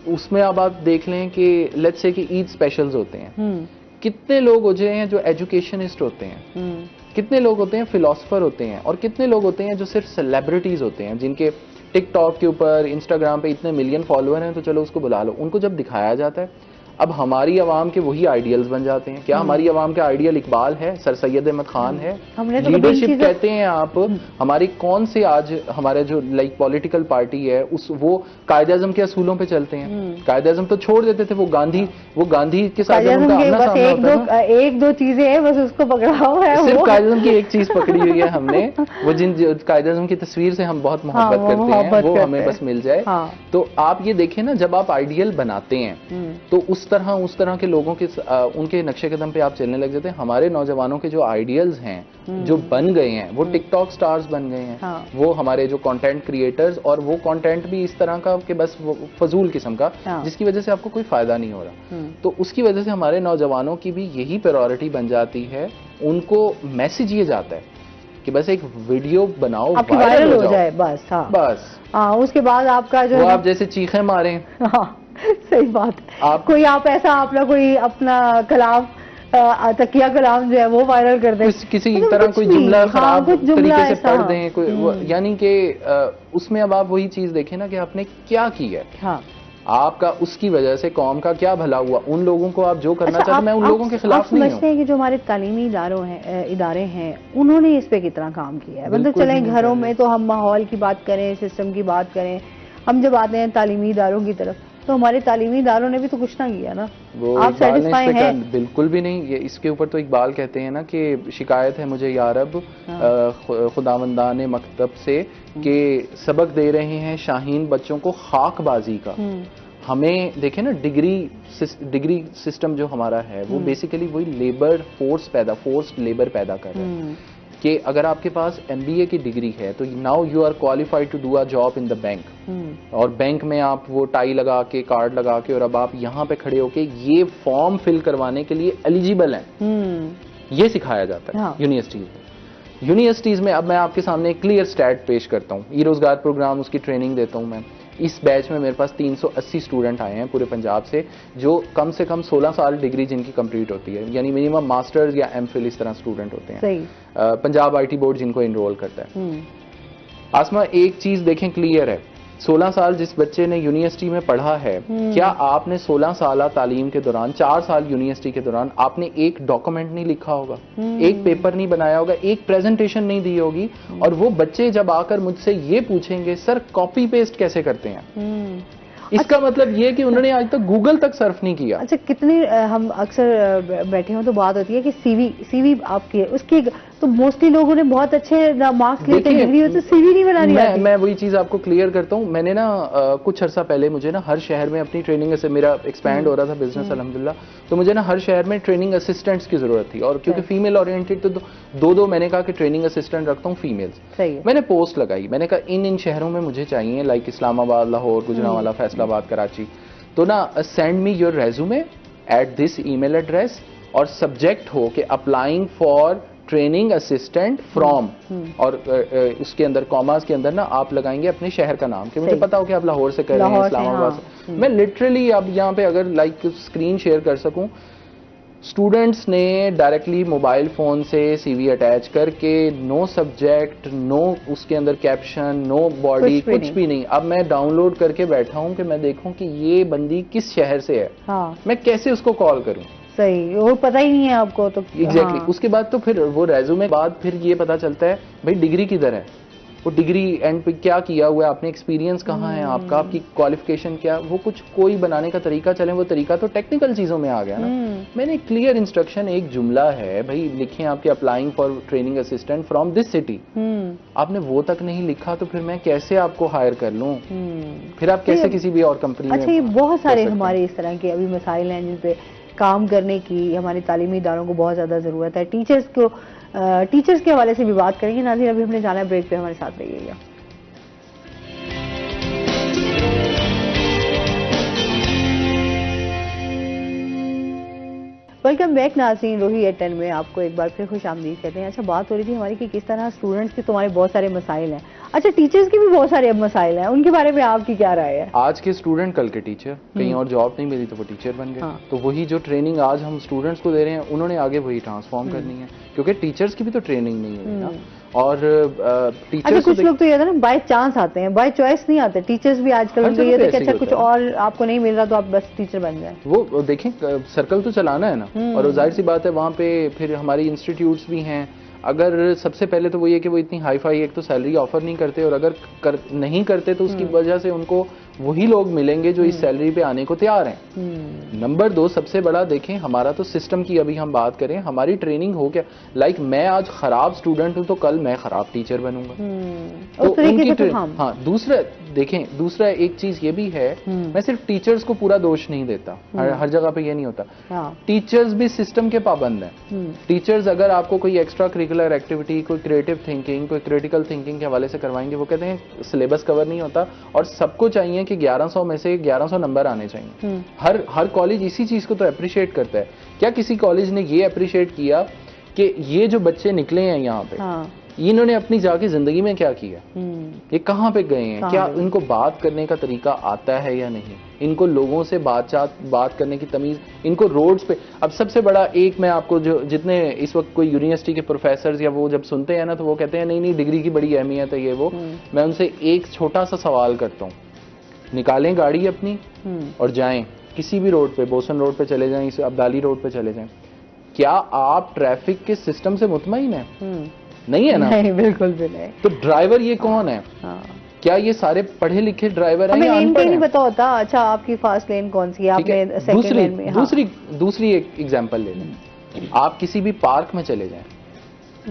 उसमें अब आप देख लें कि लेट्स से कि ईद स्पेशल्स होते हैं, कितने लोग होते हैं जो एजुकेशनिस्ट होते हैं, कितने लोग होते हैं फिलोसफर होते हैं, और कितने लोग होते हैं जो सिर्फ सेलिब्रिटीज होते हैं, जिनके टिकटॉक के ऊपर, इंस्टाग्राम पे इतने मिलियन फॉलोअर हैं, तो चलो उसको बुला लो। उनको जब दिखाया जाता है, अब हमारी आवाम के वही आइडियल्स बन जाते हैं। क्या हमारी आवाम का आइडियल इकबाल है, सर सैयद अहमद खान है, हमने तो लीडरशिप कहते हैं आप? हमारी कौन से आज हमारे जो लाइक पॉलिटिकल पार्टी है उस वो कायदे आज़म के असूलों पे चलते हैं? कायदे आज़म तो छोड़ देते थे, वो गांधी के साथ जब उनका आमना सामना होता था, एक दो चीजें हैं बस उसको पकड़ा हुआ है, सिर्फ कायदे आज़म की एक चीज पकड़ी हुई है हमने, वो जिन कायदे आज़म की तस्वीर से हम बहुत मोहब्बत करते हैं, वो हमें बस मिल जाए। तो आप ये देखें ना, जब आप आइडियल बनाते हैं तो उस तरह के लोगों के उनके नक्शे कदम पे आप चलने लग जाते हैं। हमारे नौजवानों के जो आइडियल्स हैं जो बन गए हैं, वो टिकटॉक स्टार्स बन गए हैं, वो हमारे जो कंटेंट क्रिएटर्स, और वो कंटेंट भी इस तरह का कि बस वो फजूल किस्म का, जिसकी वजह से आपको कोई फायदा नहीं हो रहा। तो उसकी वजह से हमारे नौजवानों की भी यही प्रायोरिटी बन जाती है, उनको मैसेज ये जाता है कि बस एक वीडियो बनाओ, वायरल हो जाए बस। बस उसके बाद आपका जो वो आप जैसे चीखें मारें। सही बात है। कोई आप ऐसा कोई अपना कलाम, तकिया कलाम जो है वो वायरल कर दे, किसी तरह कोई जुमला खराब तरीके से पढ़ दें कोई, यानी कि उसमें अब आप वही चीज देखें ना कि आपने क्या किया है, आपका उसकी वजह से कौम का क्या भला हुआ। उन लोगों को आप जो करना चाहते हैं, मैं उन लोगों के खिलाफ नहीं हूं। समझते हैं कि जो हमारे तालीमी इदारे हैं उन्होंने इस पे कितना काम किया है? मतलब चले घरों में तो हम माहौल की बात करें, सिस्टम की बात करें, हम जब आते हैं तालीमी इदारों की तरफ तो हमारे तालीमी इदारों ने भी तो कुछ ना किया ना। वो आप सेटिस्फाई हैं? बिल्कुल भी नहीं। ये इसके ऊपर तो इकबाल कहते हैं ना कि शिकायत है मुझे या रब खुदावंदाने मकतब से कि सबक दे रहे हैं शाहीन बच्चों को खाकबाजी का। हमें देखें ना, डिग्री सिस्टम जो हमारा है वो बेसिकली वही फोर्स्ड लेबर पैदा कर रहा है कि अगर आपके पास MBA की डिग्री है तो now you are qualified to do a job in the bank, और बैंक में आप वो टाई लगा के, कार्ड लगा के, और अब आप यहाँ पे खड़े होके ये फॉर्म फिल करवाने के लिए एलिजिबल हैं। ये सिखाया जाता है यूनिवर्सिटीज में। अब मैं आपके सामने एक क्लियर स्टैट पेश करता हूँ। ई रोजगार प्रोग्राम, उसकी ट्रेनिंग देता हूँ मैं। इस बैच में मेरे पास 380 स्टूडेंट आए हैं पूरे पंजाब से, जो कम से कम 16 साल डिग्री जिनकी कंप्लीट होती है, यानी मिनिमम मास्टर्स या MPhil इस तरह स्टूडेंट होते हैं। पंजाब IT बोर्ड जिनको इनरोल करता है। आसमा, एक चीज देखें क्लियर है, 16 साल जिस बच्चे ने यूनिवर्सिटी में पढ़ा है, क्या आपने 16 साल तालीम के दौरान, 4 साल यूनिवर्सिटी के दौरान आपने एक डॉक्यूमेंट नहीं लिखा होगा, एक पेपर नहीं बनाया होगा, एक प्रेजेंटेशन नहीं दी होगी? और वो बच्चे जब आकर मुझसे ये पूछेंगे सर कॉपी पेस्ट कैसे करते हैं, इसका मतलब ये कि उन्होंने आज तक गूगल तक सर्फ नहीं किया। अच्छा, कितने हम अक्सर बैठे हो तो बात होती है कि सीवी आपकी उसकी, तो मोस्टली लोगों ने बहुत अच्छे मार्क्स लेते हैं, डिग्री होती है, CV नहीं बनानी आती। मैं वही चीज आपको क्लियर करता हूँ। मैंने ना कुछ अर्सा पहले मुझे ना हर शहर में अपनी ट्रेनिंग से, मेरा एक्सपैंड हो रहा था बिजनेस अल्हम्दुलिल्लाह, तो मुझे ना हर शहर में ट्रेनिंग असिस्टेंट्स की जरूरत थी, और क्योंकि फीमेल ओरिएंटेड तो दो मैंने कहा कि ट्रेनिंग असिस्टेंट रखता हूँ फीमेल्स। मैंने पोस्ट लगाई, मैंने कहा इन शहरों में मुझे चाहिए, लाइक इस्लामाबाद, लाहौर, गुजरांवाला, फैसलाबाद, कराची, तो ना send me your resume at this email address, और सब्जेक्ट हो कि applying for training assistant from, और उसके अंदर कॉमास के अंदर ना आप लगाएंगे अपने शहर का नाम, कि मुझे पता हो कि आप लाहौर से कर रहे हैं, इस्लामाबाद से। मैं लिटरली अब यहाँ पे अगर लाइक स्क्रीन शेयर कर सकूं, स्टूडेंट्स ने डायरेक्टली मोबाइल फोन से CV अटैच करके, नो सब्जेक्ट, नो उसके अंदर कैप्शन, नो बॉडी, कुछ भी नहीं। अब मैं डाउनलोड करके बैठा हूं कि मैं देखूं कि ये बंदी किस शहर से है, मैं कैसे उसको कॉल करूं। सही, वो पता ही नहीं है आपको तो। एग्जैक्टली। उसके बाद तो फिर वो रेज्यूमे बाद फिर ये पता चलता है भाई डिग्री किधर है, वो डिग्री एंड पे क्या किया हुआ है आपने, एक्सपीरियंस कहाँ है आपका, आपकी क्वालिफिकेशन क्या, वो कुछ कोई बनाने का तरीका चले, वो तरीका तो टेक्निकल चीजों में आ गया ना। मैंने क्लियर इंस्ट्रक्शन, एक जुमला है भाई, लिखे आपके applying for training assistant from this city, आपने वो तक नहीं लिखा तो फिर मैं कैसे आपको हायर कर लूं, फिर आप कैसे किसी भी और कंपनी में। अच्छा, ये बहुत सारे हमारे इस तरह के अभी मसाइल हैं जिन पे काम करने की हमारे तालीमी इदारों को बहुत ज़्यादा ज़रूरत है। टीचर्स के हवाले से भी बात करेंगे। नाज़रीन, अभी हमने जाना है ब्रेक पे, हमारे साथ रहिएगा। वेलकम बैक नाज़रीन, रोही एट 10 में आपको एक बार फिर खुश आमदीद कहते हैं। अच्छा, बात हो रही थी हमारी कि किस तरह स्टूडेंट्स के तुम्हारे बहुत सारे मसाइल हैं। अच्छा, टीचर्स की भी बहुत सारे अब मसाइल हैं, उनके बारे में आपकी क्या राय है? आज के स्टूडेंट कल के टीचर, कहीं और जॉब नहीं मिली तो वो टीचर बन गए। हाँ। तो वही जो ट्रेनिंग आज हम स्टूडेंट्स को दे रहे हैं, उन्होंने आगे वही ट्रांसफॉर्म करनी है, क्योंकि टीचर्स की भी तो ट्रेनिंग नहीं हुई ना। और अच्छा, टीचर्स कुछ लोग तो ये था ना, बाय चांस आते हैं, बाय चॉइस नहीं आते। टीचर्स भी आजकल हर उनको जगह ये पे था कि ऐसे ही अच्छा कुछ होता है। और आपको नहीं मिल रहा तो आप बस टीचर बन जाए। वो देखें, सर्कल तो चलाना है ना, और जाहिर सी बात है वहाँ पे फिर हमारी इंस्टीट्यूट्स भी हैं। अगर सबसे पहले तो वो ये कि वो इतनी हाई फाई एक तो सैलरी ऑफर नहीं करते, और अगर नहीं करते तो उसकी वजह से उनको वही लोग मिलेंगे जो इस सैलरी पे आने को तैयार हैं। नंबर 2, सबसे बड़ा देखें, हमारा तो सिस्टम की अभी हम बात करें, हमारी ट्रेनिंग हो क्या, लाइक मैं आज खराब स्टूडेंट हूं तो कल मैं खराब टीचर बनूंगा। उस तरीके से तो हाँ, दूसरा देखें, दूसरा एक चीज ये भी है, मैं सिर्फ टीचर्स को पूरा दोष नहीं देता, हर जगह पे ये नहीं होता। हाँ। टीचर्स भी सिस्टम के पाबंद हैं। टीचर्स अगर आपको कोई एक्स्ट्रा करिकुलर एक्टिविटी, कोई क्रिएटिव थिंकिंग, कोई क्रिटिकल थिंकिंग के हवाले से करवाएंगे, वो कहते हैं सिलेबस कवर नहीं होता, और सबको चाहिए कि 1100 में से 1100 नंबर आने चाहिए। हर कॉलेज इसी चीज को तो अप्रिशिएट करता है। क्या किसी कॉलेज ने ये अप्रिशिएट किया कि ये जो बच्चे निकले हैं यहाँ पे, हाँ। इन्होंने अपनी जाके जिंदगी में क्या किया, ये कहाँ पे गए हैं, क्या इनको बात करने का तरीका आता है या नहीं, इनको लोगों से बात करने की तमीज, इनको रोड्स पे। अब सबसे बड़ा एक मैं आपको, जो जितने इस वक्त कोई यूनिवर्सिटी के प्रोफेसर या वो जब सुनते हैं ना, तो वो कहते हैं नहीं नहीं डिग्री की बड़ी अहमियत है ये वो। मैं उनसे एक छोटा सा सवाल करता हूँ, निकालें गाड़ी अपनी और जाएं किसी भी रोड पे, बोसन रोड पे चले जाएं, अब्दाली रोड पे चले जाएं, क्या आप ट्रैफिक के सिस्टम से मुतमईन है? नहीं है ना। नहीं, बिल्कुल भी नहीं। तो ड्राइवर ये कौन है? हाँ। क्या ये सारे पढ़े लिखे ड्राइवर हैं हमें या लेन अनपढ़ पे नहीं हैं? पता होता। अच्छा, आपकी फास्ट लेन कौन सी है, ठीक है, आपने सेकंड लेन में। हाँ। दूसरी एक एग्जांपल ले लें। आप किसी भी पार्क में चले जाएं,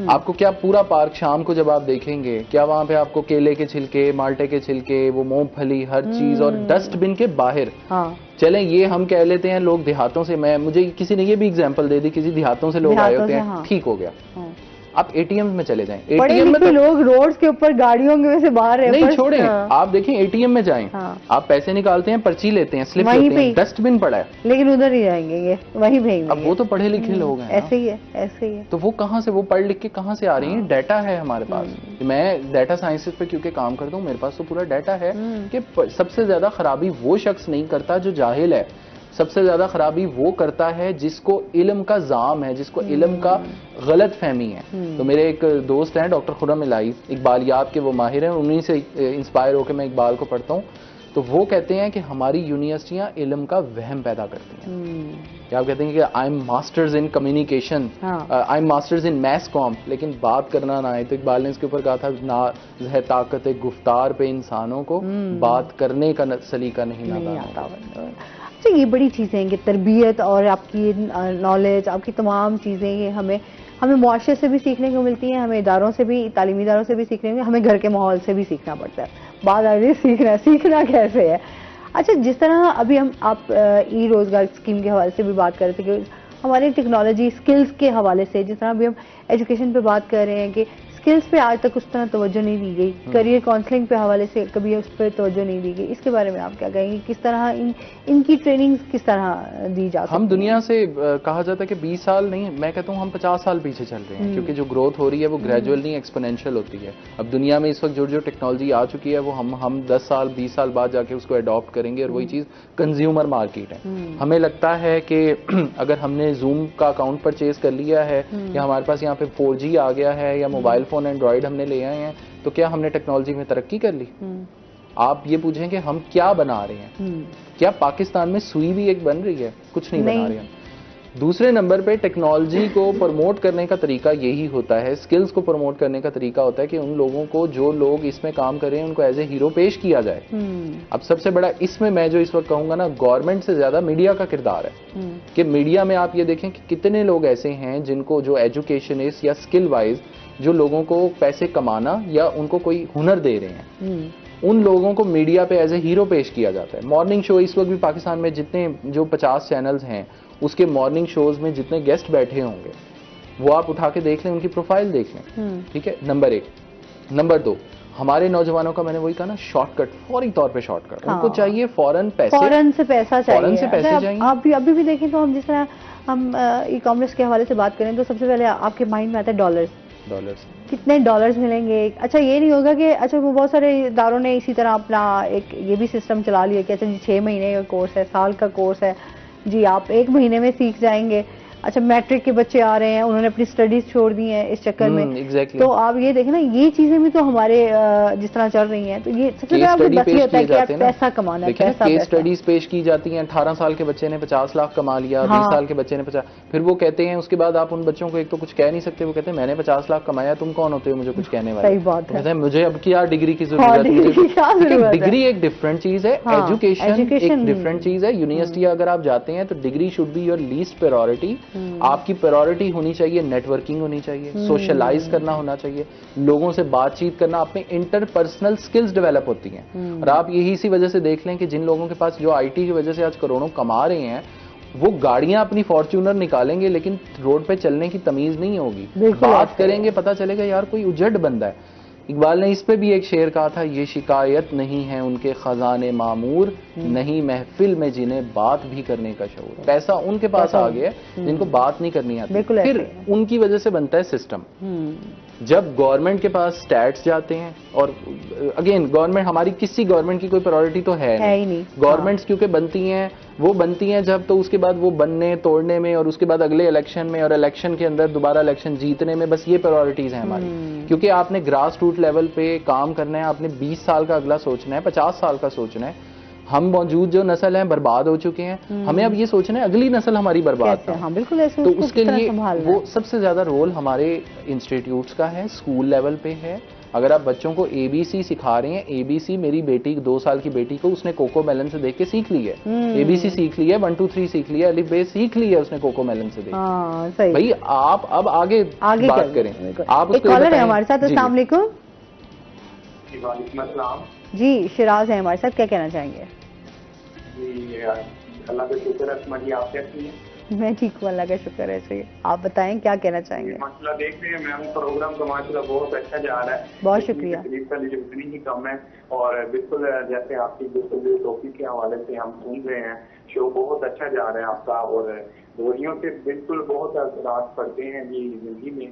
आपको क्या पूरा पार्क शाम को जब आप देखेंगे, क्या वहां पे आपको केले के छिलके, माल्टे के छिलके, वो मूंगफली, हर चीज, और डस्टबिन के बाहर। हाँ। चलें ये हम कह लेते हैं लोग देहातों से, मुझे किसी ने ये भी एग्जांपल दे दी, किसी देहातों से लोग आए होते हैं। हाँ। ठीक हो गया। हाँ। आप एटीएम में चले जाएं, बड़े एटीएम में लिखे लोग रोड्स के ऊपर गाड़ियों के वजह से बाहर है। नहीं छोड़ें, आप देखें एटीएम में जाएं, हाँ। आप पैसे निकालते हैं, पर्ची लेते हैं, स्लिप वहीं लेते हैं, पे डस्टबिन पड़ा है, लेकिन उधर ही जाएंगे, ये वहीं भेजेंगे। अब वो तो पढ़े लिखे लोग हैं ना। ऐसे ही है, ऐसे ही है। तो वो कहाँ से, वो पढ़ लिख के कहाँ से आ रही हैं? डाटा है हमारे पास। मैं डाटा साइंसेस पे क्योंकि काम करता हूँ, मेरे पास तो पूरा डाटा है कि सबसे ज्यादा खराबी वो शख्स नहीं करता जो जाहिल है, सबसे ज्यादा खराबी वो करता है जिसको इल्म का जाम है, जिसको इल्म का गलत फहमी है। तो मेरे एक दोस्त हैं डॉक्टर खुर्रम इलाही, इकबालियात के वो माहिर हैं, उन्हीं से इंस्पायर होकर मैं इकबाल को पढ़ता हूँ। तो वो कहते हैं कि हमारी यूनिवर्सिटियां इल्म का वहम पैदा करती हैं। क्या आप कहते हैं कि I am masters in communication, I am masters in mess com, लेकिन बात करना ना आए। तो इकबाल ने इसके ऊपर कहा था, ना है ताकत गुफ्तार पे इंसानों को, बात करने का सलीका नहीं आता। अच्छा, ये बड़ी चीज़ें हैं कि तरबियत और आपकी नॉलेज, आपकी तमाम चीज़ें ये हमें मुआशरे से भी सीखने को मिलती हैं, हमें इदारों से भी, तालीमी इदारों से भी सीखने को, हमें घर के माहौल से भी सीखना पड़ता है। बात आ रही है सीखना कैसे है। अच्छा, जिस तरह अभी आप ई रोजगार स्कीम के हवाले से भी बात कर रहे थे कि हमारी टेक्नोलॉजी स्किल्स के हवाले से, जिस तरह अभी हम एजुकेशन पे बात कर रहे हैं कि स्किल्स पे आज तक उस तरह तवज्जो नहीं दी गई, करियर काउंसलिंग पे हवाले से कभी उस पर तवज्जो नहीं दी गई, इसके बारे में आप क्या कहेंगे? किस तरह इनकी ट्रेनिंग किस तरह दी जा सकती है? हम दुनिया से कहा जाता है कि 20 साल नहीं, मैं कहता हूँ हम 50 साल पीछे चल रहे हैं, क्योंकि जो ग्रोथ हो रही है वो ग्रेजुअल नहीं एक्सपोनेंशियल होती है। अब दुनिया में इस वक्त जो टेक्नोलॉजी आ चुकी है वो हम 10 साल 20 साल बाद जाके उसको अडॉप्ट करेंगे, और वही चीज़ कंज्यूमर मार्केट है। हमें लगता है कि अगर हमने जूम का अकाउंट परचेज कर लिया है, या हमारे पास यहाँ पे 4G आ गया है, या मोबाइल फोन एंड्रॉइड हमने ले आए हैं, तो क्या हमने टेक्नोलॉजी में तरक्की कर ली? आप ये पूछें कि हम क्या बना रहे हैं, क्या पाकिस्तान में सुई भी एक बन रही है? कुछ नहीं बना रहे हैं। दूसरे नंबर पे टेक्नोलॉजी को प्रमोट करने का तरीका यही होता है, स्किल्स को प्रमोट करने का तरीका होता है कि उन लोगों को, जो लोग इसमें काम कर रहे हैं, उनको एज ए हीरो पेश किया जाए। अब सबसे बड़ा इसमें मैं जो इस वक्त कहूंगा ना, गवर्नमेंट से ज्यादा मीडिया का किरदार है कि मीडिया में आप ये देखें कि कितने लोग ऐसे हैं जिनको, जो एजुकेशनिस्ट या स्किल वाइज जो लोगों को पैसे कमाना या उनको कोई हुनर दे रहे हैं, उन लोगों को मीडिया पे एज ए हीरो पेश किया जाता है। मॉर्निंग शो इस वक्त भी पाकिस्तान में जितने जो 50 चैनल्स हैं, उसके मॉर्निंग शोज में जितने गेस्ट बैठे होंगे वो आप उठा के देख लें, उनकी प्रोफाइल देख लें। ठीक है, नंबर 1। नंबर 2, हमारे नौजवानों का, मैंने वही कहा ना, शॉर्टकट, फौरी तौर पे शॉर्टकट। उनको चाहिए फौरन पैसे, फौरन से पैसा चाहिए, फौरन से पैसे चाहिए। आप भी अभी भी देखें तो हम जिस तरह हम ई कॉमर्स के हवाले से बात करें तो सबसे पहले आपके माइंड में आता है डॉलर्स, डॉलर्स। कितने डॉलर्स मिलेंगे? अच्छा ये नहीं होगा कि अच्छा वो बहुत सारे इदारों ने इसी तरह अपना एक ये भी सिस्टम चला लिया कि अच्छा जी 6 महीने का कोर्स है, साल का कोर्स है जी, आप 1 महीने में सीख जाएंगे। अच्छा मैट्रिक के बच्चे आ रहे हैं, उन्होंने अपनी स्टडीज छोड़ दी हैं इस चक्कर में। exactly. तो आप ये देखें ना, ये चीजें भी तो हमारे जिस तरह चल रही हैं, तो ये सबसे बड़ा आपको बस ये होता है कि यार पैसा कमाना है, पैसा। केस स्टडीज पेश की जाती हैं, 18 साल के बच्चे ने 50 लाख कमा लिया, 20 साल के बच्चे ने 50, फिर वो कहते हैं उसके बाद आप उन बच्चों को एक तो कुछ कह नहीं सकते, वो कहते हैं मैंने 50 लाख कमाया, तुम कौन होते हो मुझे कुछ कहने वाले। सही बात है। कहते हैं मुझे अब क्या डिग्री की जरूरत है। डिग्री एक डिफरेंट चीज है, एजुकेशन एक डिफरेंट चीज है। यूनिवर्सिटी अगर आप जाते हैं तो degree should be your least priority. आपकी प्रायोरिटी होनी चाहिए नेटवर्किंग होनी चाहिए, सोशलाइज करना होना चाहिए, लोगों से बातचीत करना, अपने इंटरपर्सनल स्किल्स डेवलप होती हैं। और आप यही इसी वजह से देख लें कि जिन लोगों के पास जो आईटी की वजह से आज करोड़ों कमा रहे हैं, वो गाड़ियां अपनी फॉर्च्यूनर निकालेंगे लेकिन रोड पे चलने की तमीज नहीं होगी। बात करेंगे पता चलेगा यार कोई उजड़ बंदा है। इकबाल ने इस पे भी एक शेर कहा था, ये शिकायत नहीं है उनके खजाने मामूर, नहीं महफिल में जिन्हें बात भी करने का शऊर। पैसा उनके पास आ गया जिनको बात नहीं करनी आती। फिर उनकी वजह से बनता है सिस्टम। जब गवर्नमेंट के पास स्टैट्स जाते हैं, और अगेन गवर्नमेंट हमारी किसी गवर्नमेंट की कोई प्रायोरिटी तो है ही नहीं। गवर्नमेंट्स क्योंकि बनती हैं, वो बनती हैं जब, तो उसके बाद वो बनने तोड़ने में और उसके बाद अगले इलेक्शन में और इलेक्शन के अंदर दोबारा इलेक्शन जीतने में, बस ये प्रायोरिटीज हैं हमारी। क्योंकि आपने ग्रास रूट लेवल पे काम करना है, आपने 20 साल का अगला सोचना है, 50 साल का सोचना है। हम मौजूद जो नस्ल हैं बर्बाद हो चुके हैं, हमें अब ये सोचना है अगली नस्ल हमारी बर्बाद ना हो। बिल्कुल ऐसे। तो उसके लिए वो सबसे ज्यादा रोल हमारे इंस्टीट्यूट्स का है, स्कूल लेवल पे है। अगर आप बच्चों को एबीसी सिखा रहे हैं, एबीसी मेरी बेटी 2 साल की बेटी को उसने कोको मेलन से देख के सीख ली है, एबीसी सीख ली है, 1 2 3 सीख लिया, अलिफ बे सीख ली है उसने कोको मेलन से देख के। भाई आप अब आगे बात करें। आप उसको कॉलर है हमारे साथ। अस्सलाम वालेकुम जी, शिराज है हमारे साथ, क्या कहना चाहेंगे? जी अल्लाह का शुक्र है, तुम्हारी आप कैसी हैं? मैं ठीक हूँ, अल्लाह का शुक्र है। सही, आप बताएं क्या कहना चाहेंगे? माशाल्लाह देख रहे हैं मैम, प्रोग्राम का माशाल्लाह बहुत अच्छा जा रहा है। बहुत शुक्रिया। तकलीफ उतनी ही कम है, और बिल्कुल जैसे आपकी बिल्कुल टॉपिक के हवाले से हम सुन रहे हैं, शो बहुत अच्छा जा रहा है आपका, और दूरियों से बिल्कुल बहुत असरात पड़ते हैं जी, जिंदगी में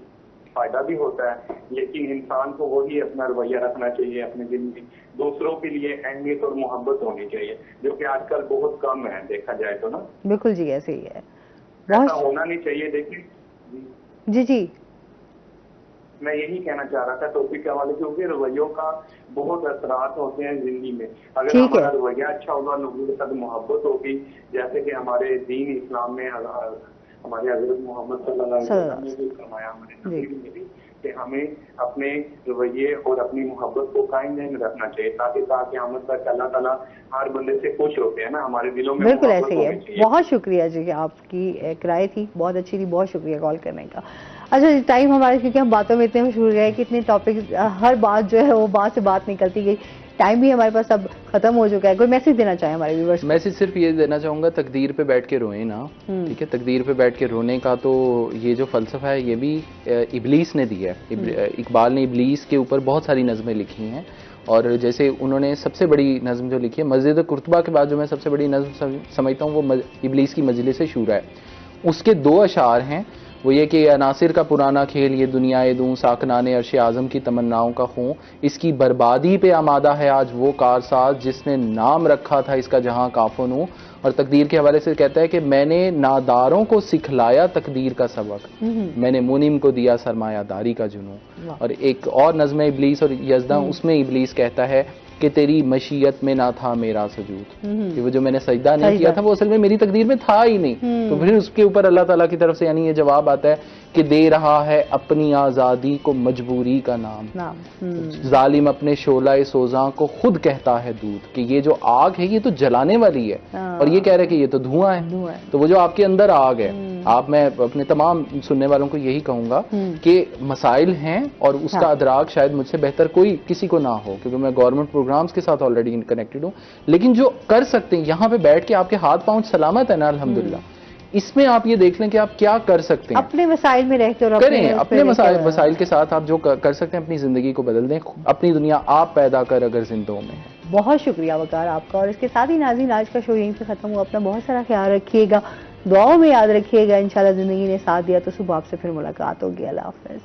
फायदा भी होता है, लेकिन इंसान को वही अपना रवैया रखना चाहिए अपने दिल में, दूसरों के लिए अहमियत और मोहब्बत होनी चाहिए, जो कि आजकल बहुत कम है देखा जाए तो ना। बिल्कुल जी, ऐसे ही है, ऐसा होना नहीं चाहिए। देखिए जी मैं यही कहना चाह रहा था टॉपिक के हवाले, क्योंकि रवैयों का बहुत असरात होते हैं जिंदगी में। अगर हमारा रवैया अच्छा होगा, लोगों के साथ मोहब्बत होगी, जैसे कि हमारे दीन इस्लाम में हमारे हज़रत मोहम्मद सल्लल्लाहु अलैहि वसल्लम ने भी फरमाया हमारे नबी ने भी, कि हमें अपने रवैये और अपनी मोहब्बत को कायम रखना चाहिए, ताकि क़यामत तक अल्लाह ताला हर बंदे से खुश होते हैं ना, हमारे दिलों में। बिल्कुल ऐसे ही है। बहुत शुक्रिया जी, आपकी एक राय थी बहुत अच्छी थी, बहुत शुक्रिया कॉल करने का। अच्छा जी, टाइम हमारे, क्योंकि हम बातों में इतने मशहूर गए कि इतने टॉपिक, हर बात जो है वो बात से बात निकलती गई, टाइम भी हमारे पास अब खत्म हो चुका है। कोई मैसेज देना चाहे हमारे व्यूअर्स? मैसेज सिर्फ ये देना चाहूंगा, तकदीर पे बैठ के रोए ना, ठीक है। तकदीर पे बैठ के रोने का तो ये जो फलसफा है ये भी इबलीस ने दिया है। इकबाल ने इबलीस के ऊपर बहुत सारी नज़में लिखी हैं, और जैसे उन्होंने सबसे बड़ी नज़म जो लिखी है मस्जिद कुर्तबा के बाद, जो मैं सबसे बड़ी नज़म समझता हूँ वो इबलीस की मजलिस शूरा है। उसके 2 अशार हैं, वो ये कि अनासिर का पुराना खेल ये दुनियाए दूं, साकनाने अर्श आज़म की तमन्नाओं का खूं, इसकी बर्बादी पे आमादा है आज वो कारसाज जिसने नाम रखा था इसका जहां काफनू। और तकदीर के हवाले से कहता है कि मैंने नादारों को सिखलाया तकदीर का सबक, मैंने मुनिम को दिया सरमायादारी का जुनून। और एक और नज़्म इबलीस और यज़दा, उसमें इबलीस कहता है कि तेरी मशीयत में ना था मेरा सजूद, कि वो जो मैंने सजदा नहीं किया था वो असल में मेरी तकदीर में था ही नहीं। तो फिर उसके ऊपर अल्लाह ताला की तरफ से यानी ये जवाब आता है कि दे रहा है अपनी आज़ादी को मजबूरी का नाम, जालिम अपने शोलाए सोजा को खुद कहता है दूध, कि ये जो आग है ये तो जलाने वाली है, और ये कह रहा है कि ये तो धुआं है। तो वो जो आपके अंदर आग है, आप, मैं अपने तमाम सुनने वालों को यही कहूंगा कि मसाइल हैं, और उसका अदराक शायद मुझसे बेहतर कोई किसी को ना हो, क्योंकि मैं गवर्नमेंट प्रोग्राम्स के साथ ऑलरेडी कनेक्टेड हूँ। लेकिन जो कर सकते हैं, यहाँ पे बैठ के आपके हाथ पांव सलामत है ना अल्हम्दुलिल्लाह, इसमें आप ये देख लें कि आप क्या कर सकते हैं, अपने मसाइल में रहकर और करें, अपने मसाइल के साथ आप जो कर सकते हैं अपनी जिंदगी को बदल दें, अपनी दुनिया आप पैदा कर अगर जिंदों में है। बहुत शुक्रिया वकार आपका, और इसके साथ ही नाज़रीन आज का शो यहीं पे खत्म हुआ। अपना बहुत सारा ख्याल रखिएगा, दुआओं में याद रखिएगा। इंशाल्लाह जिंदगी ने साथ दिया तो सुबह आपसे फिर मुलाकात होगी। अल्लाह हाफ़िज़।